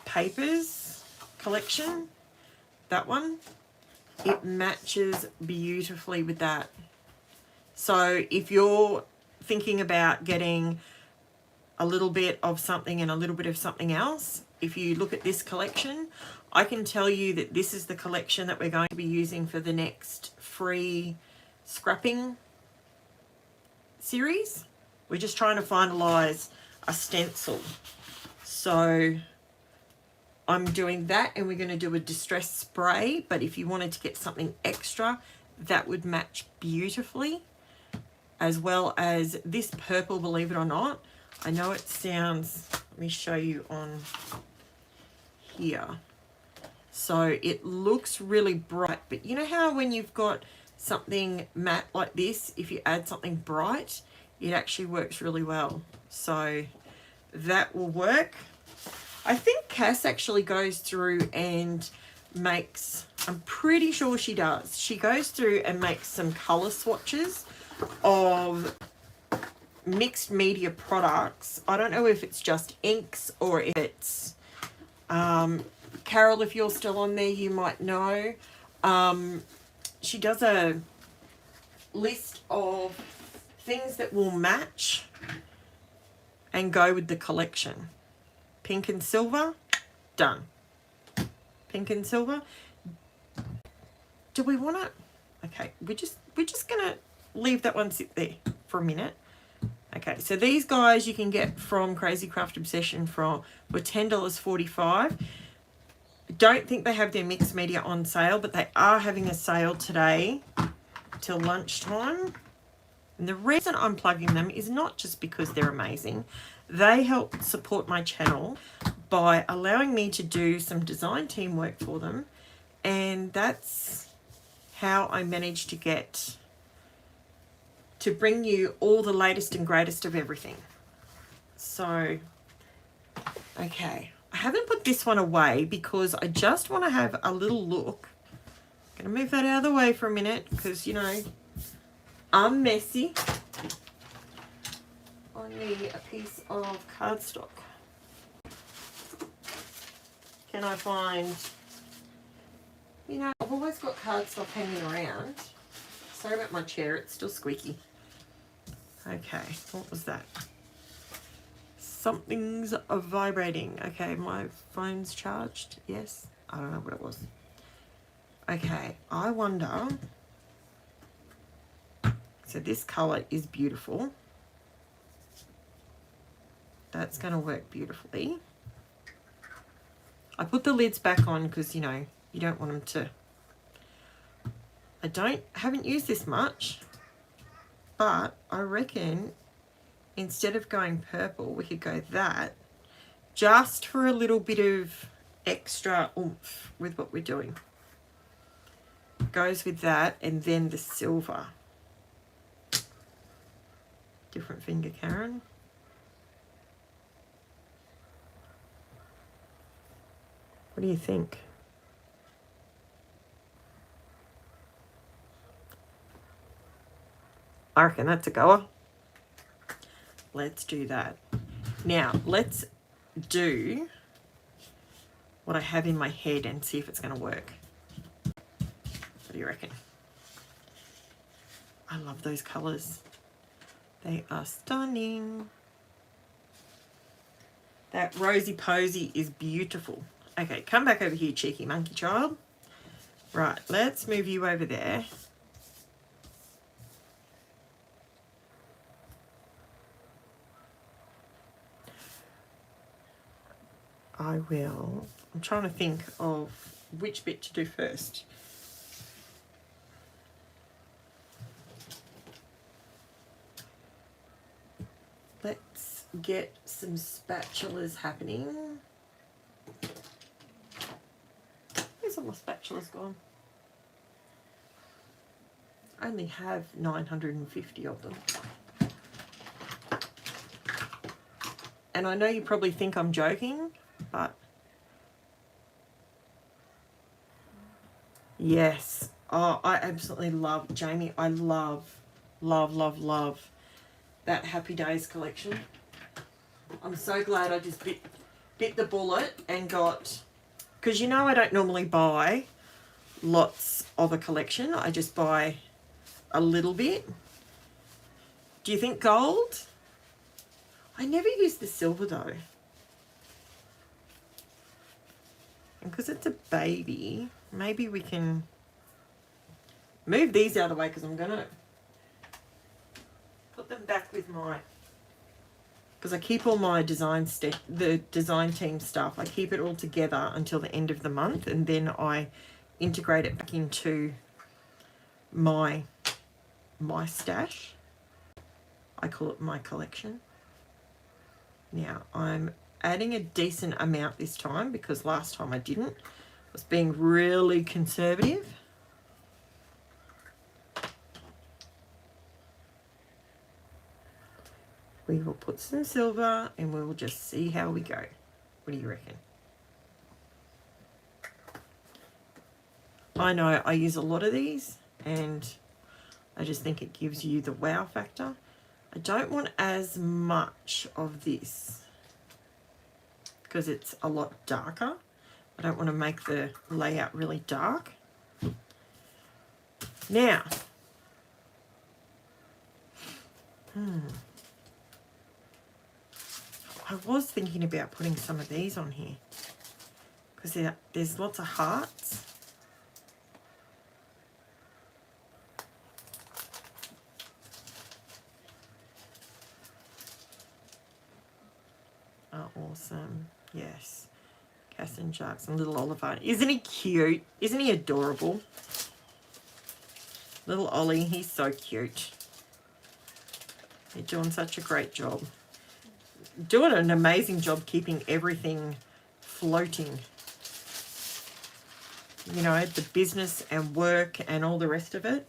S1: Papers collection, that one, it matches beautifully with that. So if you're thinking about getting a little bit of something and a little bit of something else, if you look at this collection, I can tell you that this is the collection that we're going to be using for the next free scrapping series. We're just trying to finalize a stencil. So I'm doing that and we're going to do a distress spray, but if you wanted to get something extra, that would match beautifully, as well as this purple, believe it or not. I know it sounds, let me show you on here. So it looks really bright, but you know how when you've got something matte like this, if you add something bright, it actually works really well. So that will work. I think Cass actually goes through and makes I'm pretty sure she does. She goes through and makes some colour swatches of mixed media products. I don't know if it's just inks or if it's Carol, if you're still on there, you might know. She does a list of things that will match and go with the collection. Pink and silver, done. Pink and silver. Do we want to? Okay, we're just gonna leave that one sit there for a minute. Okay, so these guys you can get from Crazy Craft Obsession for $10.45. Don't think they have their mixed media on sale, but they are having a sale today till lunchtime. And the reason I'm plugging them is not just because they're amazing. They help support my channel by allowing me to do some design team work for them. And that's how I managed to bring you all the latest and greatest of everything. So, okay. I haven't put this one away because I just want to have a little look. I'm going to move that out of the way for a minute because, you know, I'm messy. I need a piece of cardstock. Can I find, you know, I've always got cardstock hanging around. Sorry about my chair, it's still squeaky. Okay, what was that? Something's vibrating. Okay, my phone's charged. Yes, I don't know what it was. Okay, I wonder. So this color is beautiful. That's going to work beautifully. I put the lids back on because, you know, you don't want them to. Haven't used this much, but I reckon instead of going purple, we could go that just for a little bit of extra oomph with what we're doing. Goes with that, and then the silver. Different finger, Karen. What do you think? I reckon that's a goer. Let's do that. Now, let's do what I have in my head and see if it's going to work. What do you reckon? I love those colours. They are stunning. That Rosy Posy is beautiful. Okay, come back over here, cheeky monkey child. Right, let's move you over there. I'm trying to think of which bit to do first. Let's get some spatulas happening. Where's all my spatulas gone? I only have 950 of them. And I know you probably think I'm joking, but yes. Oh, I absolutely love, Jamie, I love that Happy Days collection. I'm so glad I just bit the bullet and got, because you know I don't normally buy lots of a collection. I just buy a little bit. Do you think gold? I never use the silver though. And because it's a baby, maybe we can move these out of the way because I'm going to put them back with my, because I keep all my the design team stuff, I keep it all together until the end of the month, and then I integrate it back into my stash. I call it my collection. Now I'm adding a decent amount this time because last time I didn't. I was being really conservative. We will put some silver and we will just see how we go. What do you reckon? I know I use a lot of these and I just think it gives you the wow factor. I don't want as much of this because it's a lot darker. I don't want to make the layout really dark. Now, I was thinking about putting some of these on here because there's lots of hearts. Oh, awesome. Yes. Cass and Sharks and little Oliver. Isn't he cute? Isn't he adorable? Little Ollie, he's so cute. They're doing such a great job. Doing an amazing job keeping everything floating. You know, the business and work and all the rest of it.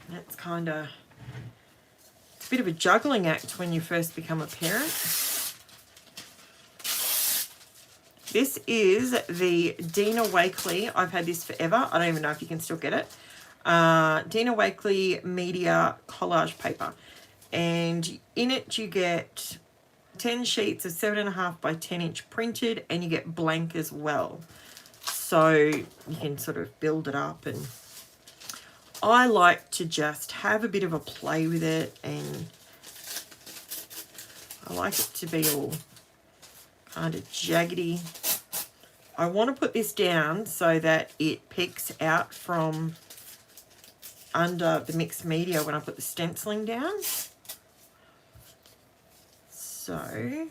S1: That's kind of, it's a bit of a juggling act when you first become a parent. This is the Dina Wakley. I've had this forever. I don't even know if you can still get it. Dina Wakley Media Collage Paper. And in it you get 10 sheets of 7.5 by 10 inch printed, and you get blank as well. So you can sort of build it up, and I like to just have a bit of a play with it, and I like it to be all kind of jaggedy. I want to put this down so that it picks out from under the mixed media when I put the stenciling down. So,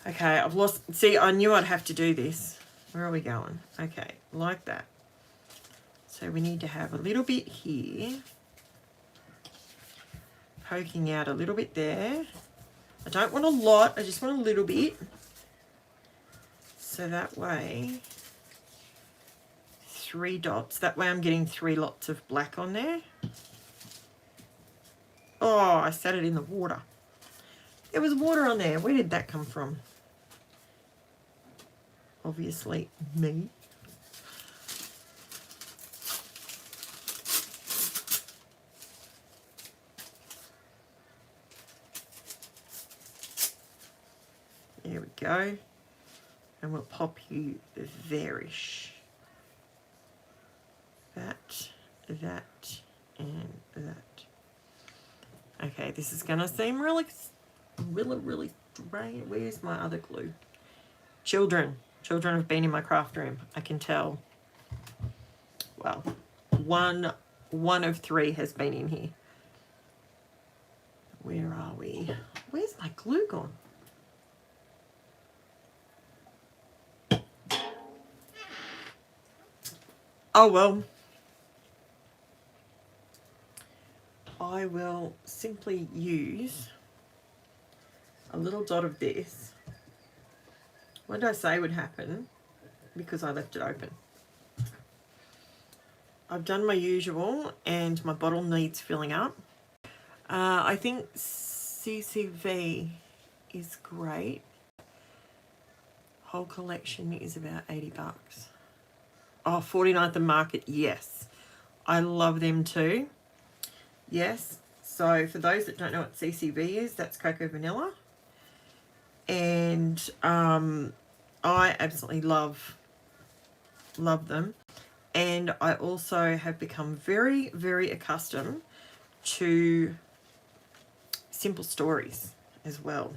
S1: okay, I've lost, see, I knew I'd have to do this. Where are we going? Okay, like that. So we need to have a little bit here, poking out a little bit there. I don't want a lot, I just want a little bit. So that way, 3 dots. That way I'm getting 3 lots of black on there. Oh, I set it in the water. There was water on there. Where did that come from? Obviously, me. There we go. And we'll pop you there-ish. That, and that. Okay, this is going to seem really strange. Where's my other glue? Children have been in my craft room. I can tell. Well, one of 3 has been in here. Where are we? Where's my glue gone? Oh well. I will simply use a little dot of this. What did I say would happen? Because I left it open. I've done my usual and my bottle needs filling up. I think CCV is great. Whole collection is about 80 bucks. Oh, 49th and Market, yes. I love them too. Yes, so for those that don't know what CCV is, that's Cocoa Vanilla. And I absolutely love them. And I also have become very, very accustomed to Simple Stories as well.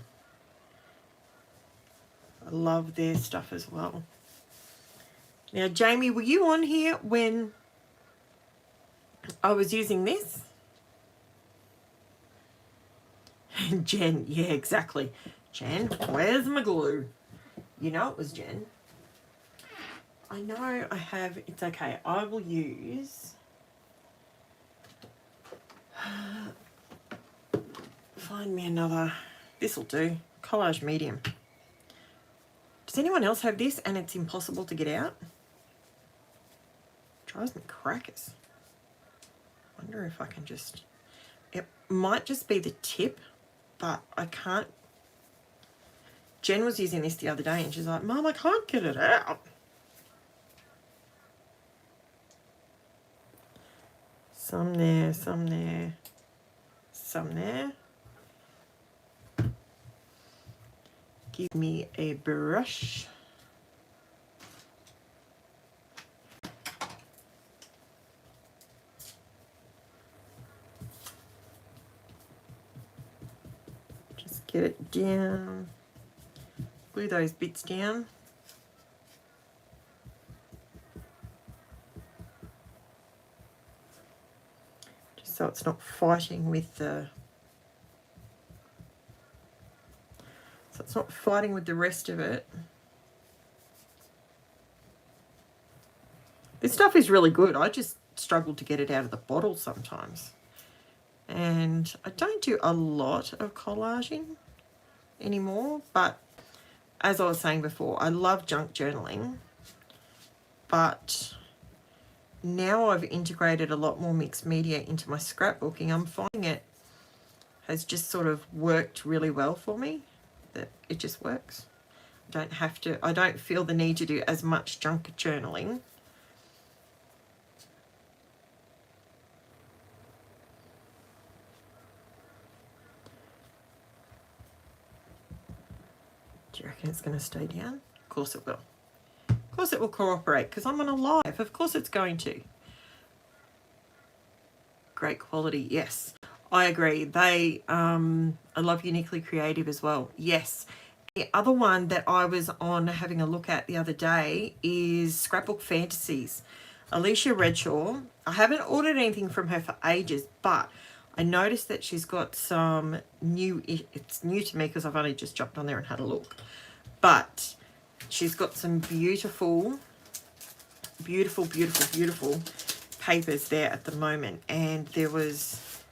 S1: I love their stuff as well. Now, Jamie, were you on here when I was using this? Jen, yeah, exactly. Jen, where's my glue? You know it was Jen. I know I have, it's okay. I will use, find me another, this'll do, collage medium. Does anyone else have this and it's impossible to get out? Drives me crackers. Wonder if I can just, it might just be the tip, but I can't. Jen was using this the other day and she's like, Mum, I can't get it out. Some there, some there, some there. Give me a brush. Just get it down. Glue those bits down. Just so it's not fighting with the rest of it. This stuff is really good. I just struggle to get it out of the bottle sometimes. And I don't do a lot of collaging anymore, but as I was saying before, I love junk journaling, but now I've integrated a lot more mixed media into my scrapbooking. I'm finding it has just sort of worked really well for me, that it just works. I don't feel the need to do as much junk journaling. Do you reckon it's going to stay down? Of course it will. Of course it will cooperate because I'm on a live. Of course it's going to. Great quality, yes. I agree. I love Uniquely Creative as well. Yes. The other one that I was on having a look at the other day is Scrapbook Fantasies. Alicia Redshaw. I haven't ordered anything from her for ages, but I noticed that she's got some new, it's new to me because I've only just jumped on there and had a look. But she's got some beautiful, beautiful, beautiful, beautiful papers there at the moment. And there was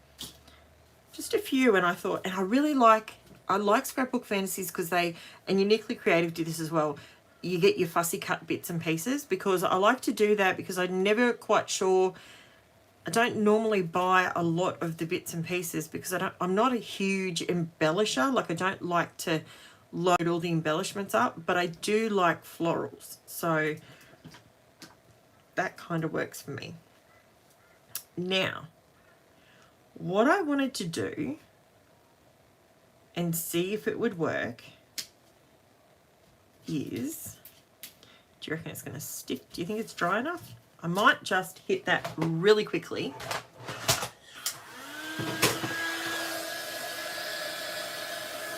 S1: just a few, and I thought, and I like Scrapbook Fantasies because and Uniquely Creative do this as well. You get your fussy cut bits and pieces, because I like to do that because I'm never quite sure. I don't normally buy a lot of the bits and pieces because I'm not a huge embellisher. Like, I don't like to load all the embellishments up, but I do like florals. So that kind of works for me. Now, what I wanted to do and see if it would work is, do you reckon it's going to stick? Do you think it's dry enough? I might just hit that really quickly.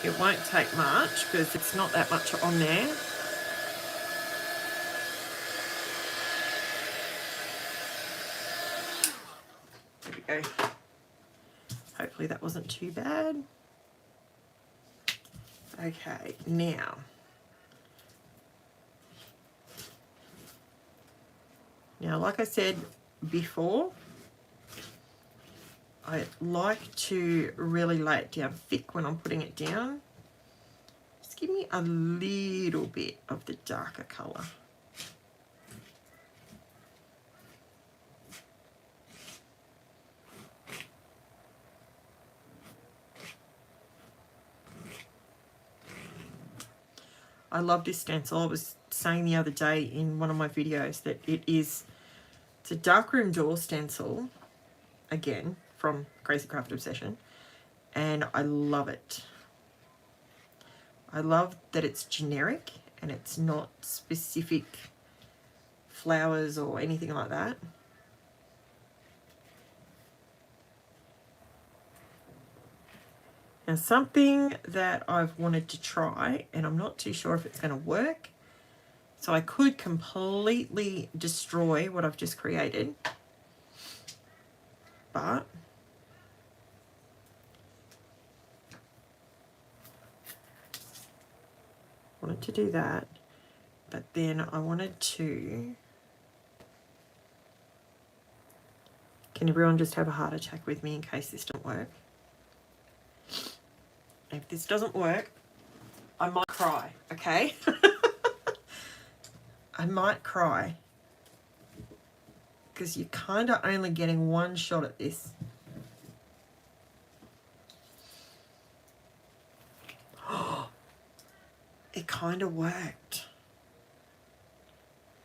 S1: It won't take much because it's not that much on there. There we go. Hopefully that wasn't too bad. Okay, now. Now, like I said before, I like to really lay it down thick when I'm putting it down. Just give me a little bit of the darker colour. I love this stencil. I was saying the other day in one of my videos that it's a darkroom door stencil, again, from Crazy Craft Obsession, and I love it. I love that it's generic and it's not specific flowers or anything like that. Now, something that I've wanted to try, and I'm not too sure if it's going to work, so I could completely destroy what I've just created, but I wanted to do that, but then I wanted to, can everyone just have a heart attack with me in case this doesn't work? If this doesn't work, I might cry, okay? I might cry because you're kind of only getting one shot at this. It kind of worked.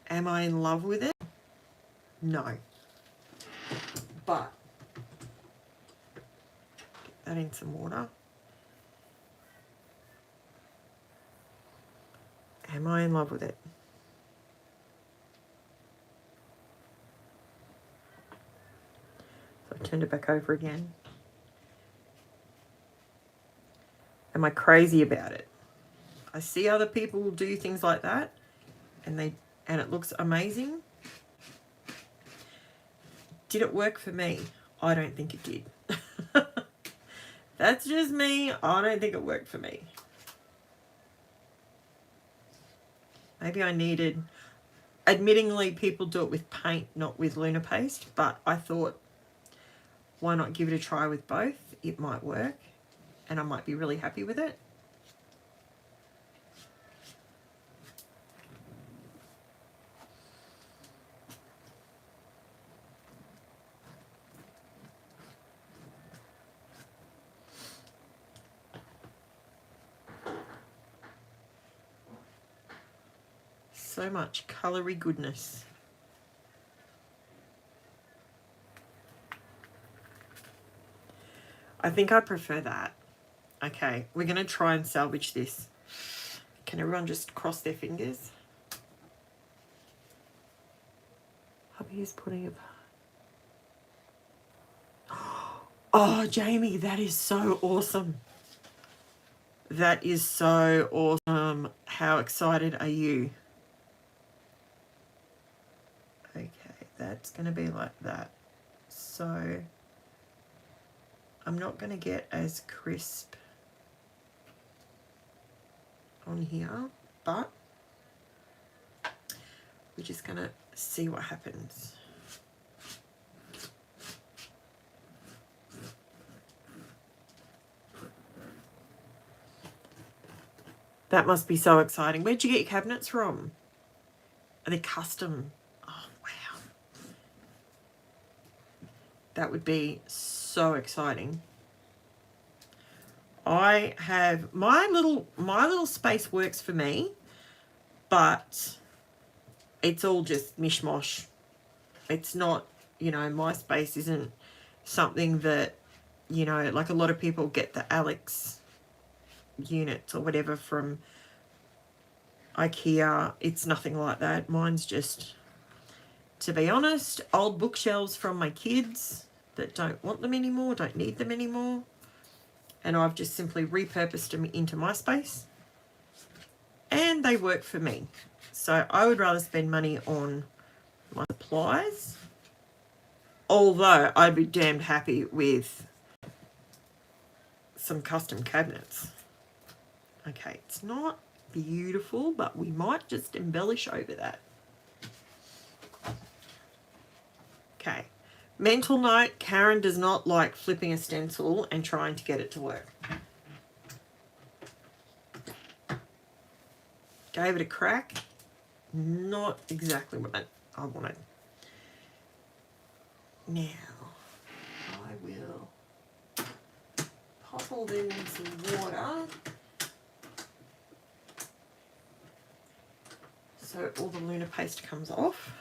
S1: Am I in love with it? No. But that in some water. Am I in love with it? So I turned it back over again. Am I crazy about it? I see other people do things like that and it looks amazing. Did it work for me? I don't think it did. That's just me. I don't think it worked for me. Maybe I needed, admittingly people do it with paint, not with Luna paste, but I thought, why not give it a try with both? It might work and I might be really happy with it. So much colory goodness. I think I prefer that. Okay, we're going to try and salvage this. Can everyone just cross their fingers? Hubby is putting it. Oh, Jamie, that is so awesome. That is so awesome. How excited are you? Okay, that's going to be like that. So I'm not going to get as crisp on here, but we're just going to see what happens. That must be so exciting. Where'd you get your cabinets from? Are they custom? Oh, wow. That would be so exciting. I have my little space works for me, but it's all just mishmash. It's not, you know, my space isn't something that, you know, like a lot of people get the Alex units or whatever from IKEA. It's nothing like that. Mine's just, to be honest, old bookshelves from my kids that don't want them anymore, don't need them anymore. And I've just simply repurposed them into my space. And they work for me. So I would rather spend money on my supplies. Although I'd be damned happy with some custom cabinets. Okay, it's not beautiful, but we might just embellish over that. Okay. Mental note, Karen does not like flipping a stencil and trying to get it to work. Gave it a crack. Not exactly what I wanted. Now, I will pop all them in some water. So all the Luna paste comes off.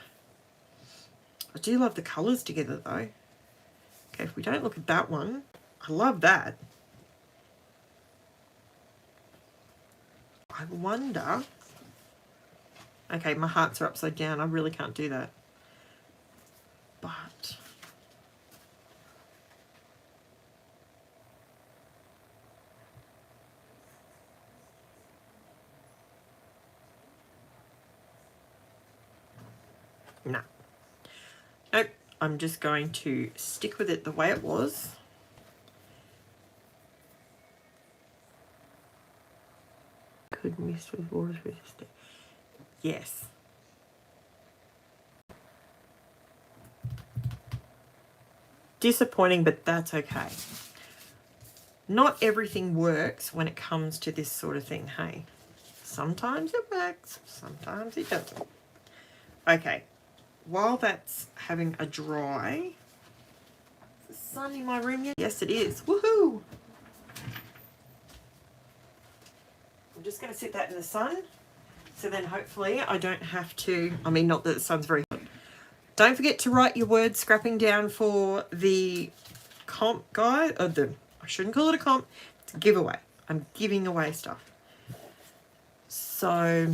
S1: I do love the colours together though. Okay, if we don't look at that one, I love that. I wonder... Okay, my hearts are upside down. I really can't do that. But... no. Nope. I'm just going to stick with it the way it was. Could mist with water resistant. Yes. Disappointing, but that's okay. Not everything works when it comes to this sort of thing, hey? Sometimes it works, sometimes it doesn't. Okay, while that's having a dry... Is the sun in my room yet? Yes, it is. Woohoo! I'm just going to sit that in the sun. So then hopefully I don't have to... I mean, not that the sun's very hot. Don't forget to write your words scrapping down for the comp guide. I I shouldn't call it a comp. It's a giveaway. I'm giving away stuff. So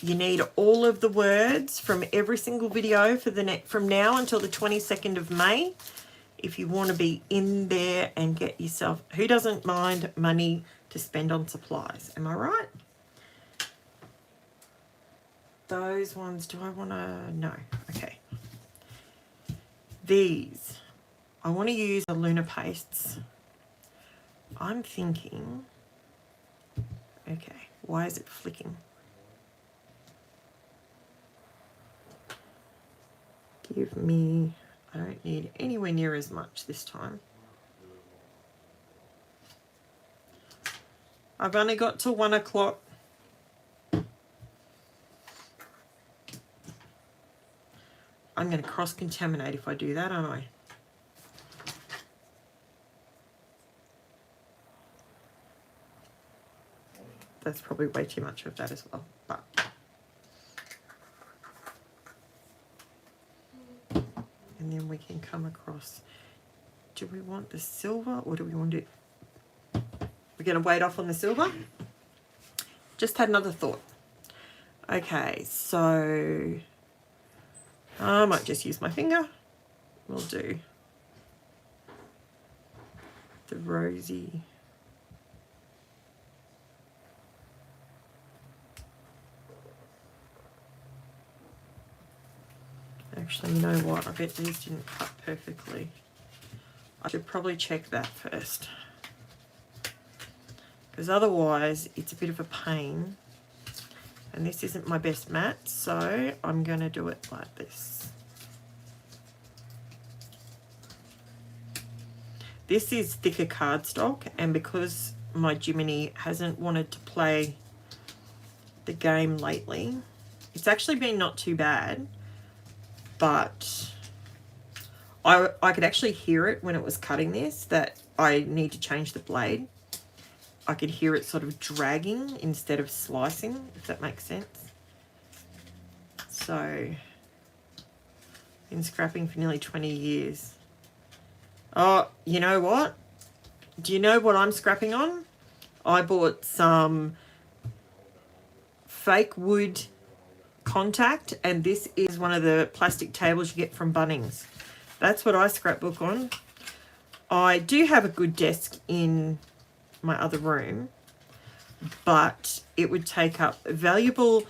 S1: you need all of the words from every single video for from now until the 22nd of May. If you want to be in there and get yourself, who doesn't mind money to spend on supplies? Am I right? Those ones, do I want to? No. Okay. These, I want to use the Lunar pastes. I'm thinking, okay, why is it flicking? Give me, I don't need anywhere near as much this time. I've only got till 1 o'clock. I'm going to cross-contaminate if I do that, aren't I? That's probably way too much of that as well, but... And then we can come across, do we want the silver or do we want it? We're going to wait off on the silver. Just had another thought. Okay, so I might just use my finger. We'll do the rosy. Actually, you know what? I bet these didn't cut perfectly. I should probably check that first. Because otherwise, it's a bit of a pain. And this isn't my best mat, so I'm going to do it like this. This is thicker cardstock, and because my Jiminy hasn't wanted to play the game lately, it's actually been not too bad. But I could actually hear it when it was cutting this, that I need to change the blade. I could hear it sort of dragging instead of slicing, if that makes sense. So, been scrapping for nearly 20 years. Oh, you know what? Do you know what I'm scrapping on? I bought some fake wood contact, and this is one of the plastic tables you get from Bunnings. That's what I scrapbook on. I do have a good desk in my other room, but it would take up valuable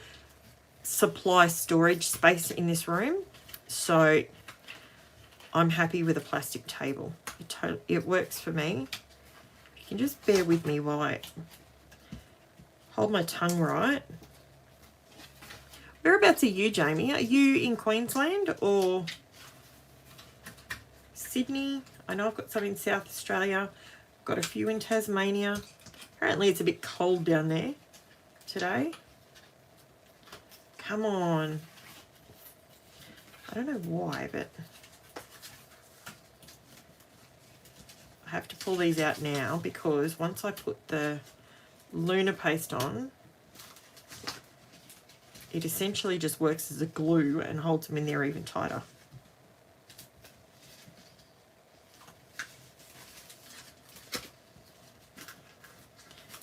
S1: supply storage space in this room, so I'm happy with a plastic table. It works for me. You can just bear with me while I hold my tongue right. Whereabouts are you, Jamie? Are you in Queensland or Sydney? I know I've got some in South Australia. Got a few in Tasmania. Apparently it's a bit cold down there today. Come on. I don't know why, but I have to pull these out now because once I put the Lunar paste on, it essentially just works as a glue and holds them in there even tighter.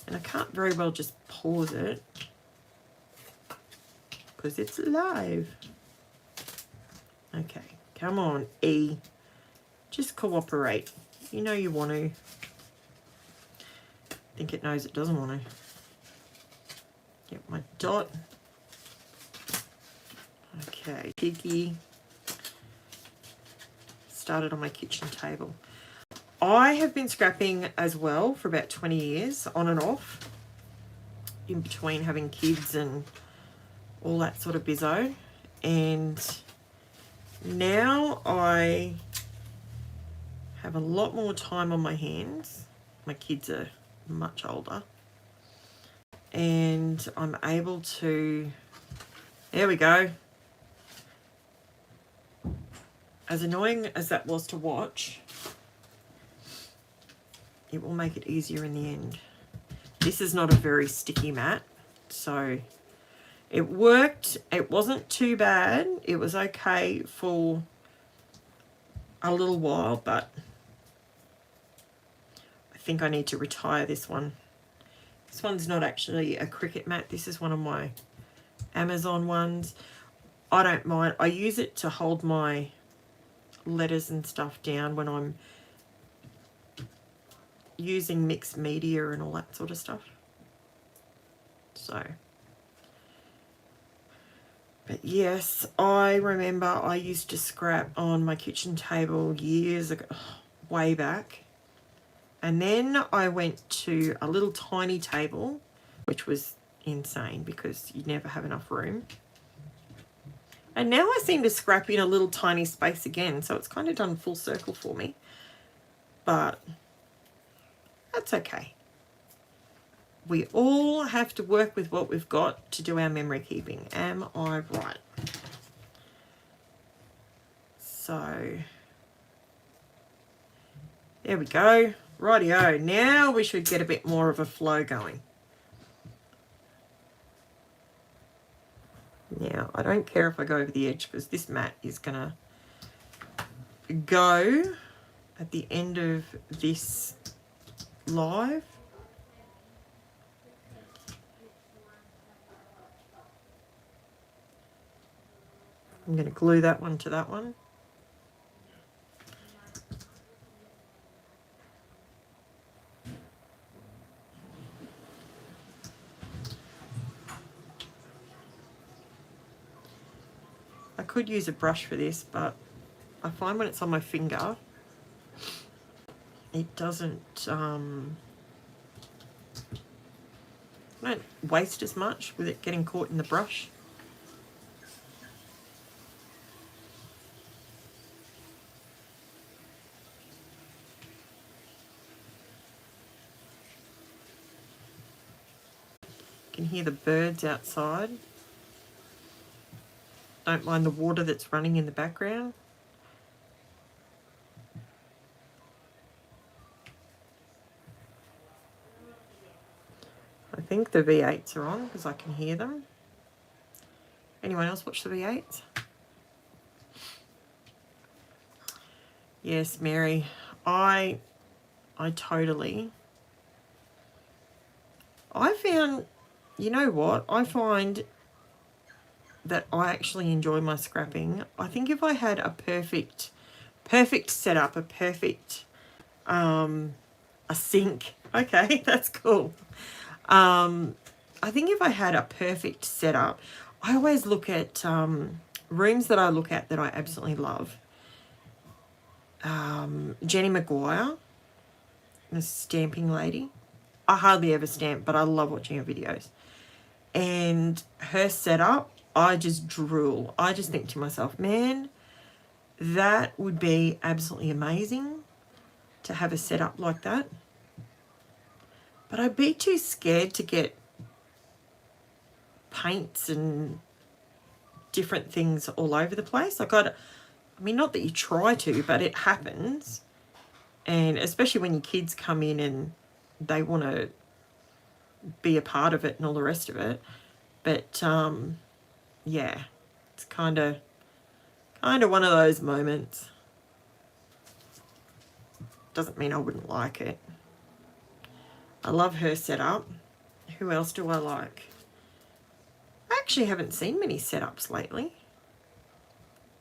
S1: And I can't very well just pause it because it's live. Okay, come on, E. Just cooperate. You know you want to. I think it knows it doesn't want to. Get my dot. Okay, Piggy started on my kitchen table. I have been scrapping as well for about 20 years, on and off, in between having kids and all that sort of bizzo. And now I have a lot more time on my hands. My kids are much older. And I'm able to, there we go. As annoying as that was to watch, it will make it easier in the end. This is not a very sticky mat, so it worked. It wasn't too bad. It was okay for a little while, but think I need to retire this one. This one's not actually a Cricut mat. This is one of my Amazon ones. I don't mind. I use it to hold my letters and stuff down when I'm using mixed media and all that sort of stuff. So, but yes, I remember I used to scrap on my kitchen table years ago, way back. And then I went to a little tiny table, which was insane because you'd never have enough room. And now I seem to scrap in a little tiny space again, so it's kind of done full circle for me. But that's okay. We all have to work with what we've got to do our memory keeping. Am I right? So, there we go. Rightio. Now we should get a bit more of a flow going. Now, I don't care if I go over the edge because this mat is going to go at the end of this live. I'm going to glue that one to that one. I could use a brush for this, but I find when it's on my finger, it doesn't, I don't waste as much with it getting caught in the brush. You can hear the birds outside. Don't mind the water that's running in the background. I think the V8s are on because I can hear them. Anyone else watch the V8s? Yes, Mary. I totally. I found, you know what? I find that I actually enjoy my scrapping. I think if I had a perfect setup, a perfect, a sink. Okay, that's cool. I think if I had a perfect setup, I always look at rooms that I look at that I absolutely love. Jenny Maguire, the stamping lady. I hardly ever stamp, but I love watching her videos. And her setup, I just drool. I just think to myself, man, that would be absolutely amazing to have a setup like that. But I'd be too scared to get paints and different things all over the place. Like I mean, not that you try to, but it happens. And especially when your kids come in and they want to be a part of it and all the rest of it. But yeah, it's kind of one of those moments. Doesn't mean I wouldn't like it. I love her setup. Who else do I like? I actually haven't seen many setups lately.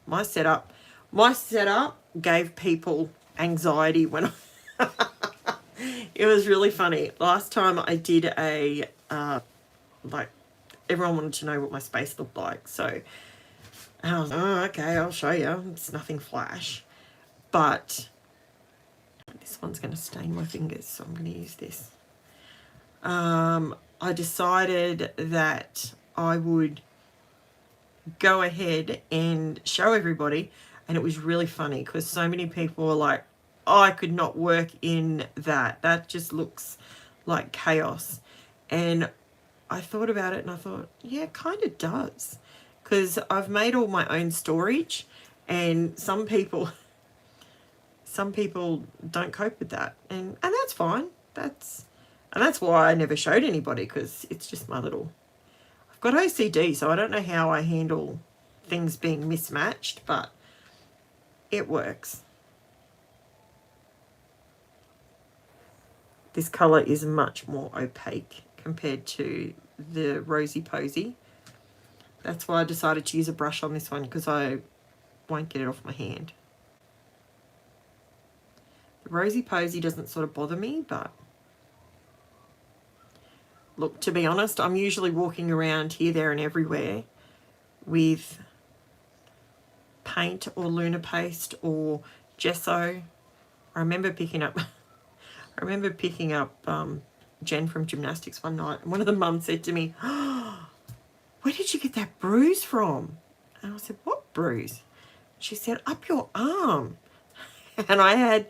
S1: My setup gave people anxiety when I it was really funny. Last time I did a like everyone wanted to know what my space looked like, so I was like, oh, okay, I'll show you. It's nothing flash, but this one's going to stain my fingers, so I'm going to use this. I decided that I would go ahead and show everybody, and it was really funny because so many people were like, oh, I could not work in that. That just looks like chaos. And I thought about it and I thought, yeah, it kind of does. Because I've made all my own storage, and some people don't cope with that. And that's fine. That's why I never showed anybody, because it's just my little... I've got OCD, so I don't know how I handle things being mismatched, but it works. This colour is much more opaque compared to the Rosy Posy. That's why I decided to use a brush on this one, because I won't get it off my hand. The Rosy Posy doesn't sort of bother me, but look, to be honest, I'm usually walking around here, there and everywhere with paint or Luna paste or gesso. I remember picking up Jen from gymnastics one night, and one of the mums said to me, "Oh, where did you get that bruise from?" And I said, "What bruise?" She said, "Up your arm." And I had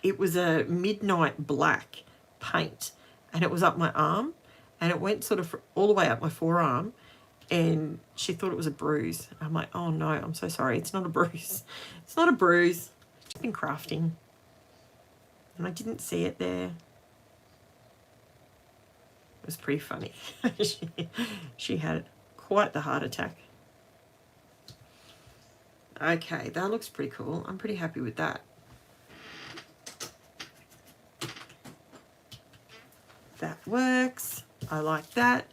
S1: it was a midnight black paint, and it was up my arm, and it went sort of all the way up my forearm, and she thought it was a bruise. I'm like, "Oh no, I'm so sorry. It's not a bruise. It's not a bruise. I've just been crafting." And I didn't see it there. It was pretty funny. she had quite the heart attack. Okay, that looks pretty cool. I'm pretty happy with that. That works. I like that.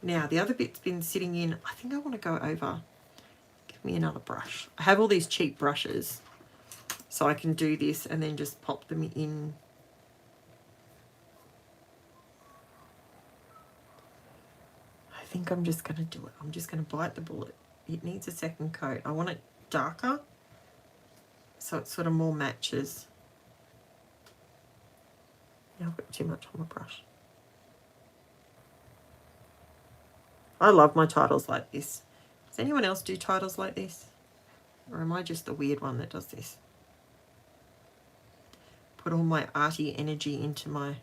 S1: Now, the other bit's been sitting in. I think I want to go over. Give me another brush. I have all these cheap brushes, so I can do this and then just pop them in. I think I'm just going to do it. I'm just going to bite the bullet. It needs a second coat. I want it darker, so it sort of more matches. Now I've got too much on my brush. I love my titles like this. Does anyone else do titles like this? Or am I just the weird one that does this? Put all my arty energy into my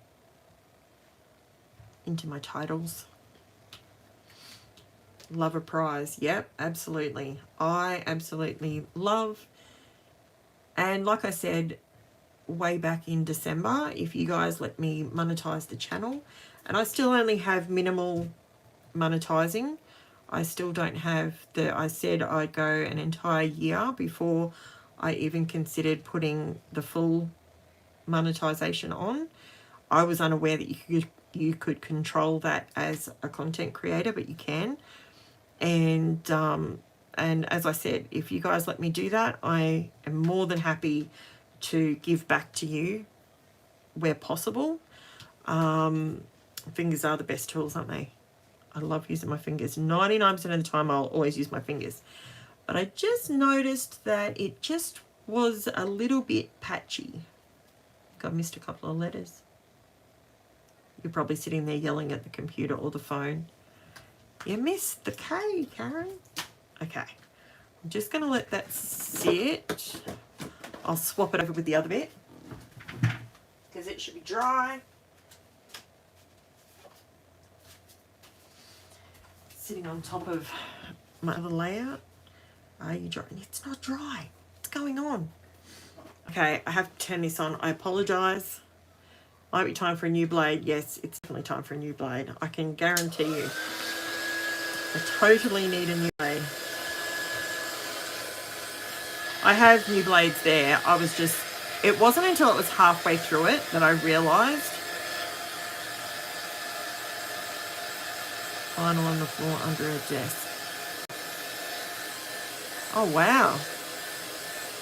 S1: titles. Love a prize. Yep, absolutely. I absolutely love. And like I said way back in December, if you guys let me monetize the channel, and I still only have minimal monetizing. I still don't have I said I'd go an entire year before I even considered putting the full monetization on. I was unaware that you could control that as a content creator, but you can. And as I said, if you guys let me do that, I am more than happy to give back to you where possible. Fingers are the best tools, aren't they? I love using my fingers. 99% of the time I'll always use my fingers. But I just noticed that it just was a little bit patchy. I think I missed a couple of letters. You're probably sitting there yelling at the computer or the phone. You missed the K, Karen. Okay. I'm just going to let that sit. I'll swap it over with the other bit, because it should be dry. Sitting on top of my other layout. Are you dry? It's not dry. What's going on? Okay, I have to turn this on. I apologise. Might be time for a new blade. Yes, it's definitely time for a new blade. I can guarantee you. I totally need a new blade. I have new blades there. It wasn't until it was halfway through it that I realised. Vinyl on the floor under a desk. Oh, wow.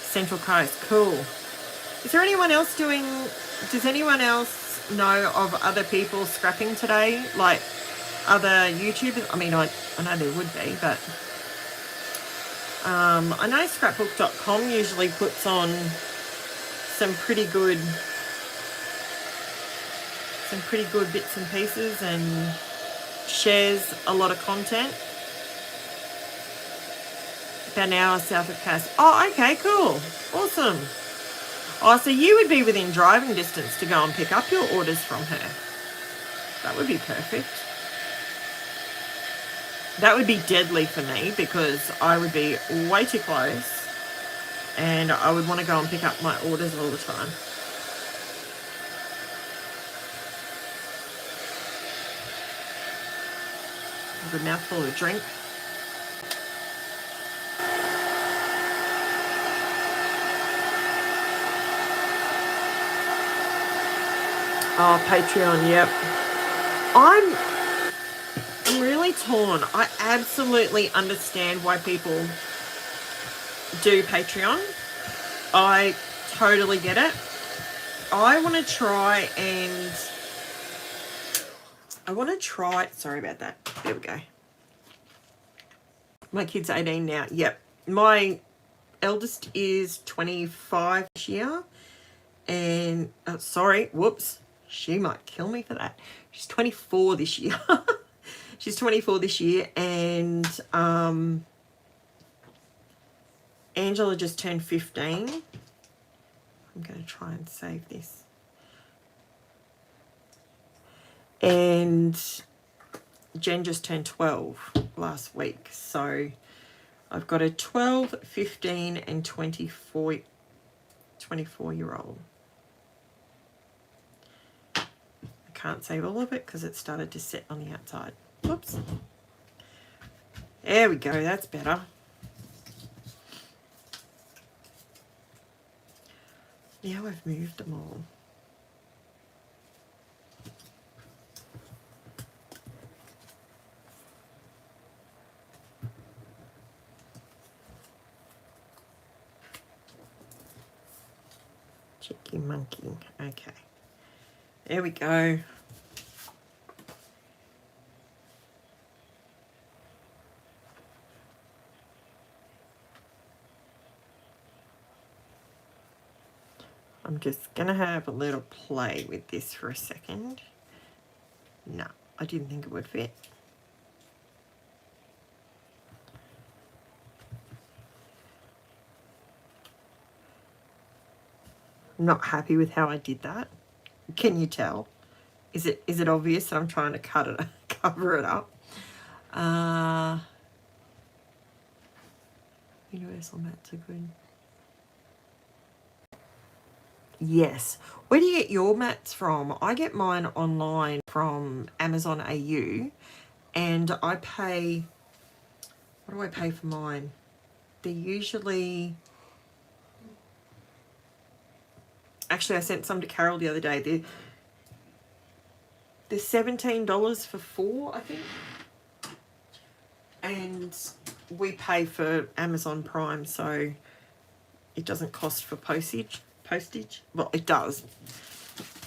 S1: Central Coast, cool. Is there anyone else does anyone else know of other people scrapping today? Like other YouTubers? I mean, I know there would be, but I know scrapbook.com usually puts on some pretty good bits and pieces and shares a lot of content. About an hour south of Cass. Oh, okay, cool. Awesome. Oh, so you would be within driving distance to go and pick up your orders from her. That would be perfect. That would be deadly for me, because I would be way too close and I would want to go and pick up my orders all the time. Have a mouthful of drink. Oh, Patreon, yep. I'm really torn. I absolutely understand why people do Patreon. I totally get it. I want to try, sorry about that. There we go. My kid's 18 now. Yep. My eldest is 25 this year. And, sorry, whoops. She might kill me for that. She's 24 this year. She's 24 this year. And Angela just turned 15. I'm going to try and save this. And Jen just turned 12 last week. So I've got a 12, 15 and 24-year-old. I can't save all of it because it started to set on the outside. Whoops. There we go. That's better. Now I've moved them all. Cheeky monkey. Okay. There we go. I'm just going to have a little play with this for a second. No, I didn't think it would fit. I'm not happy with how I did that. Can you tell? Is it obvious that I'm trying to cover it up? Universal mats are good. Yes. Where do you get your mats from? I get mine online from Amazon AU, and I pay, what do I pay for mine? They're usually, actually I sent some to Carol the other day. They're $17 for 4, I think. And we pay for Amazon Prime, so it doesn't cost for postage. Well, it does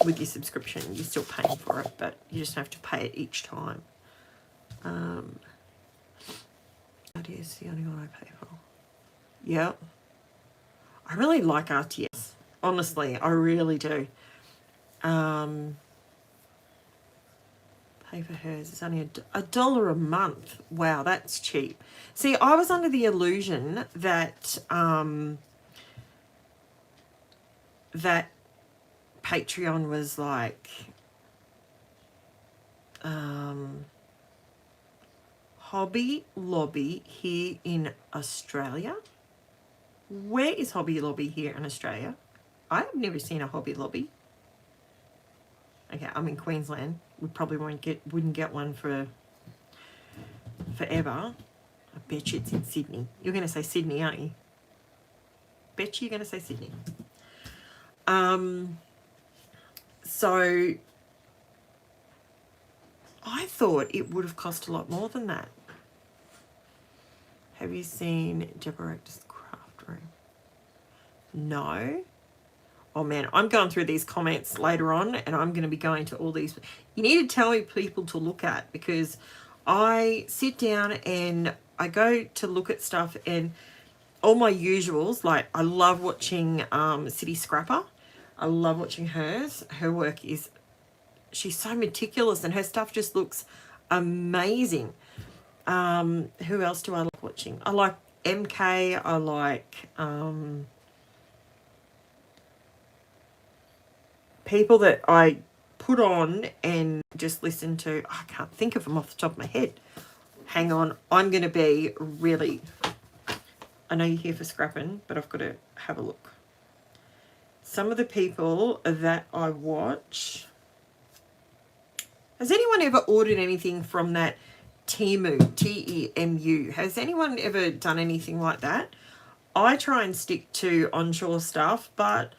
S1: with your subscription. You're still paying for it, but you just have to pay it each time. That is the only one I pay for. Yeah. I really like RTS. Honestly, I really do. Pay for hers. It's only $1 a month. Wow, that's cheap. See, I was under the illusion that that Patreon was like Hobby Lobby here in Australia. Where is Hobby Lobby here in Australia? I've never seen a Hobby Lobby. Okay, I'm in Queensland. We probably wouldn't get one for forever. I bet you it's in Sydney. You're going to say Sydney, aren't you? Bet you're going to say Sydney. So I thought it would have cost a lot more than that. Have you seen Deborah Actor's craft room? No. Oh man, I'm going through these comments later on, and I'm going to be going to all these. You need to tell me people to look at, because I sit down and I go to look at stuff, and all my usuals, like I love watching City Scrapper. I love watching hers. Her work is, she's so meticulous, and her stuff just looks amazing. Who else do I like watching? I like MK. I like people that I put on and just listen to. I can't think of them off the top of my head. Hang on. I'm going to be really, I know you're here for scrapping, but I've got to have a look. Some of the people that I watch. Has anyone ever ordered anything from that Temu, T-E-M-U? Has anyone ever done anything like that? I try and stick to onshore stuff, but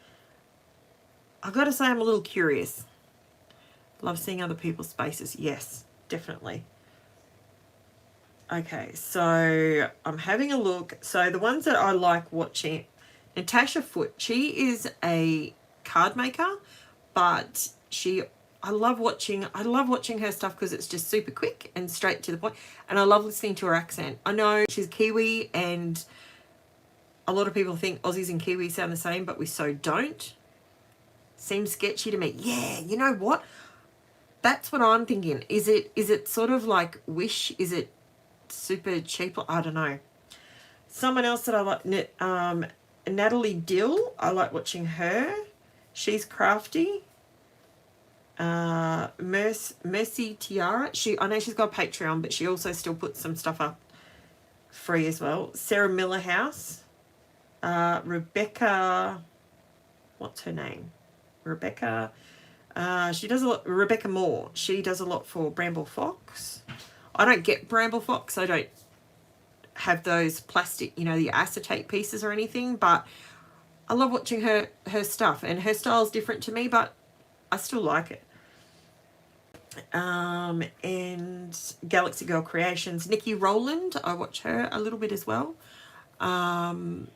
S1: I've got to say I'm a little curious. Love seeing other people's spaces. Yes, definitely. Okay, so I'm having a look. So the ones that I like watching, Natasha Foote, she is a card maker, but I love watching her stuff because it's just super quick and straight to the point, and I love listening to her accent. I know she's Kiwi, and a lot of people think Aussies and Kiwis sound the same, but we so don't. Seems sketchy to me. Yeah, you know what? That's what I'm thinking. Is it sort of like Wish? Is it super cheap? I don't know. Someone else that I like, Natalie Dill. I like watching her. She's crafty. Mercy Tiara. I know she's got a Patreon, but she also still puts some stuff up free as well. Sarah Millerhouse. Rebecca. What's her name? Rebecca. She does a lot. Rebecca Moore. She does a lot for Bramble Fox. I don't get Bramble Fox. I don't have those plastic, the acetate pieces or anything. But I love watching her stuff, and her style's different to me, but I still like it. And Galaxy Girl Creations, Nikki Rowland. I watch her a little bit as well. My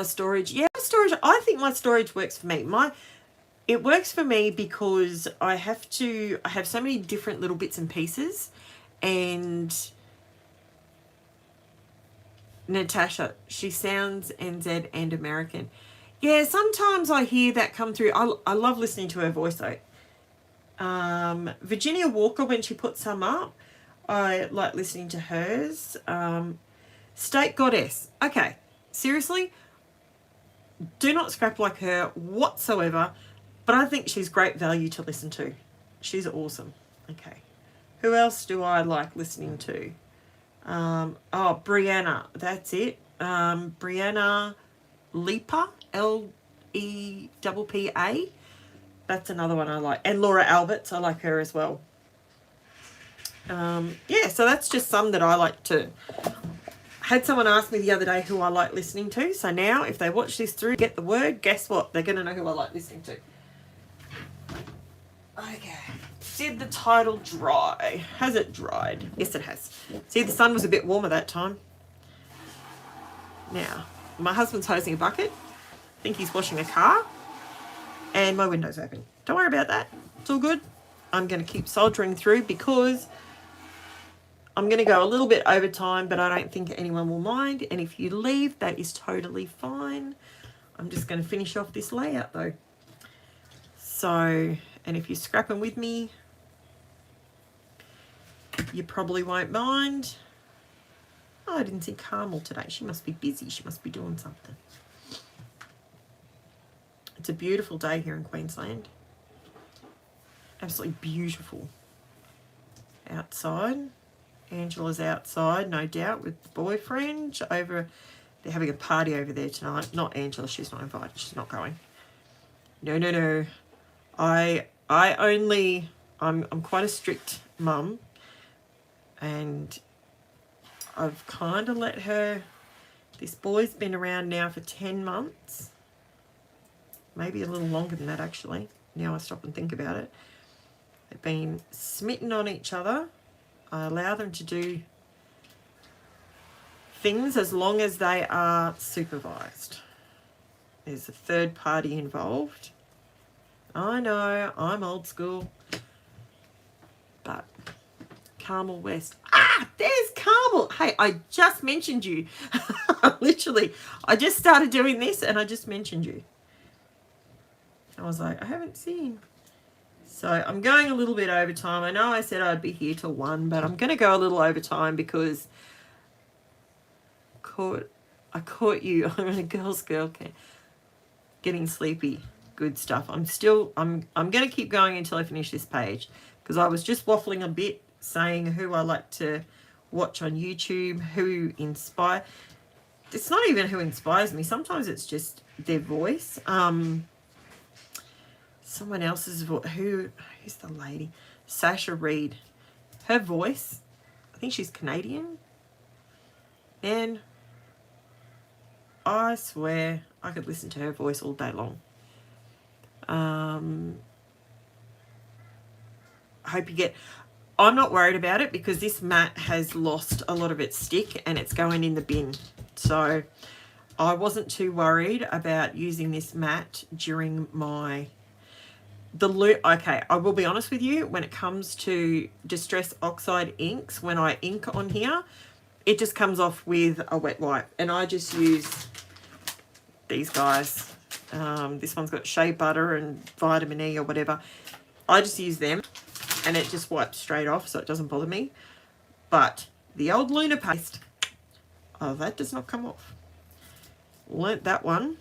S1: storage. Yeah, storage. I think my storage works for me. It works for me because I have so many different little bits and pieces, and Natasha, she sounds NZ and American. Yeah, sometimes I hear that come through. I love listening to her voice though. Virginia Walker, when she puts some up, I like listening to hers. State Goddess. Okay, seriously, do not scrap like her whatsoever, but I think she's great value to listen to. She's awesome. Okay, who else do I like listening to? Brianna, that's it. Brianna Lepa, Leppa. That's another one I like. And Laura Alberts, I like her as well. Yeah, so that's just some that I like to. Had someone ask me the other day who I like listening to. So now, if they watch this through, get the word, guess what? They're going to know who I like listening to. Okay. Did the title dry? Has it dried? Yes, it has. See, the sun was a bit warmer that time. Now, my husband's hosing a bucket. I think he's washing a car. And my window's open. Don't worry about that. It's all good. I'm going to keep soldiering through because I'm going to go a little bit over time, but I don't think anyone will mind. And if you leave, that is totally fine. I'm just going to finish off this layout though. So, and if you're scrapping with me, you probably won't mind. Oh, I didn't see Carmel today. She must be busy. She must be doing something. It's a beautiful day here in Queensland. Absolutely beautiful. Outside. Angela's outside, no doubt, with the boyfriend. They're having a party over there tonight. Not Angela, she's not invited. She's not going. No. I'm quite a strict mum, and I've kind of let her. This boy's been around now for 10 months. Maybe a little longer than that, actually. Now I stop and think about it. They've been smitten on each other. I allow them to do things as long as they are supervised. There's a third party involved. I know, I'm old school. But Carmel West. There's Carmel. Hey, I just mentioned you. Literally, I just started doing this and I just mentioned you. I was like, I haven't seen. So I'm going a little bit over time. I know I said I'd be here till 1, but I'm going to go a little over time because I caught you. I'm in a girl's girl camp. Getting sleepy. Good stuff. I'm going to keep going until I finish this page because I was just waffling a bit saying who I like to watch on YouTube, who inspire. It's not even who inspires me. Sometimes it's just their voice. Someone else's voice. Who's the lady? Sasha Reed. Her voice. I think she's Canadian. And I swear I could listen to her voice all day long. I hope you get... I'm not worried about it because this mat has lost a lot of its stick and it's going in the bin. So I wasn't too worried about using this mat during my... Okay, I will be honest with you, when it comes to Distress Oxide inks, when I ink on here, it just comes off with a wet wipe. And I just use these guys. This one's got shea butter and vitamin E or whatever. I just use them and it just wipes straight off, so it doesn't bother me. But the old Luna paste, oh, that does not come off. Learnt that one.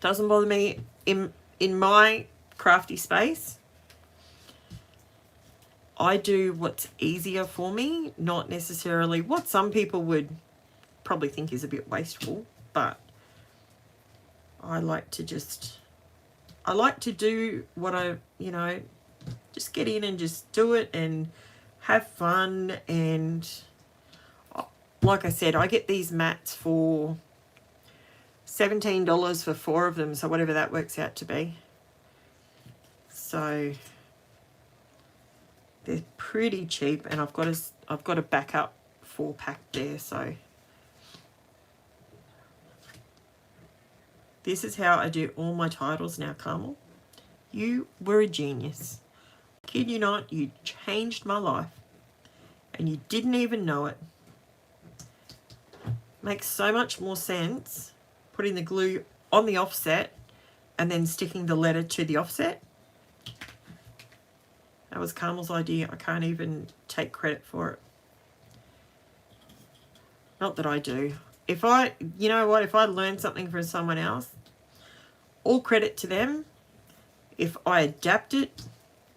S1: Doesn't bother me in my crafty space. I do what's easier for me, not necessarily what some people would probably think is a bit wasteful, but I like to do what I, you know, just get in and just do it and have fun. And like I said, I get these mats for $17 for 4 of them, so whatever that works out to be. So they're pretty cheap, and I've got a backup 4-pack there. So this is how I do all my titles now, Carmel. You were a genius. Kid you not, you changed my life and you didn't even know it. Makes so much more sense putting the glue on the offset and then sticking the letter to the offset. That was Carmel's idea. I can't even take credit for it. Not that I do. If I, you know what, if I learn something from someone else, all credit to them. If I adapt it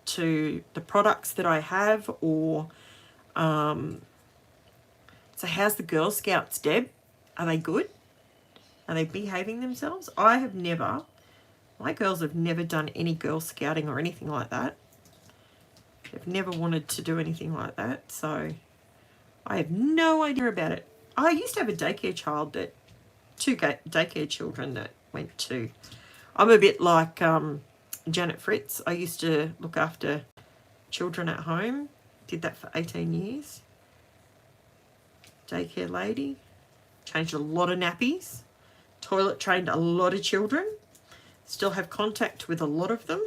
S1: to the products that I have, or so how's the Girl Scouts, Deb? Are they good? Are they behaving themselves? My girls have never done any Girl Scouting or anything like that. They've never wanted to do anything like that, so I have no idea about it. I used to have a daycare child that, 2 daycare children that went to. I'm a bit like Janet Fritz. I used to look after children at home. Did that for 18 years. Daycare lady. Changed a lot of nappies. Toilet trained a lot of children. Still have contact with a lot of them.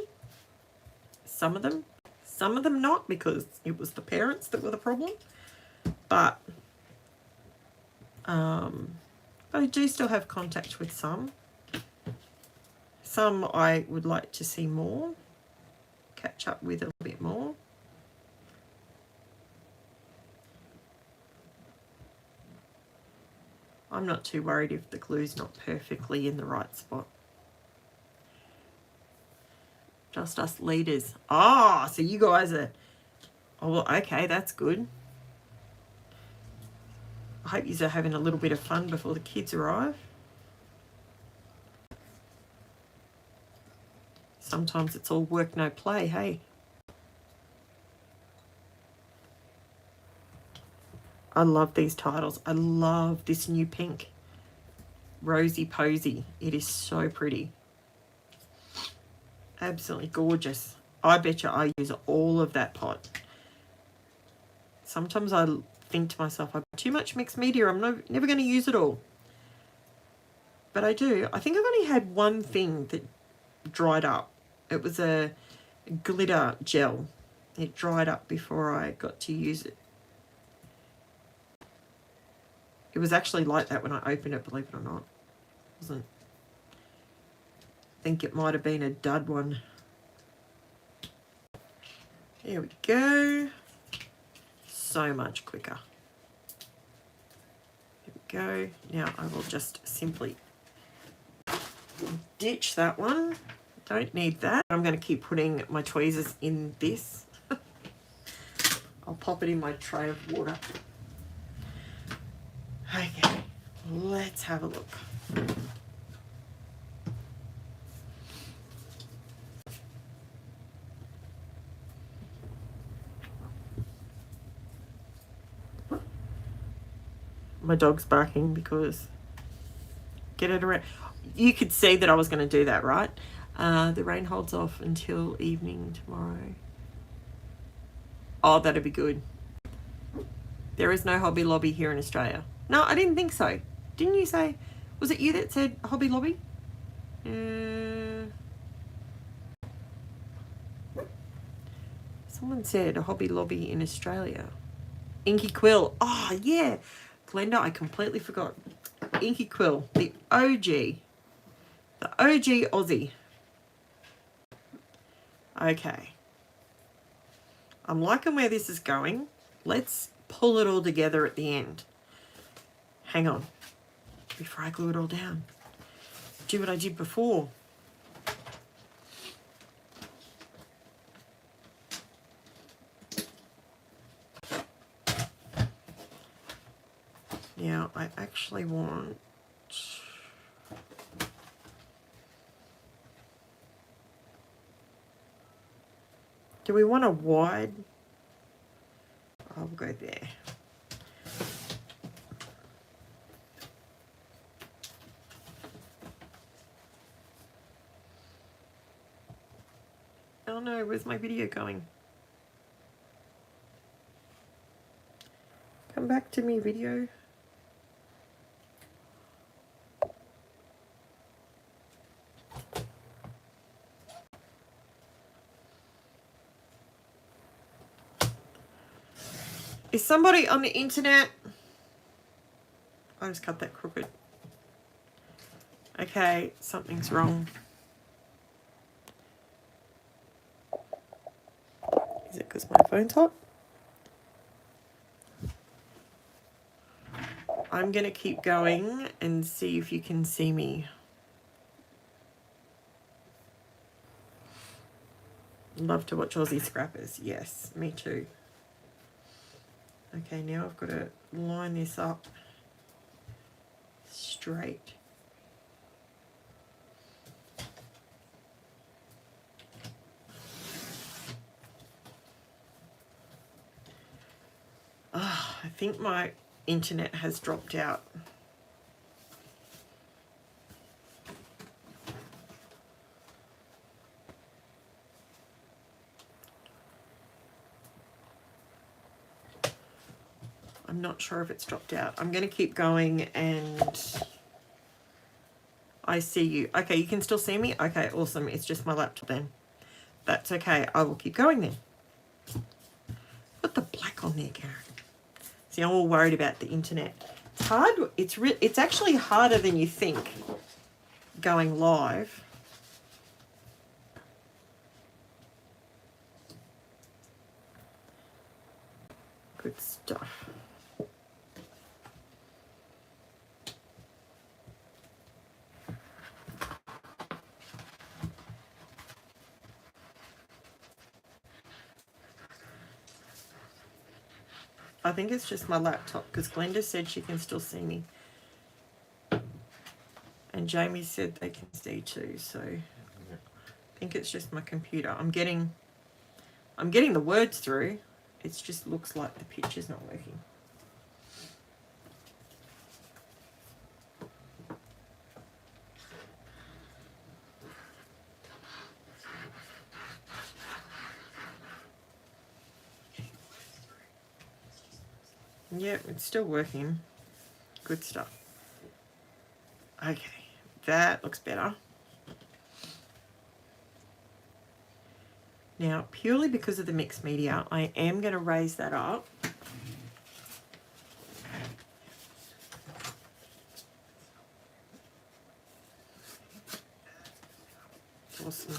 S1: Some of them not, because it was the parents that were the problem. But I do still have contact with some. Some I would like to see more, catch up with a little bit more. I'm not too worried if the glue's not perfectly in the right spot. Just us leaders. Ah, so you guys are... Oh, well, okay, that's good. I hope you're having a little bit of fun before the kids arrive. Sometimes it's all work, no play, hey? I love these titles. I love this new pink. Rosy Posy. It is so pretty. Absolutely gorgeous. I bet you I use all of that pot. Sometimes I think to myself, I've got too much mixed media. I'm never going to use it all. But I do. I think I've only had one thing that dried up. It was a glitter gel. It dried up before I got to use it. It was actually like that when I opened it, believe it or not. It wasn't. I think it might have been a dud one. There we go. So much quicker. There we go. Now I will just simply ditch that one. Don't need that. I'm going to keep putting my tweezers in this. I'll pop it in my tray of water. Okay, let's have a look. My dog's barking because get it around. You could see that I was going to do that, right? The rain holds off until evening tomorrow. Oh, that'd be good. There is no Hobby Lobby here in Australia. No, I didn't think so. Didn't you say? Was it you that said Hobby Lobby? Someone said a Hobby Lobby in Australia. Inky Quill. Oh, yeah. Glenda, I completely forgot. Inky Quill, the OG. The OG Aussie. Okay. I'm liking where this is going. Let's pull it all together at the end. Hang on. Before I glue it all down. Do what I did before. Now, I actually want... Do we want a wide? I'll go there. Oh no, where's my video going? Come back to me, video. Is somebody on the internet? I just cut that crooked. Okay, something's wrong. Is it because my phone's hot? I'm going to keep going and see if you can see me. Love to watch Aussie Scrappers. Yes, me too. Okay, now I've got to line this up straight. Oh, I think my internet has dropped out. I'm not sure if it's dropped out. I'm going to keep going and I see you. Okay, you can still see me? Okay, awesome. It's just my laptop then. That's okay. I will keep going then. Put the black on there, Karen. See, I'm all worried about the internet. It's hard. It's actually harder than you think going live. Good stuff. I think it's just my laptop because Glenda said she can still see me. And Jamie said they can see too, so I think it's just my computer. I'm getting the words through. It just looks like the picture's not working. Yep, it's still working. Good stuff. Okay, that looks better. Now, purely because of the mixed media, I am going to raise that up. Awesome.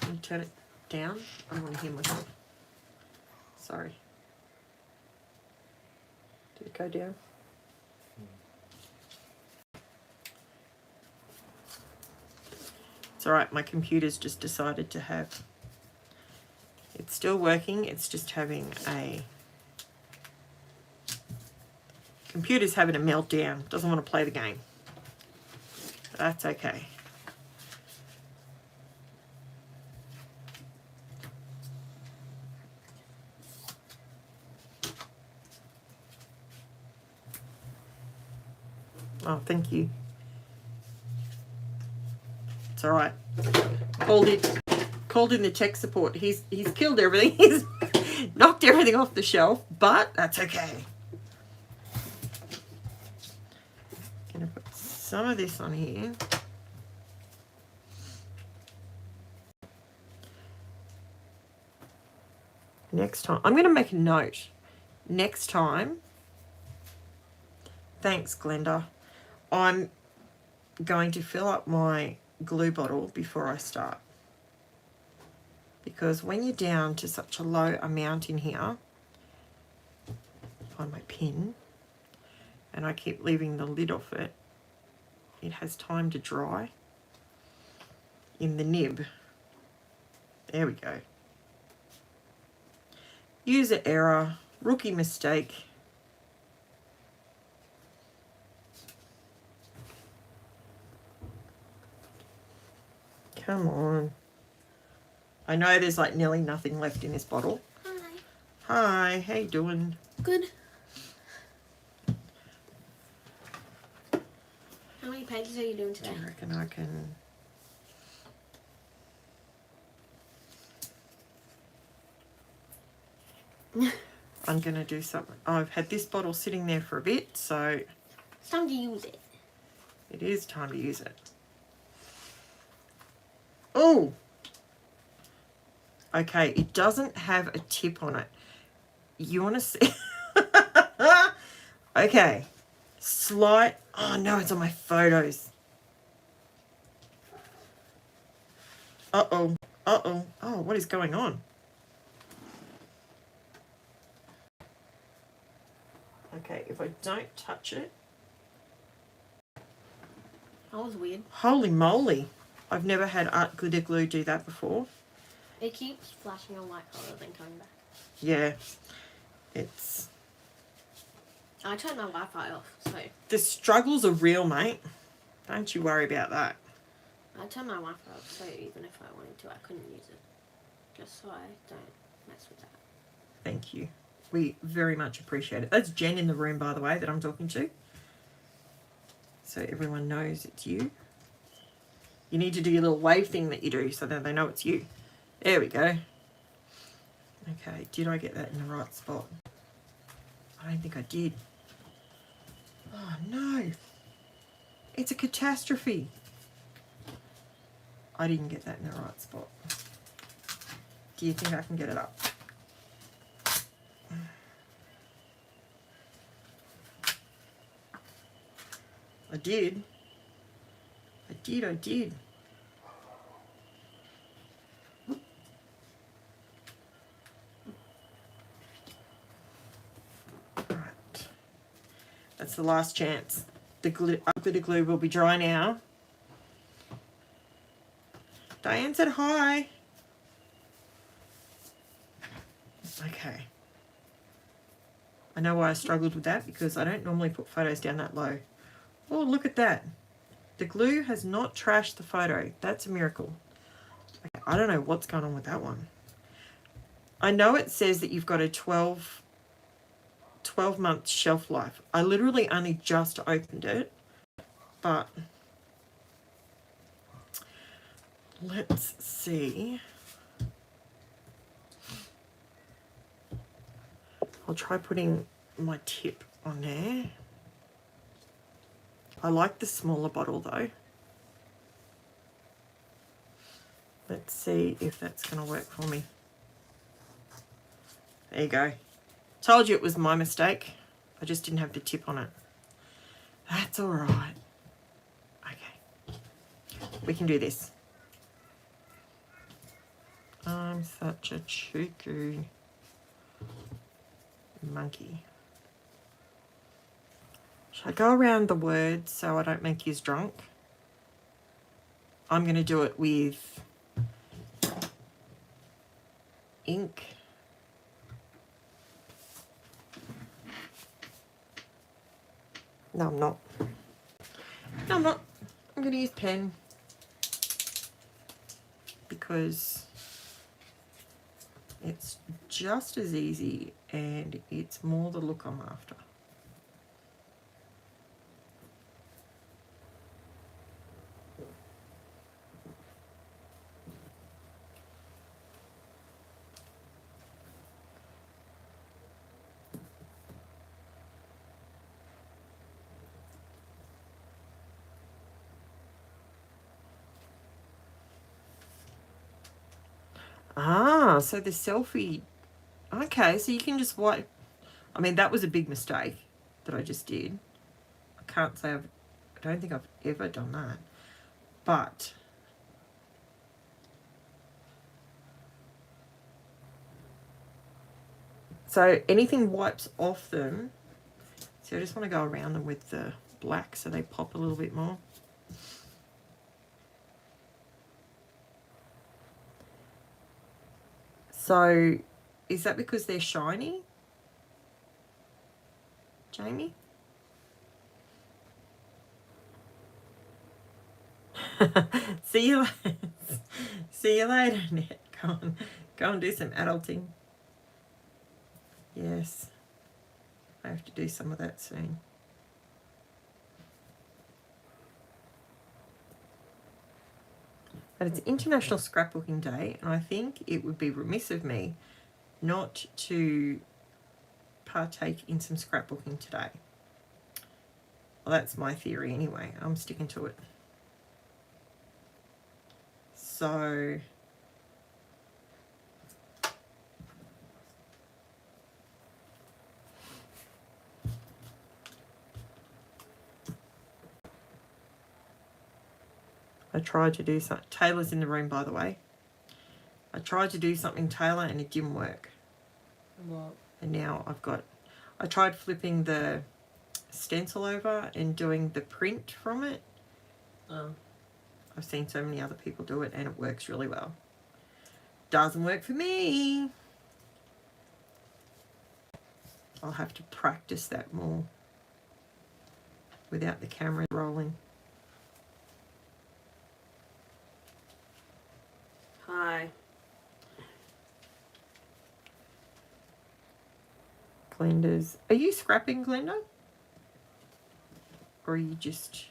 S1: Can you turn it down? I don't want to hear myself. Sorry. Did it go down? It's alright, my computer's just decided to have... It's still working, it's just having a... Computer's having a meltdown, doesn't want to play the game. That's okay. Oh, thank you. It's all right. Called in the tech support. He's killed everything. He's knocked everything off the shelf, but that's okay. Gonna put some of this on here. Next time, I'm going to make a note. Next time, thanks Glenda, I'm going to fill up my glue bottle before I start. Because when you're down to such a low amount in here, find my pin, and I keep leaving the lid off it, it has time to dry in the nib. There we go. User error, rookie mistake. Come on. I know there's like nearly nothing left in this bottle.
S3: Hi.
S1: Hi, how you doing?
S3: Good. How many pages are you doing today?
S1: I reckon I can... I'm going to do something. I've had this bottle sitting there for a bit, so...
S3: It's time to use it.
S1: It is time to use it. Oh! Okay, it doesn't have a tip on it. You want to see? Okay. Slight... Oh, no, it's on my photos. Uh-oh. Uh-oh. Oh, what is going on? Okay, if I don't touch it...
S3: That was weird.
S1: Holy moly. I've never had art glitter glue do that before.
S3: It keeps flashing on light colour then coming back.
S1: Yeah. It's...
S3: I turned my Wi-Fi off, so...
S1: The struggles are real, mate. Don't you worry about that.
S3: I turned my Wi-Fi off, so even if I wanted to, I couldn't use it. Just so I don't mess with that.
S1: Thank you. We very much appreciate it. That's Jen in the room, by the way, that I'm talking to. So everyone knows it's you. You need to do your little wave thing that you do so that they know it's you. There we go. Okay, did I get that in the right spot? I don't think I did. Oh no. It's a catastrophe. I didn't get that in the right spot. Do you think I can get it up? I did. I did. Right. That's the last chance. The glitter glue will be dry now. Diane said hi. Okay. I know why I struggled with that, because I don't normally put photos down that low. Oh, look at that. The glue has not trashed the photo. That's a miracle. Okay, I don't know what's going on with that one. I know it says that you've got a 12-month shelf life. I literally only just opened it, but let's see. I'll try putting my tip on there. I like the smaller bottle though. Let's see if that's going to work for me. There you go. Told you it was my mistake. I just didn't have the tip on it. That's all right. Okay. We can do this. I'm such a cheeky monkey. Should I go around the words so I don't make you drunk? I'm going to do it with ink. No, I'm not. No, I'm not. I'm going to use pen because it's just as easy and it's more the look I'm after. Ah, so the selfie. Okay, so you can just wipe. I mean, that was a big mistake that I just did. I can't say I don't think I've ever done that. But so anything wipes off them. So I just want to go around them with the black so they pop a little bit more. So is that because they're shiny, Jamie? See you later. See you later, Net. Go and do some adulting. Yes. I have to do some of that soon. But it's International Scrapbooking Day, and I think it would be remiss of me not to partake in some scrapbooking today. Well, that's my theory anyway. I'm sticking to it. So I tried to do something. Taylor's in the room, by the way. I tried to do something, Taylor, and it didn't work.
S2: What?
S1: And now I tried flipping the stencil over and doing the print from it.
S2: Oh.
S1: I've seen so many other people do it and it works really well. Doesn't work for me. I'll have to practice that more without the camera rolling.
S2: Hi.
S1: Glenda's. Are you scrapping, Glenda? Or are you just...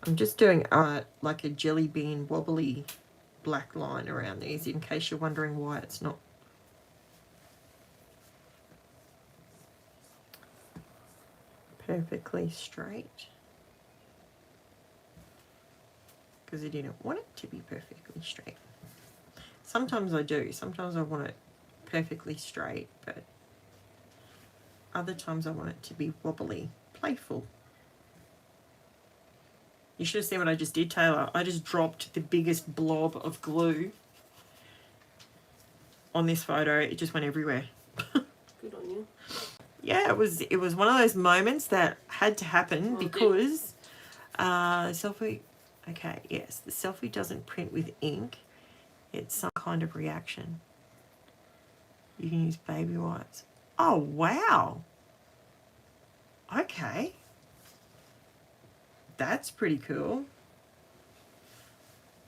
S1: I'm just doing like a jelly bean wobbly black line around these in case you're wondering why it's not perfectly straight. Because I didn't want it to be perfectly straight. Sometimes I do. Sometimes I want it perfectly straight, but other times I want it to be wobbly, playful. You should have seen what I just did, Taylor. I just dropped the biggest blob of glue on this photo. It just went everywhere.
S3: Good on you.
S1: Yeah, it was one of those moments that had to happen because selfie. Okay, yes, the selfie doesn't print with ink. It's some kind of reaction. You can use baby wipes. Oh wow. Okay. That's pretty cool.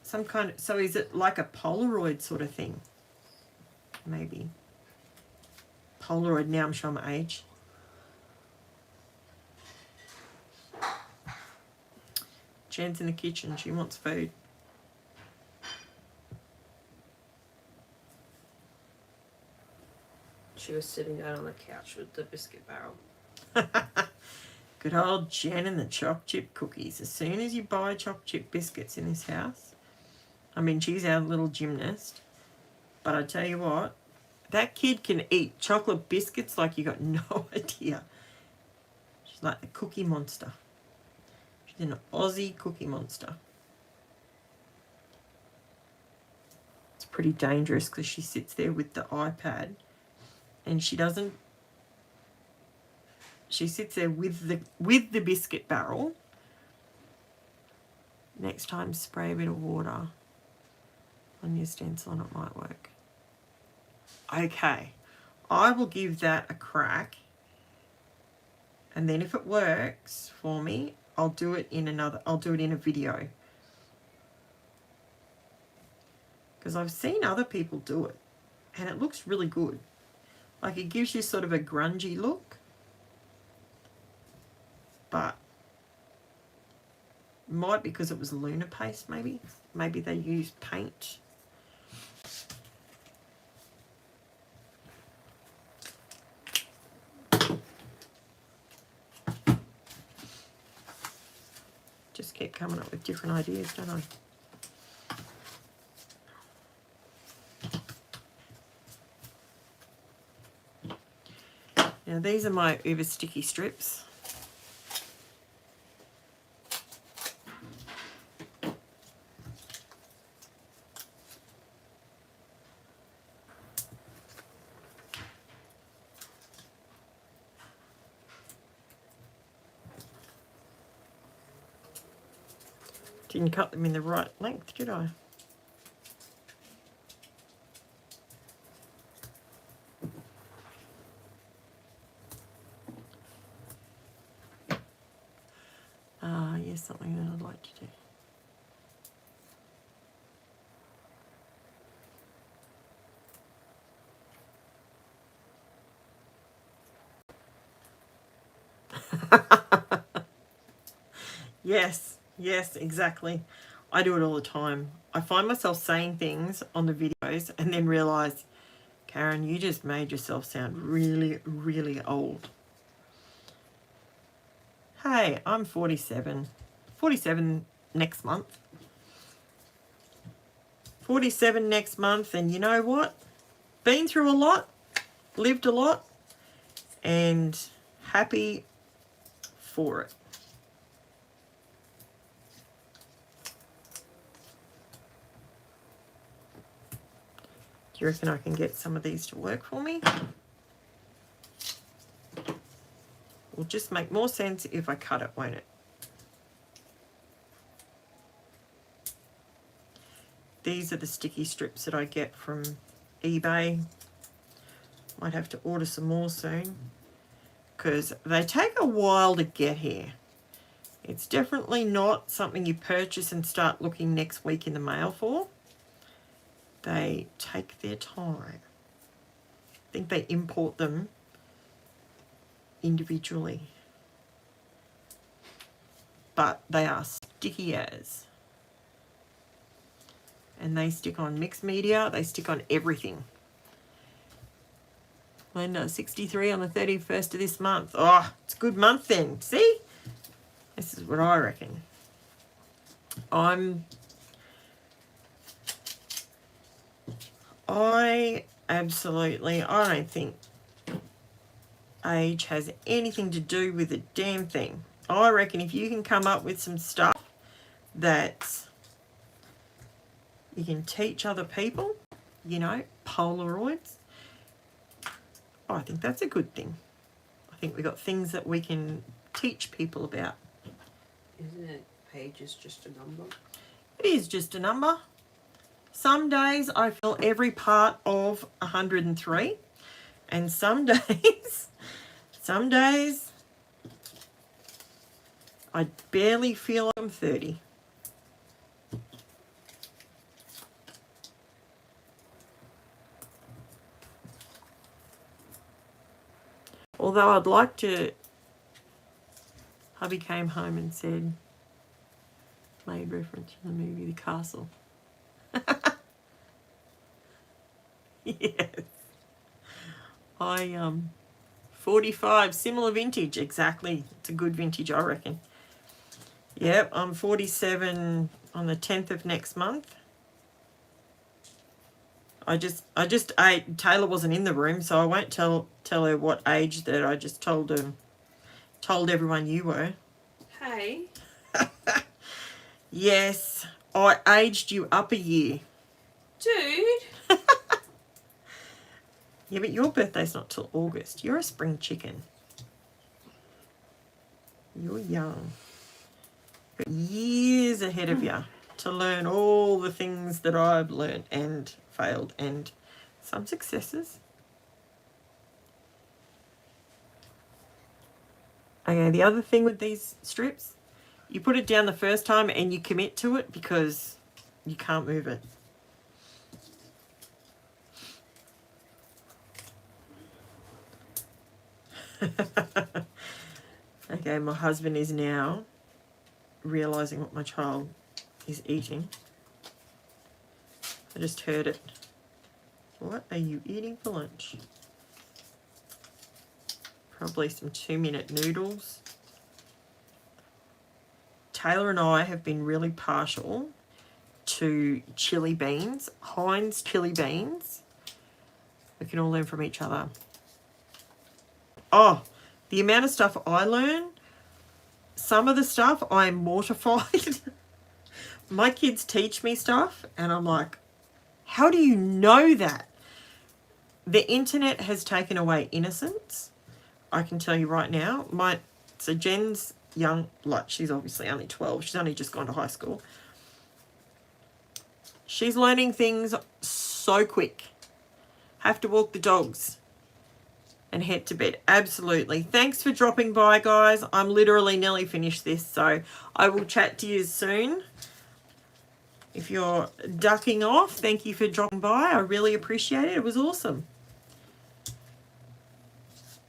S1: Some kind of, so is it like a Polaroid sort of thing? Maybe. Polaroid, now I'm showing my age. Jen's in the kitchen, she wants food.
S2: She was sitting down on the couch with the biscuit barrel.
S1: Good old Jen and the choc chip cookies. As soon as you buy choc chip biscuits in this house, I mean, she's our little gymnast, but I tell you what, that kid can eat chocolate biscuits like you got no idea. She's like the cookie monster. She's an Aussie cookie monster. It's pretty dangerous because she sits there with the iPad and she doesn't. She sits there with the biscuit barrel. Next time, spray a bit of water on your stencil and it might work. Okay, I will give that a crack. And then if it works for me, I'll do it in a video. Because I've seen other people do it and it looks really good. Like it gives you sort of a grungy look. But might because it was Luna paste maybe. Maybe they used paint. Just keep coming up with different ideas, don't I? Now these are my uber sticky strips. Didn't cut them in the right length, did I? Yes, something that I'd like to do. Yes, exactly. I do it all the time. I find myself saying things on the videos and then realise, Karen, you just made yourself sound really, really old. Hey, I'm 47. 47 next month. 47 next month, and you know what? Been through a lot, lived a lot, and happy for it. Do you reckon I can get some of these to work for me? Will just make more sense if I cut it, won't it? These are the sticky strips that I get from eBay. Might have to order some more soon because they take a while to get here. It's definitely not something you purchase and start looking next week in the mail for. They take their time. I think they import them individually. But they are sticky as. And they stick on mixed media. They stick on everything. When 63 on the 31st of this month. Oh, it's a good month then. See? This is what I reckon. I don't think age has anything to do with a damn thing. I reckon if you can come up with some stuff that you can teach other people, you know, Polaroids, I think that's a good thing. I think we've got things that we can teach people about.
S2: Isn't it pages just a number?
S1: It is just a number. Some days I feel every part of 103, and some days I barely feel I'm 30. Although I'd like to, hubby came home and said, made reference to the movie The Castle. Yes. 45, similar vintage, exactly. It's a good vintage, I reckon. Yep, I'm 47 on the 10th of next month. I just Taylor wasn't in the room, so I won't tell her what age that I just told everyone you were.
S2: Hey.
S1: Yes, I aged you up a year.
S2: Dude.
S1: Yeah, but your birthday's not till August. You're a spring chicken. You're young. Got years ahead of you to learn all the things that I've learned and failed, and some successes. Okay, the other thing with these strips, you put it down the first time and you commit to it because you can't move it. Okay, my husband is now realising what my child is eating. I just heard it. What are you eating for lunch? Probably some 2-minute noodles. Taylor and I have been really partial to chili beans, Heinz chili beans. We can all learn from each other. Oh, the amount of stuff I learn, some of the stuff I am mortified. My kids teach me stuff and I'm like, how do you know that? The internet has taken away innocence. I can tell you right now. So Jen's young, like she's obviously only 12. She's only just gone to high school. She's learning things so quick. Have to walk the dogs and head to bed. Absolutely. Thanks for dropping by, guys. I'm literally nearly finished this, so I will chat to you soon. If you're ducking off, thank you for dropping by. I really appreciate it. It was awesome.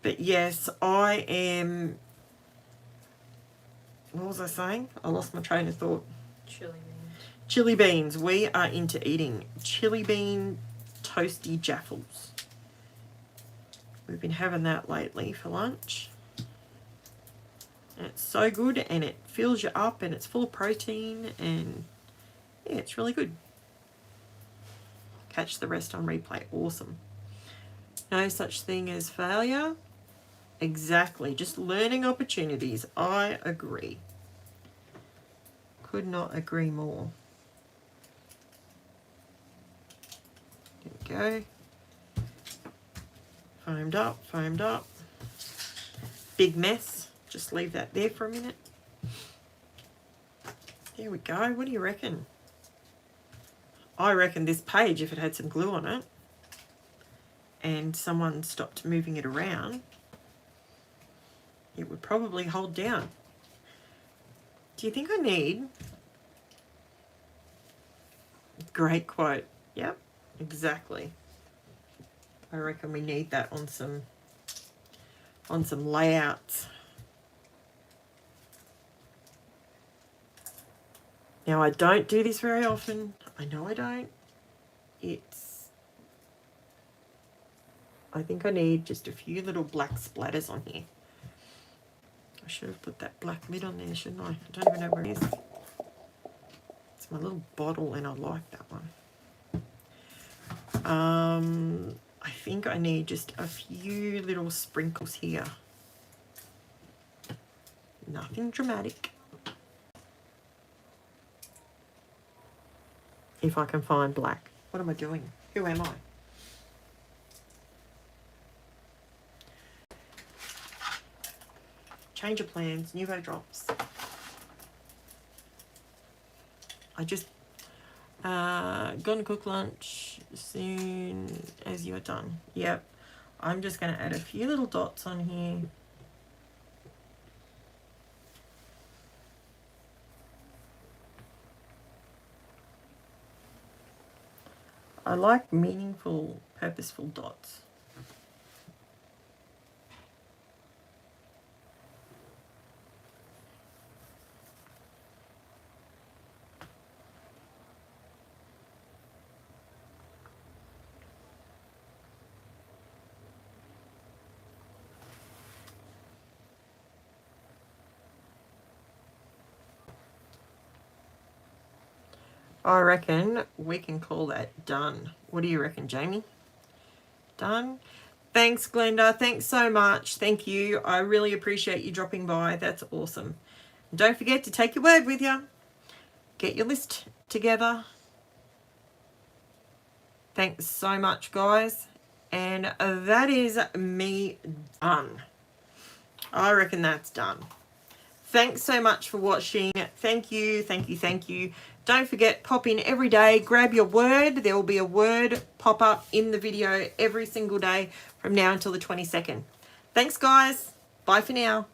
S1: But yes, I am... What was I saying? I lost my train of thought.
S2: Chili beans.
S1: Chili beans. We are into eating chili bean toasty jaffles. We've been having that lately for lunch. And it's so good and it fills you up and it's full of protein and yeah, it's really good. Catch the rest on replay. Awesome. No such thing as failure. Exactly. Just learning opportunities. I agree. Could not agree more. There we go. Foamed up, foamed up. Big mess. Just leave that there for a minute. There we go. What do you reckon? I reckon this page, if it had some glue on it and someone stopped moving it around, it would probably hold down. Do you think I need... Great quote. Yep, exactly. I reckon we need that on some layouts. Now, I don't do this very often. I know I don't. I think I need just a few little black splatters on here. I should have put that black lid on there, shouldn't I? I don't even know where it is. It's my little bottle and I like that one. I think I need just a few little sprinkles here. Nothing dramatic. If I can find black. What am I doing? Who am I? Change of plans, Nuvo drops. I just gonna cook lunch soon as you're done. Yep. I'm just gonna add a few little dots on here. I like meaningful, purposeful dots. I reckon we can call that done. What do you reckon, Jamie? Done? Thanks, Glenda. Thanks so much. Thank you. I really appreciate you dropping by. That's awesome. And don't forget to take your word with you. Get your list together. Thanks so much, guys. And that is me done. I reckon that's done. Thanks so much for watching. Thank you, thank you, thank you. Don't forget, pop in every day, grab your word. There will be a word pop up in the video every single day from now until the 22nd. Thanks, guys. Bye for now.